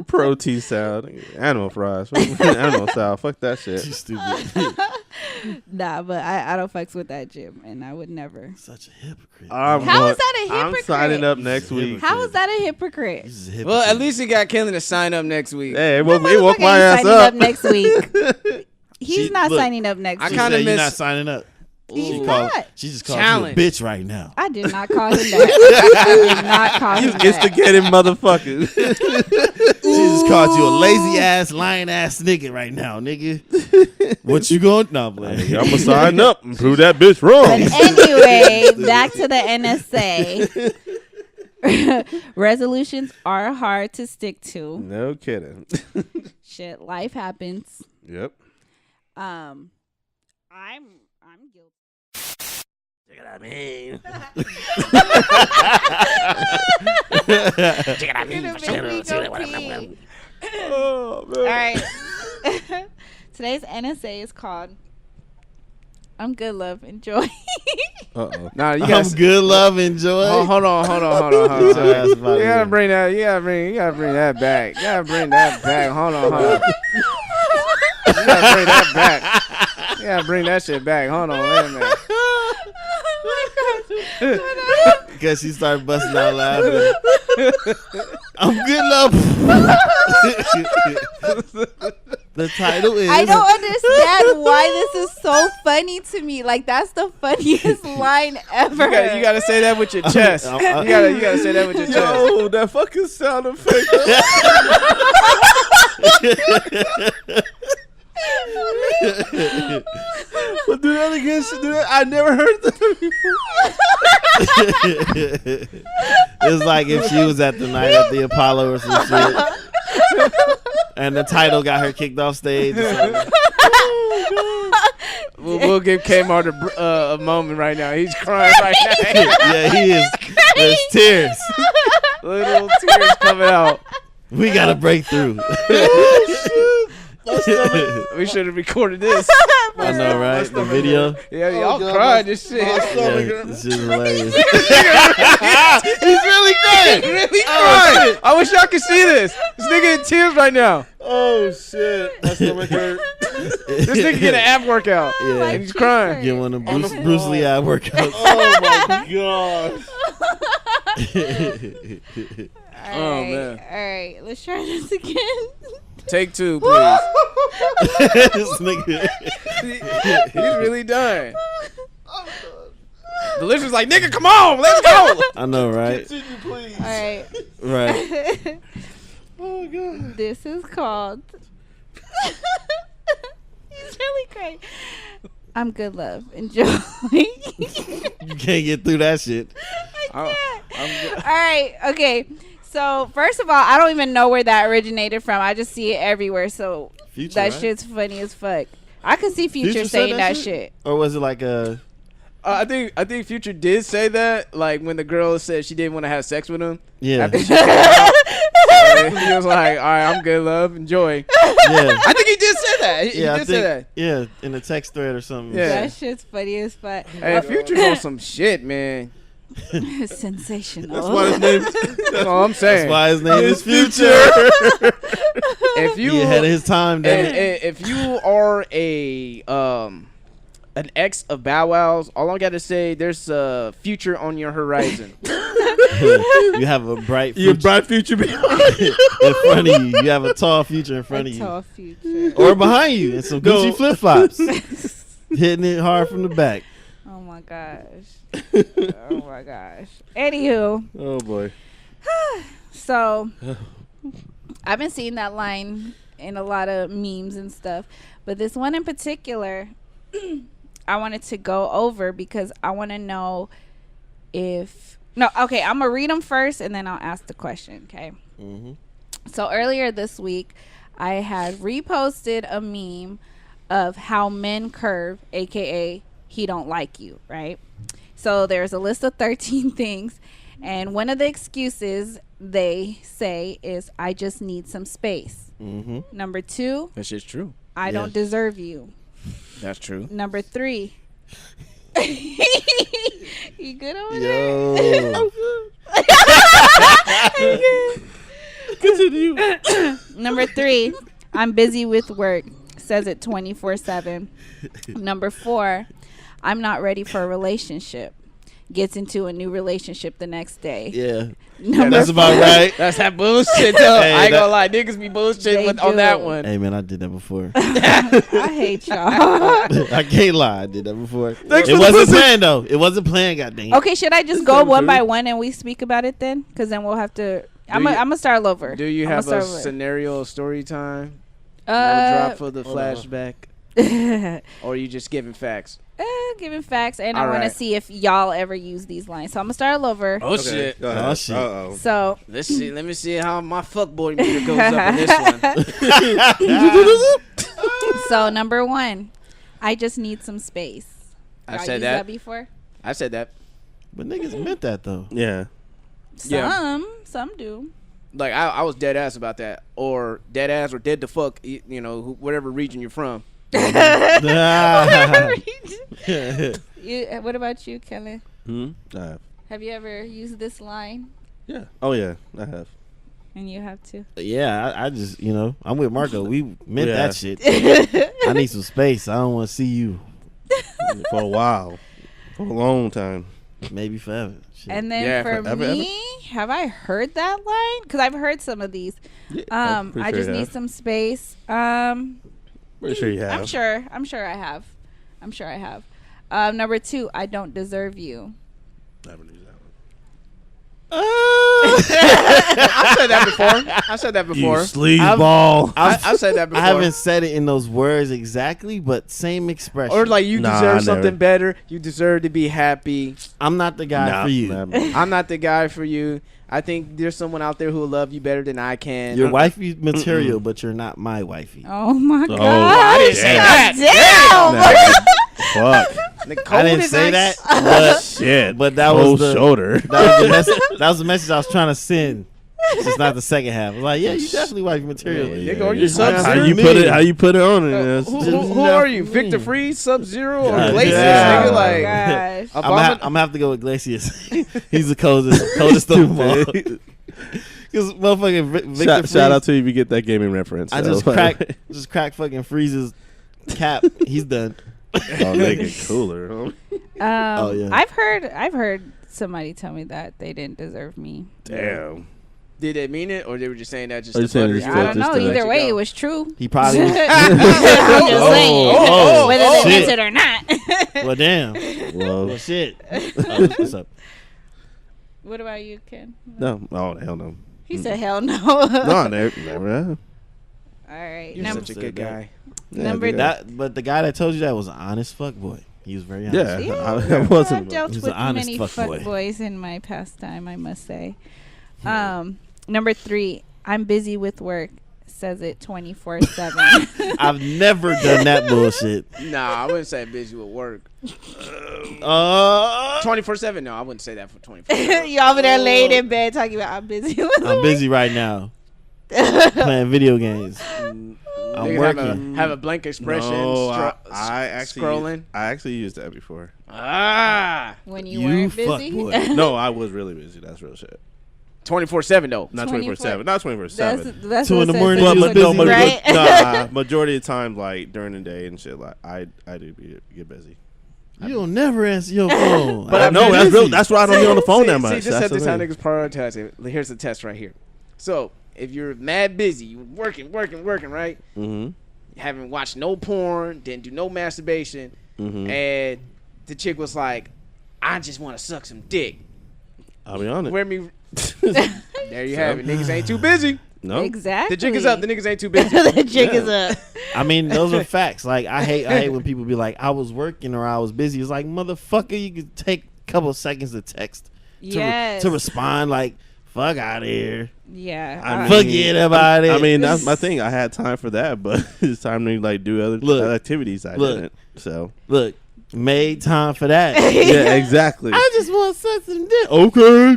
Protein style. Animal fries. Animal style. Fuck that shit. You stupid. Nah, but I don't fucks with that gym, and I would never. Such a hypocrite. How is that a hypocrite? I'm signing up next week. How is that a hypocrite? Well, at least he got Kelly to sign up next week. Hey, he woke my ass up. Next week. He's not signing up next week. I kind of miss. You're not signing up. He's not. She just called you a bitch right now. I did not call him that. I did not call him that. You instigating motherfucker. She just called you a lazy ass, lying ass nigga right now, nigga. What you going? No, I'm gonna sign up and prove that bitch wrong. But anyway, back to the NSA. Resolutions are hard to stick to. No kidding. Shit, life happens. Yep. I'm guilty. Check it out, man. Check it out, me. Oh, man. All right. Today's NSA is called I'm Good Love Enjoy. Uh-oh. Nah, you I'm Good Love Enjoy. Hold on. You gotta bring that back. You gotta bring that back. Hold on. You gotta bring that back. You gotta bring that shit back. Hold on, wait a minute. Because she started busting out laughing. I'm Good Love. The title is. I don't understand why this is so funny to me. Like, that's the funniest line ever. You gotta say that with your chest. You gotta say that with your chest. Yo, that fucking sound effect. But do that again. I never heard that before. It's like if she was at the night at the Apollo or some shit, and the title got her kicked off stage. We'll give Kmart a moment right now. He's crying right now. Yeah, he is. There's tears. Little tears coming out. We gotta break through. We should have recorded this. I know, right? The video. Yeah, y'all cried this shit. Yeah, this is hilarious. He's really crying. Really crying. I wish y'all could see this. This nigga in tears right now. Oh shit! My stomach hurt. This nigga get an ab workout. Yeah. And he's crying. Get one of Bruce Lee ab workouts. Oh my gosh. Oh, man. All right, let's try this again. Take 2, please. This nigga. He's really done. Delicious like, nigga, come on, let's go. I know, right? Continue, please. All right. Right. Oh god. This is called. He's really great. I'm good, love. Enjoy. You can't get through that shit. All right. Okay. So first of all, I don't even know where that originated from. I just see it everywhere. So Future, that right? shit's funny as fuck. I could see Future said saying that shit. Or was it like a... I think Future did say that, like when the girl said she didn't want to have sex with him. Yeah. After she came out. He was like, all right, I'm good, love, enjoy. Yeah. I think he did say that. He Yeah, did say that. Yeah, in a text thread or something. Yeah. That shit's funny as fuck. Hey, Future's on some shit, man. Sensational. That's why his name. That's all I'm saying. That's why his name is Future. If you He ahead of his time, damn it. if you are an ex of Bow Wow's, all I gotta say, there's a future on your horizon. You have a bright future. Your bright future behind you. in front of you. You have a tall future in front of you. Tall Future. Or behind you in some Gucci flip flops. Hitting it hard from the back. Oh my gosh. Oh my gosh. Anywho, Oh boy. so I've been seeing that line in a lot of memes and stuff, but this one in particular, I wanted to go over because I want to know if I'm gonna read them first and then I'll ask the question. Okay. Mm-hmm. So earlier this week, I had reposted a meme of how men curve, aka he don't like you, right? So there's a list of 13 things, and one of the excuses they say is, I just need some space. Mm-hmm. Number 2, That shit's true. I don't deserve you. That's true. Number 3, you good over Yo. there? Continue. Number 3, I'm busy with work. Says it 24/7. Number 4, I'm not ready for a relationship. Gets into a new relationship the next day. Yeah. Number That's about 5, right. That's that bullshit, though. Hey, I ain't that- gonna lie. Niggas be bullshit They on that do. one. Hey, man, I did that before. I hate y'all. I can't lie. I did that before. Thanks It for the wasn't pussy. planned, though. It wasn't planned, goddamn. Okay, should I just go one by one and we speak about it then? Because then we'll have to. I'm gonna start over. Do you I'ma have start a over. scenario story time? No drop for the flashback? Or are you just giving facts? Giving facts, and I All want to right. see if y'all ever use these lines. So I'm gonna start all over. Oh, shit. Go ahead. Oh, shit. Uh-oh. So Let's see. Let me see how my fuckboy meter goes up in this one. so number 1, I just need some space. I Y'all said used that. before. I said that. But niggas meant that, though. Yeah. Yeah. Some do. Like, I was dead ass about that. Or dead ass or dead the fuck, you know, whatever region you're from. What about you, Kelly? I have. Have you ever used this line? Yeah. Oh yeah, I have. And you have to. Yeah, I just, I'm with Marco. We meant Yeah. that shit. I need some space. I don't want to see you. For a while. For a long time. Maybe forever. Shit. And then Yeah, for forever, me, have I heard that line? Because I've heard some of these. I'm pretty I sure just you need have. some space. Pretty sure you have. I'm sure I have. Number 2, I don't deserve you. Never knew that one. I said that before. sleazeball. I said that before. I haven't said it in those words exactly, but same expression. Or like, you Nah, I deserve never. something better. You deserve to be happy. I'm not the guy for you. I'm not the guy for you. I think there's someone out there who will love you better than I can. You're wifey material, but you're not my wifey. Oh my god! I didn't say that. Fuck. Nicole I didn't is say nice. that, Shit. but that Cold was the shoulder. that was the message I was trying to send. It's not the second half. Like, yeah, you definitely wife material. Nigga, are you How you put it on it? Who are you? Victor Freeze, Sub-Zero, or Glacius? Yeah. Nigga, Oh like, my gosh. I'm gonna have to go with Glacius. He's the coldest of them all. Because motherfucking Victor Shout out to you if you get that gaming reference. I just crack fucking Freeze's cap. He's done. Oh, they get cooler. Huh? Yeah. I've heard somebody tell me that they didn't deserve me. Damn. did they mean it, or they were just saying that just Or to saying butter it you just I up? don't know. to let Either you way, go? it was true. He probably. I'm just saying, whether they shit. meant it or not. Well, damn. Well, Well, shit. Oh, what's up? What about you, Ken? no. Oh, hell no. He said, "Hell no." No, never have. All right. You're such a good guy. Number Yeah, But the guy that told you that was an honest fuck boy. He was very honest. Yeah. Yeah, I wasn't. I've dealt He's with an honest many fuckboy. fuckboys in my pastime, I must say. Number 3, I'm busy with work. Says it 24/7. I've never done that bullshit. Nah, I wouldn't say busy with work. 24/7. No, I wouldn't say that for 24. You over there laid in bed talking about I'm busy with I'm work. busy right now playing video games. I'm Niggas working. have a blank expression. No, I actually scrolling. I actually used that before. When you You weren't busy. fuckboy. No, I was really busy. That's real shit. 24/7 though. Not 24 24/7. Not 24/7. That's 2 what in the it morning, says. you was busy, right? Nah, majority of the time, like during the day and shit, like I do get busy. You don't never answer your phone. But I know that's busy. real. That's why I don't get on the phone that much. See, this That's is the how thing. niggas prioritize it. Here's the test right here. So if you're mad busy, you working, right? Mm-hmm. You haven't watched no porn, didn't do no masturbation, Mm-hmm. and the chick was like, "I just want to suck some dick." I'll be honest. Where me? There you have it. Niggas ain't too busy. No. Exactly. The jig is up. The niggas ain't too busy. The jig is up. I mean, those are facts. Like, I hate when people be like, I was working or I was busy. It's like, motherfucker, you could take a couple of seconds to text Yes. to respond. Like, fuck out of here. Yeah. I mean, Forget about it. I mean, that's my thing. I had time for that, but it's time to like do other activities. I didn't. So look, made time for that. yeah, exactly. I just want to suck some dick. Okay.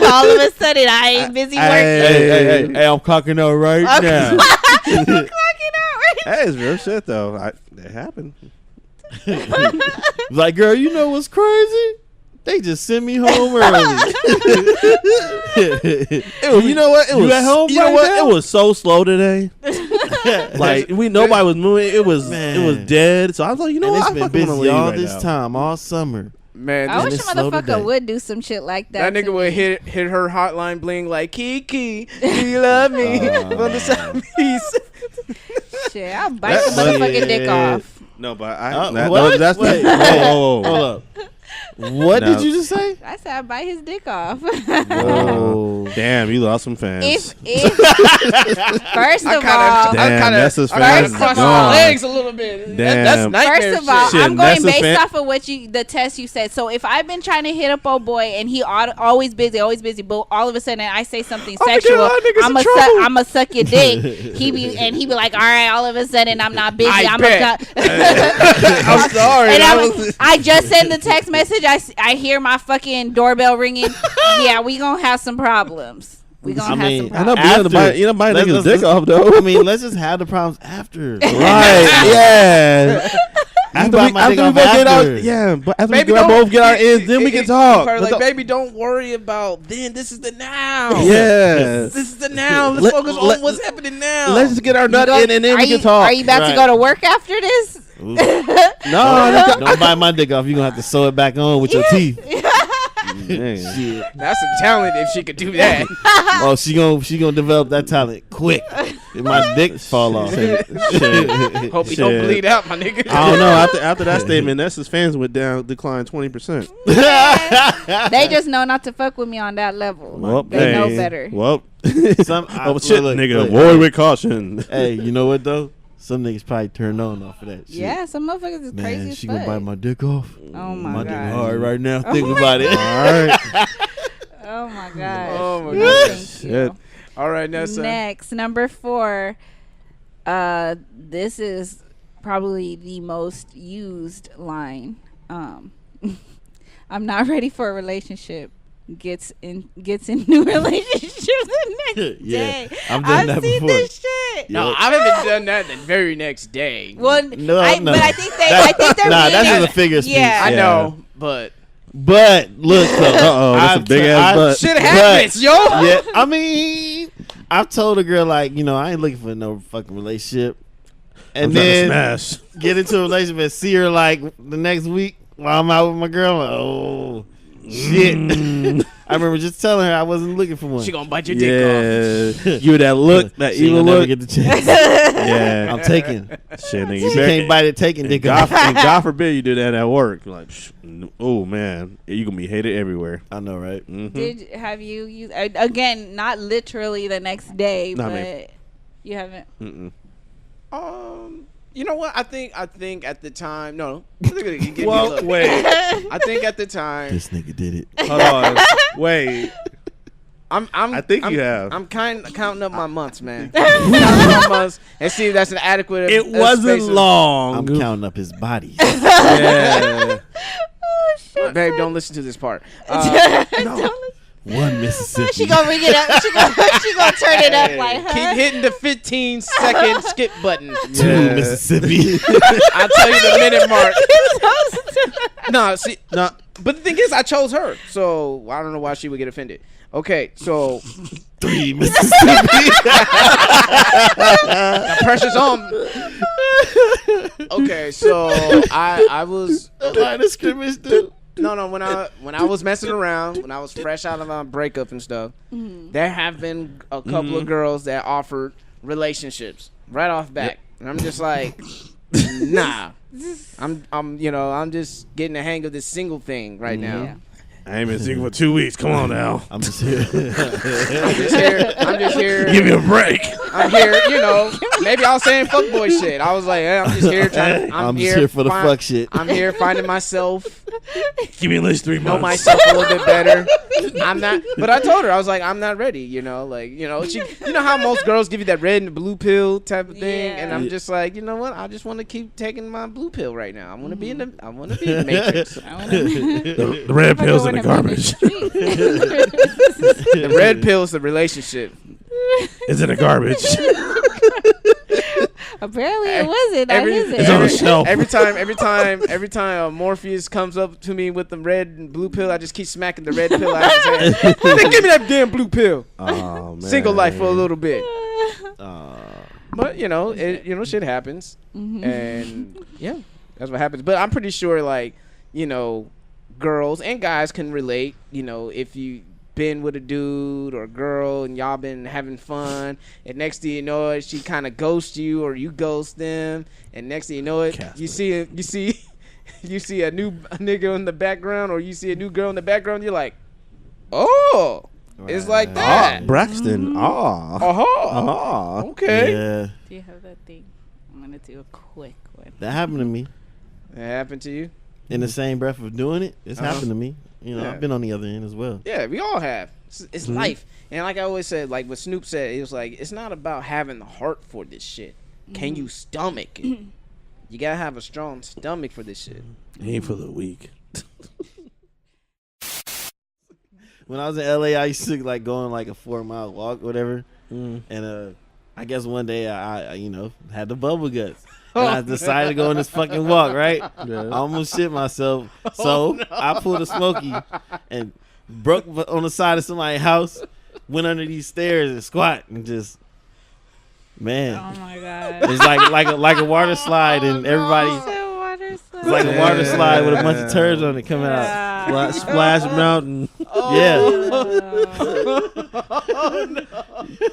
All of a sudden, I ain't busy working. Hey, I'm clocking out right now. I'm clocking out right Hey, it's real shit though. It happened. Like, girl, you know what's crazy? They just sent me home early. You know what? It was. at home You know right what? now? It was so slow today. Like nobody was moving. It was dead. So I was like, you know And what? it's I been fucking wanna busy leave all right this now. time, all summer. Man, I this wish a it's slow today. motherfucker would do some shit like that. that to nigga would me. hit her hotline bling like, Kiki, do you love me? On the side piece. Shit, I'll bite the motherfucking dick off. No, but What? that's Wait, whoa. hold up. What Now- did you just say? I said I'll bite his dick off. Oh. Damn, you lost some fans. First of all, Damn, that's his I fans crossed gone. my legs a little bit. That's Damn. nightmare First of all, shit. I'm going That's a based fan- off of the test you said. So if I've been trying to hit up old boy and he always busy, but all of a sudden I say something sexual, I'ma suck your dick. He be like, all right, all of a sudden I'm not busy. I I'm bet. I'm sorry. And that I just sent the text message. I hear my fucking doorbell ringing. Yeah, we gonna have some problems. We gonna have some I know, problems. but you know, bite niggas' dick off though. I mean, let's just have the problems after. Right? Yeah. After we both get our but after Baby, we both get our ends, then we can talk. Like, baby, don't worry about then. This is the now. Yeah. This is the now. Let's focus on what's happening now. Let's just get our nut in and then we can talk. Are you about to go to work after this? No, No, don't bite my dick off. You're going to have to sew it back on with your teeth. Shit. That's some talent if she could do that. Oh, she gonna develop that talent quick. If my dick fall off. Hope he don't bleed out, my nigga. I don't know. After that statement, Nessa's fans declined 20%. They just know not to fuck with me on that level. Well, They know better. Well, Some, oh shit, nigga, look, avoid with caution. Hey, you know what though? Some niggas probably turned on off of that shit. Yeah, some motherfuckers is crazy Man, as she fuck. gonna bite my dick off. Oh my My dick god. hard right now. Oh Think my about it. All right. Oh my god. Oh my gosh. Thank you. Shit. All right, Nessa. Next, number 4. This is probably the most used line. I'm not ready for a relationship. gets in new relationships the next day. I've done that seen before. this shit. No, I haven't done that the very next day. Well, No, but I think they're nah, being that's just a figure of speech. Yeah. I know, but look, though, that's a big ass butt. shit happens, yo. Yeah, I mean, I've told a girl like, I ain't looking for no fucking relationship, and I'm trying to then smash. get into a relationship and see her like the next week while I'm out with my girl. I'm like, oh shit! I remember just telling her I wasn't looking for one. She gonna bite your dick off. Yeah, you that look, that She evil ain't gonna look. never get the chance. Yeah, I'm taking. shit, nigga. She You better, can't bite it, taking dick God, off. and God forbid you do that at work. You're like, oh man, you gonna be hated everywhere. I know, right? Did have you used again? Not literally the next day, Not but me. you haven't. You know what? I think at the time, no. Look at it. You give me a Well, look. wait, I think at the time, This nigga did it. hold on, wait. I think you have. I'm counting up my months, man. Counting up my months and see if that's an adequate. It wasn't long. I'm counting up his body. Yeah. Babe, don't listen to this part. One Mississippi. She gonna ring it up. She gonna turn it up like her. Keep hitting the 15-second skip button. Two Mississippi. I'll tell you the minute mark. No, see, no. But the thing is, I chose her, so I don't know why she would get offended. Okay, so 3 Mississippi. the pressure's on. Okay, so I was Line of scrimmage, dude. no when I was messing around, when I was fresh out of my breakup and stuff, there have been a couple of girls that offered relationships right off back, and I'm just like, nah. I'm just getting the hang of this single thing right now. Yeah. I ain't been single for 2 weeks. Come on now. I'm just here. I'm just here. Give me a break. I'm here, maybe I was saying fuckboy shit. I was like, hey, I'm just here trying. I'm just here for the fuck shit. I'm here finding myself, Give me at least 3 know months. myself a little bit better. I'm not, but I told her, I was like, I'm not ready, she, how most girls give you that red and blue pill type of thing, Yeah. and I'm just like, you know what? I just want to keep taking my blue pill right now. I want to be in the matrix. The red pills in the garbage. The red pill is the relationship. It's in the garbage. Apparently it wasn't. It's on the shelf. Every time Morpheus comes up to me with the red and blue pill, I just keep smacking the red pill out of his hand. Then give me that damn blue pill. Oh man. Single life for a little bit. But shit happens, and yeah, that's what happens. But I'm pretty sure, girls and guys can relate. If you been with a dude or a girl and y'all been having fun, and next thing you know it, she kind of ghosts you or you ghost them, and next thing you know it, you see a new nigga in the background, or you see a new girl in the background, you're like, oh, it's like that. Braxton. Okay. Yeah, Do you have that thing? I'm gonna do a quick one. that happened to me. It happened to you? In the same breath of doing it, it's happened to me. Yeah. I've been on the other end as well. Yeah, we all have. It's life. And like I always said, like what Snoop said, it was like, it's not about having the heart for this shit. Can you stomach it? You gotta have a strong stomach for this shit. Ain't for the weak. When I was in LA, I used to go on a 4-mile walk, whatever. And I guess one day I had the bubble guts. And I decided to go on this fucking walk, right? Yeah. I almost shit myself. So I pulled a Smokey and broke on the side of somebody's house, went under these stairs and squat and just, man. Oh my god. It's like a water slide and everybody, it's like a water slide with a bunch of turds on it coming out. Splash Mountain. Yeah.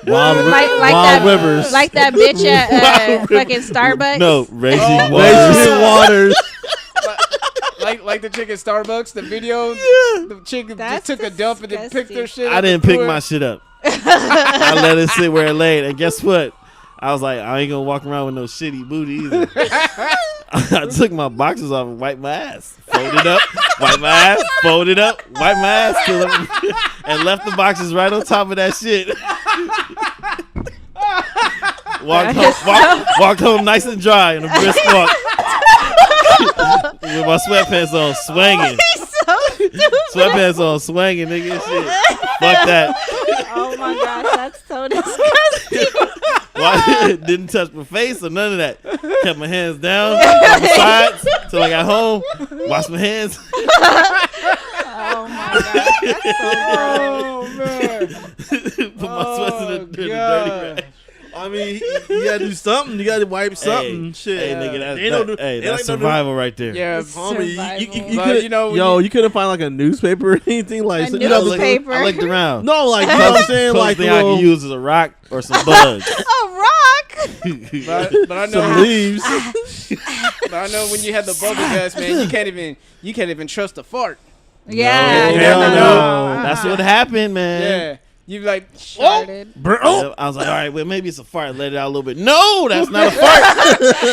Wild Rivers. Like that bitch at fucking Starbucks. No, raging Raging waters. like the chick at Starbucks, the video, the chick That's just took a dump and then picked her shit up. I didn't pick my shit up. I let it sit where it laid. And guess what? I was like, I ain't gonna walk around with no shitty booty either. I took my boxers off and wiped my ass. Folded up, wiped my ass, folded up, wiped my ass, and left the boxers right on top of that shit. Walked home nice and dry in a brisk walk. With my sweatpants on, swinging. Sweatpants on, swinging, nigga. And shit. Fuck that. Oh my gosh, that's so disgusting. Why didn't touch my face or none of that. Kept my hands down on the sides till I got home. Washed my hands. Oh my god, that's so gross. Put my sweats in the dirty rag. I mean, you gotta do something. You gotta wipe something. Shit. Hey, nigga, They don't do- that's they like don't do- survival right there. Yeah, Homie, you But, couldn't, you know, when you couldn't find like a newspaper or anything like. A so, you know, like- newspaper. I looked around. no, like you know what I'm saying, Closest like thing the I little, can use is a rock or some bugs. A rock. but I know some leaves. But I know when you have the bubble guts, man, you can't even trust a fart. Yeah. No, hell no. That's what happened, man. Yeah, you like Sharted. Oh, I was like, all right, well, maybe it's a fart. Let it out a little bit. No, that's not a fart.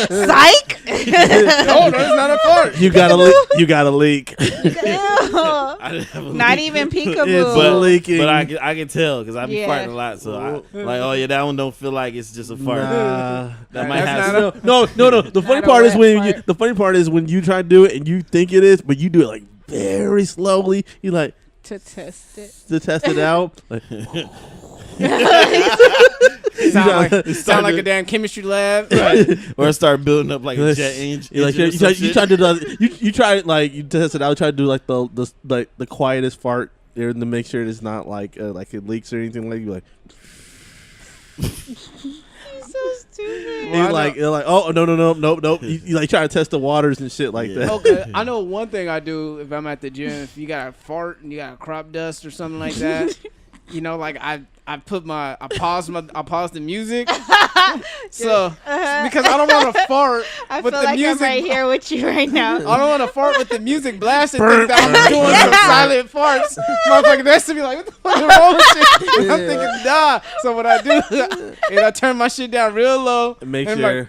Psych. no, that's not a fart. you got a leak. You got a leak. Ew. I didn't have a Not leak. even It's peekaboo. leaking. But I can tell because I be Yeah. farting a lot. So I like, oh yeah, that one don't feel like it's just a fart. Nah. That might That's have not No. The funny Not a part is wet when fart. the funny part is when you try to do it and you think it is, but you do it like very slowly. You like To test it. to test it out. Like, Sound like a damn chemistry lab. or start building up like a jet engine. you like or some you try to do you try like you test it out. Try to do like the quietest fart there to make sure it's not like it leaks or anything like you like. So stupid. You're like oh nope. You like try to test the waters and shit like Yeah. that. Okay, I know one thing I do if I'm at the gym. If you got a fart and you got crop dust or something like that, you know, like I pause the music, so because I don't want to fart I with feel the like music. I'm right here with you right now. I don't want to fart with the music blasting. Think that I'm doing some silent farts. Motherfucker, that's to be like, what the fuck is wrong with you? I'm thinking, nah. So what I do is I turn my shit down real low. Make and sure.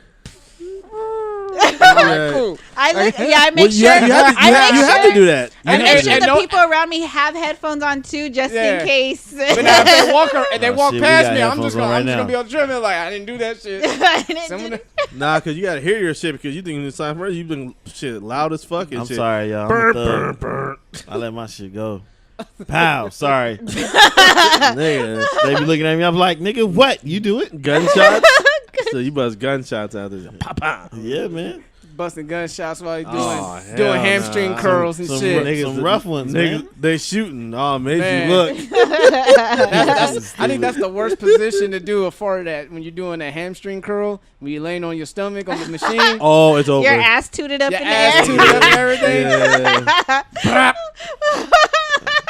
I'm like, cool. I make Well, sure. you have to do that. I And- make and- sure and the no- people around me have headphones on too, just Yeah. in case. But now if they walk and they Oh, walk shit, we past got me, I'm headphones just on gonna, right I'm just now. gonna be on the treadmill like I didn't do that shit. I didn't Someone- do Nah, because you gotta hear your shit because you think it's time for you been shit loud as fuck and I'm shit. sorry, y'all. Burr, I'm a thug. burr, burr. I let my shit go. Pow. Sorry. Nigga, They be looking at me. I'm like, nigga, what? You do it? gunshots. So you bust gunshots out there. Pop, pop. Yeah, man. busting gunshots while he's doing Oh, hell doing hamstring nah. curls and Some shit. niggas, some rough ones, Niggas, man. they shooting. Oh, made Man. you look. I think that's the worst position to do a fart at when you're doing a hamstring curl. When you're laying on your stomach on the machine. Oh, it's over. Your ass tooted up Your in ass the tooted up and everything. Yeah.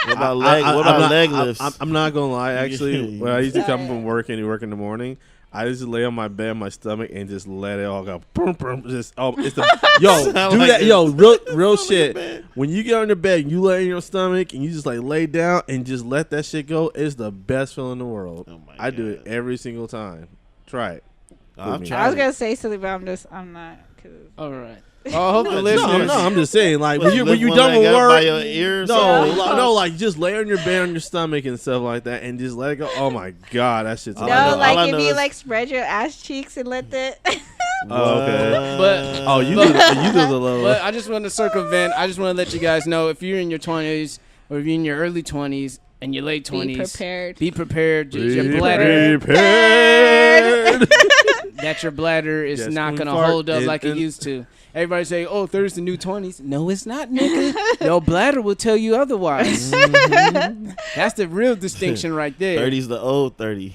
What about leg? What about leg lifts? I'm not gonna lie. Actually, when I used to come Sorry. from work and work in the morning, I used to lay on my bed, on my stomach, and just let it all go. Boom, boom. Just it's the yo do Sound like that. a- Yo, real Sound like shit. a man. When you get on your bed, and you lay on your stomach, and you just like lay down and just let that shit go. It's the best feeling in the world. Oh my I do it God. every single time. Try it. I've me. tried I was it. gonna say something, but I'm not. Cause All right. Well, I hope the No, listeners. no, I'm just saying, like What, when you lift one done leg with up by work. your ear or No, something? no, like just lay on your bed on your stomach and stuff like that, and just let it go. Oh my god, that shit's All no, I know- like all I if know you is- like spread your ass cheeks and let that. Oh, okay. But- Oh, you do the low. But I just want to circumvent. I just want to let you guys know if you're in your 20s or if you're in your early 20s and your late 20s, Be prepared. Be prepared. Your bladder, prepared. that your bladder is Just not when gonna fart hold up and- like it and- used to. Everybody say, "Oh, 30's the new 20s." No, it's not, nigga. Your bladder will tell you otherwise. That's the real distinction right there. 30's the old 30.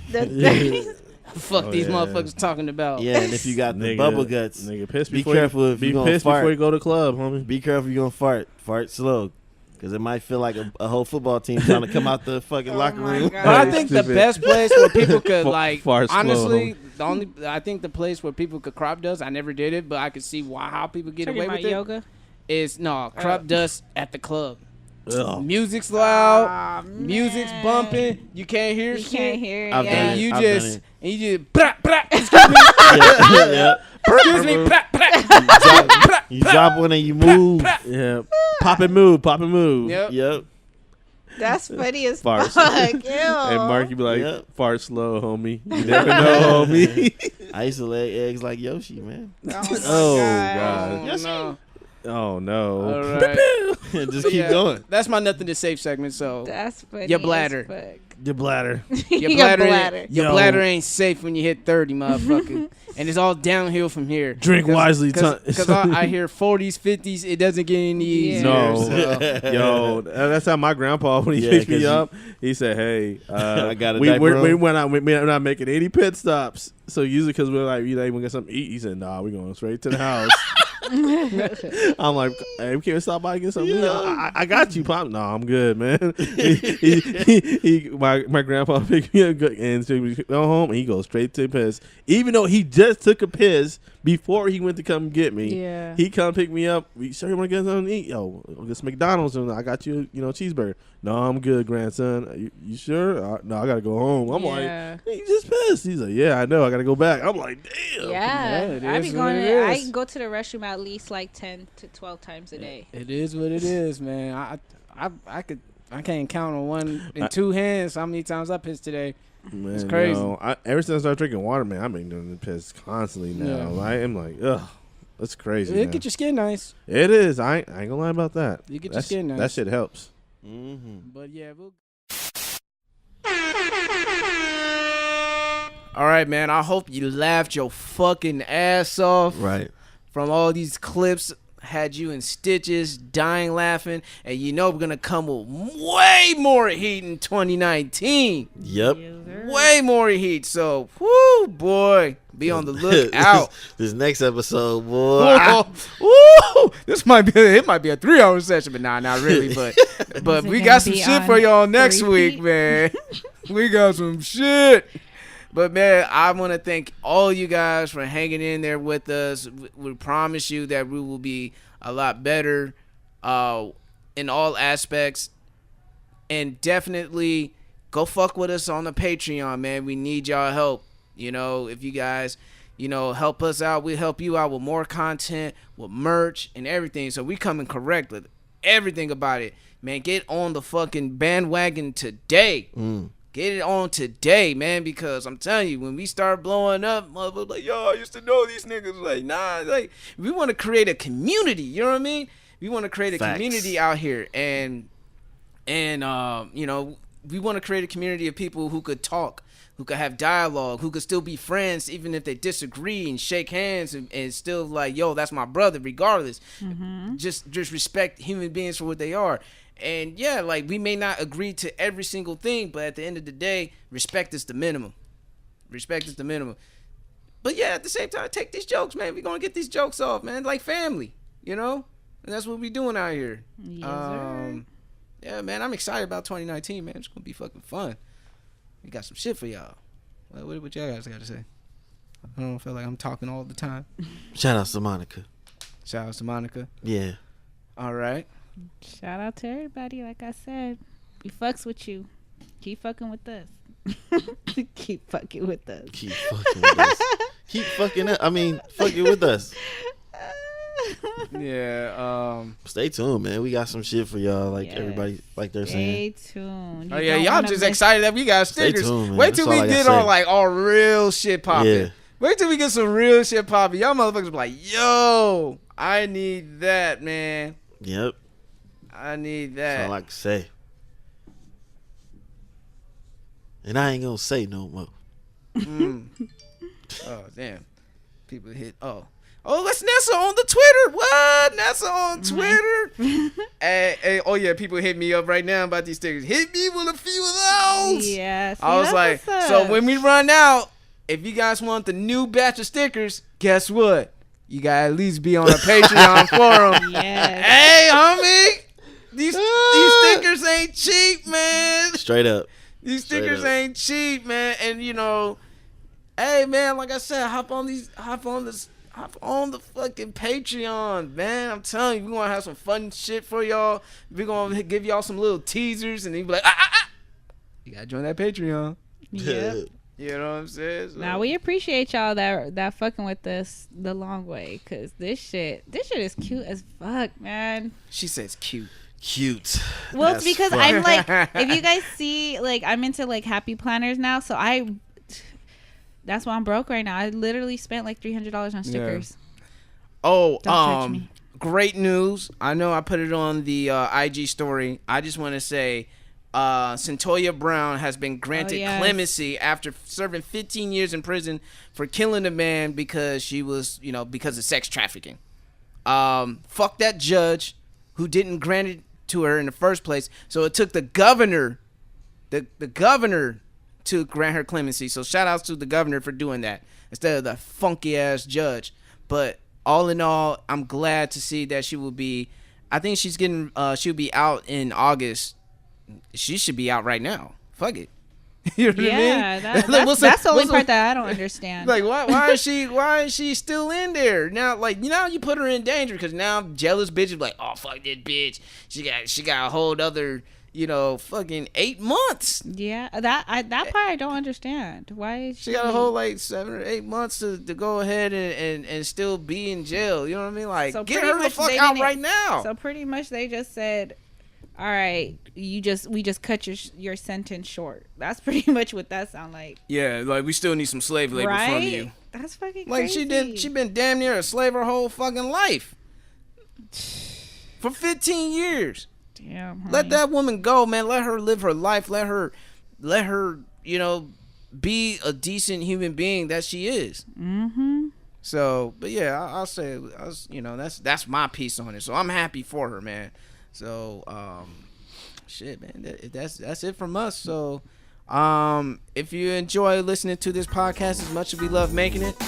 Fuck Oh, these yeah. motherfuckers talking about. Yeah, and if you got the bubble guts, Nigga, piss be before careful if be you gonna pissed fart. before you go to club, homie. Be careful you're gonna fart. Fart slow. Because it might feel like a whole football team trying to come out the fucking Oh locker my room. God. But I Hey, think the stupid. best place where people could like Fart slow, honestly, homie. I think the place where people could crop dust. I never did it, but I could see how people get Talking away about with it. yoga. Is crop dust at the club. Ugh. Music's loud, Aw, music's man. bumping. You can't hear You shit. can't hear it. I've yeah. done And it. you I've just done it. and you just blah, blah, excuse me, yeah. excuse me, blah, blah, You drop one and you move. Yeah. Pop and move, pop and move. Yep. Yep. That's funny as Fart. fuck. Ew. And Mark, you be like, Yep. fart slow, homie. You never know, homie. I used to lay eggs like Yoshi, man. Oh, my Oh, God. God. Oh, no. Oh, no. All right. Just keep going. That's my nothing to safe segment. So That's funny. your bladder. Your bladder. Your bladder ain't safe when you hit 30, motherfucker. And it's all downhill from here. Drink wisely. Because I hear 40s, 50s, it doesn't get any easier. No. So. Yo, that's how my grandpa, when he picked me up, he said, hey, I got a we're not making any pit stops. So usually because we're like, you know, we get something to eat. He said, nah, we're going straight to the house. I'm like, hey, we can't stop by and get something. Yeah. I got you, Pop. No, I'm good, man. My grandpa picked me up and so we go home and he goes straight to the piss. Even though he just took a piss before he went to come get me. Yeah. He come pick me up. We sure you want to get something to eat? Yo, I'll get some McDonald's and I got you, cheeseburger. No, I'm good, grandson. You sure? No, I gotta go home. I'm like, hey, you just pissed. He's like, yeah, I know. I gotta go back. I'm like, damn. Yeah, I be going. I go to the restroom at least like 10 to 12 times a day. It is what it is, man. I can't count on one in two hands how many times I pissed today. Man, it's crazy. Ever since I started drinking water, man, I've been doing the piss constantly now. Yeah. Right? I'm like, ugh, that's crazy. It get your skin nice. It is. I ain't gonna lie about that. You get your skin nice. That shit helps. Mm-hmm. But yeah, all right, man. I hope you laughed your fucking ass off. Right. From all these clips, had you in stitches, dying laughing, and we're gonna come with way more heat in 2019. Yep. Way more heat. So, whoo, boy, be on the lookout. this next episode, boy. Woo! This might be a 3-hour session, but nah, not really. But we got some shit for y'all next week, man. We got some shit. But, man, I want to thank all you guys for hanging in there with us. We promise you that we will be a lot better in all aspects. And definitely go fuck with us on the Patreon, man. We need y'all help. If you guys, help us out, we'll help you out with more content, with merch and everything. So we coming correct with everything about it. Man, get on the fucking bandwagon today. Get it on today, man, because I'm telling you, when we start blowing up, motherfuckers like, yo, I used to know these niggas. Like, nah, like, we want to create a community. You know what I mean? We want to create a community out here, and we want to create a community of people who could talk, who could have dialogue, who could still be friends, even if they disagree, and shake hands and still like, yo, that's my brother, regardless. Mm-hmm. Just respect human beings for what they are. And yeah, like, we may not agree to every single thing, but at the end of the day, respect is the minimum. Respect is the minimum. But yeah, at the same time, take these jokes, man. We're going to get these jokes off, man. Like family, And that's what we doing out here. Yes, sir. Yeah, man, I'm excited about 2019, man. It's going to be fucking fun. We got some shit for y'all. What y'all guys got to say? I don't feel like I'm talking all the time. Shout out to Monica. Shout out to Monica. Yeah. All right. Shout out to everybody. Like I said, we fucks with you. Keep fucking with us. Keep fucking with us. Keep fucking with us. Keep fucking up. I mean, fucking with us. Yeah. Stay tuned, man. We got some shit for y'all. Like everybody, like they're saying. Stay tuned. Oh yeah, y'all just excited that we got stickers. Stay tuned, man. Wait till we get on like all real shit popping. Yeah. Wait till we get some real shit popping. Y'all motherfuckers be like, yo, I need that, man. Yep. I need that. That's all I can say. And I ain't gonna say no more. Oh damn. People hit. Oh, that's Nessa on the Twitter. What? Nessa on Twitter. Hey, oh yeah, people hit me up right now about these stickers. Hit me with a few of those. Yeah. I was like, so when we run out, if you guys want the new batch of stickers, guess what? You gotta at least be on a Patreon forum. Yes. Hey, homie. These stickers ain't cheap, man. Straight up. These stickers ain't cheap, man. And hey, man, like I said, hop on the fucking Patreon, man. I'm telling you, we're gonna have some fun shit for y'all. We're gonna give y'all some little teasers, and you be like, you gotta join that Patreon. Yep. You know what I'm saying? So. Now we appreciate y'all that fucking with us the long way, cause this shit is cute as fuck, man. She says cute. Well, it's because I'm like, if you guys see, like, I'm into like happy planners now, so that's why I'm broke right now. I literally spent like $300 on stickers. Yeah. Oh, Don't judge me. great news. I know I put it on the IG story. I just want to say Centoya Brown has been granted clemency after serving 15 years in prison for killing a man because she was, because of sex trafficking. Fuck that judge who didn't grant it to her in the first place. So it took the governor, the governor to grant her clemency. So shout outs to the governor for doing that instead of the funky ass judge. But all in all, I'm glad to see that she will be, I think she'll be out in August. She should be out right now. Fuck it. You know what I mean? That's the only part that I don't understand. Like, why is she still in there now? Like, you put her in danger because now jealous bitches like, oh fuck this bitch. She got a whole other, fucking 8 months. Yeah, that part I don't understand. Why is she got a whole like 7 or 8 months to go ahead and still be in jail? You know what I mean? Like, so get her the fuck out right now. So pretty much they just said, all right, we just cut your sentence short. That's pretty much what that sound like. Yeah, like we still need some slave labor from you. That's fucking like crazy. She been damn near a slave her whole fucking life for 15 years. Damn, honey. Let that woman go, man. Let her live her life. Let her, be a decent human being that she is. Mm-hmm. So, but yeah, I'll say, that's my piece on it. So I'm happy for her, man. So, shit, man, that's it from us. So, if you enjoy listening to this podcast as much as we love making it,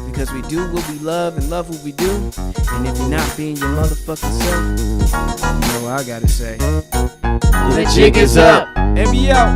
because we do what we love and love what we do, and if you're not being your motherfucking self, you know what I gotta say. The jig is up. And we out.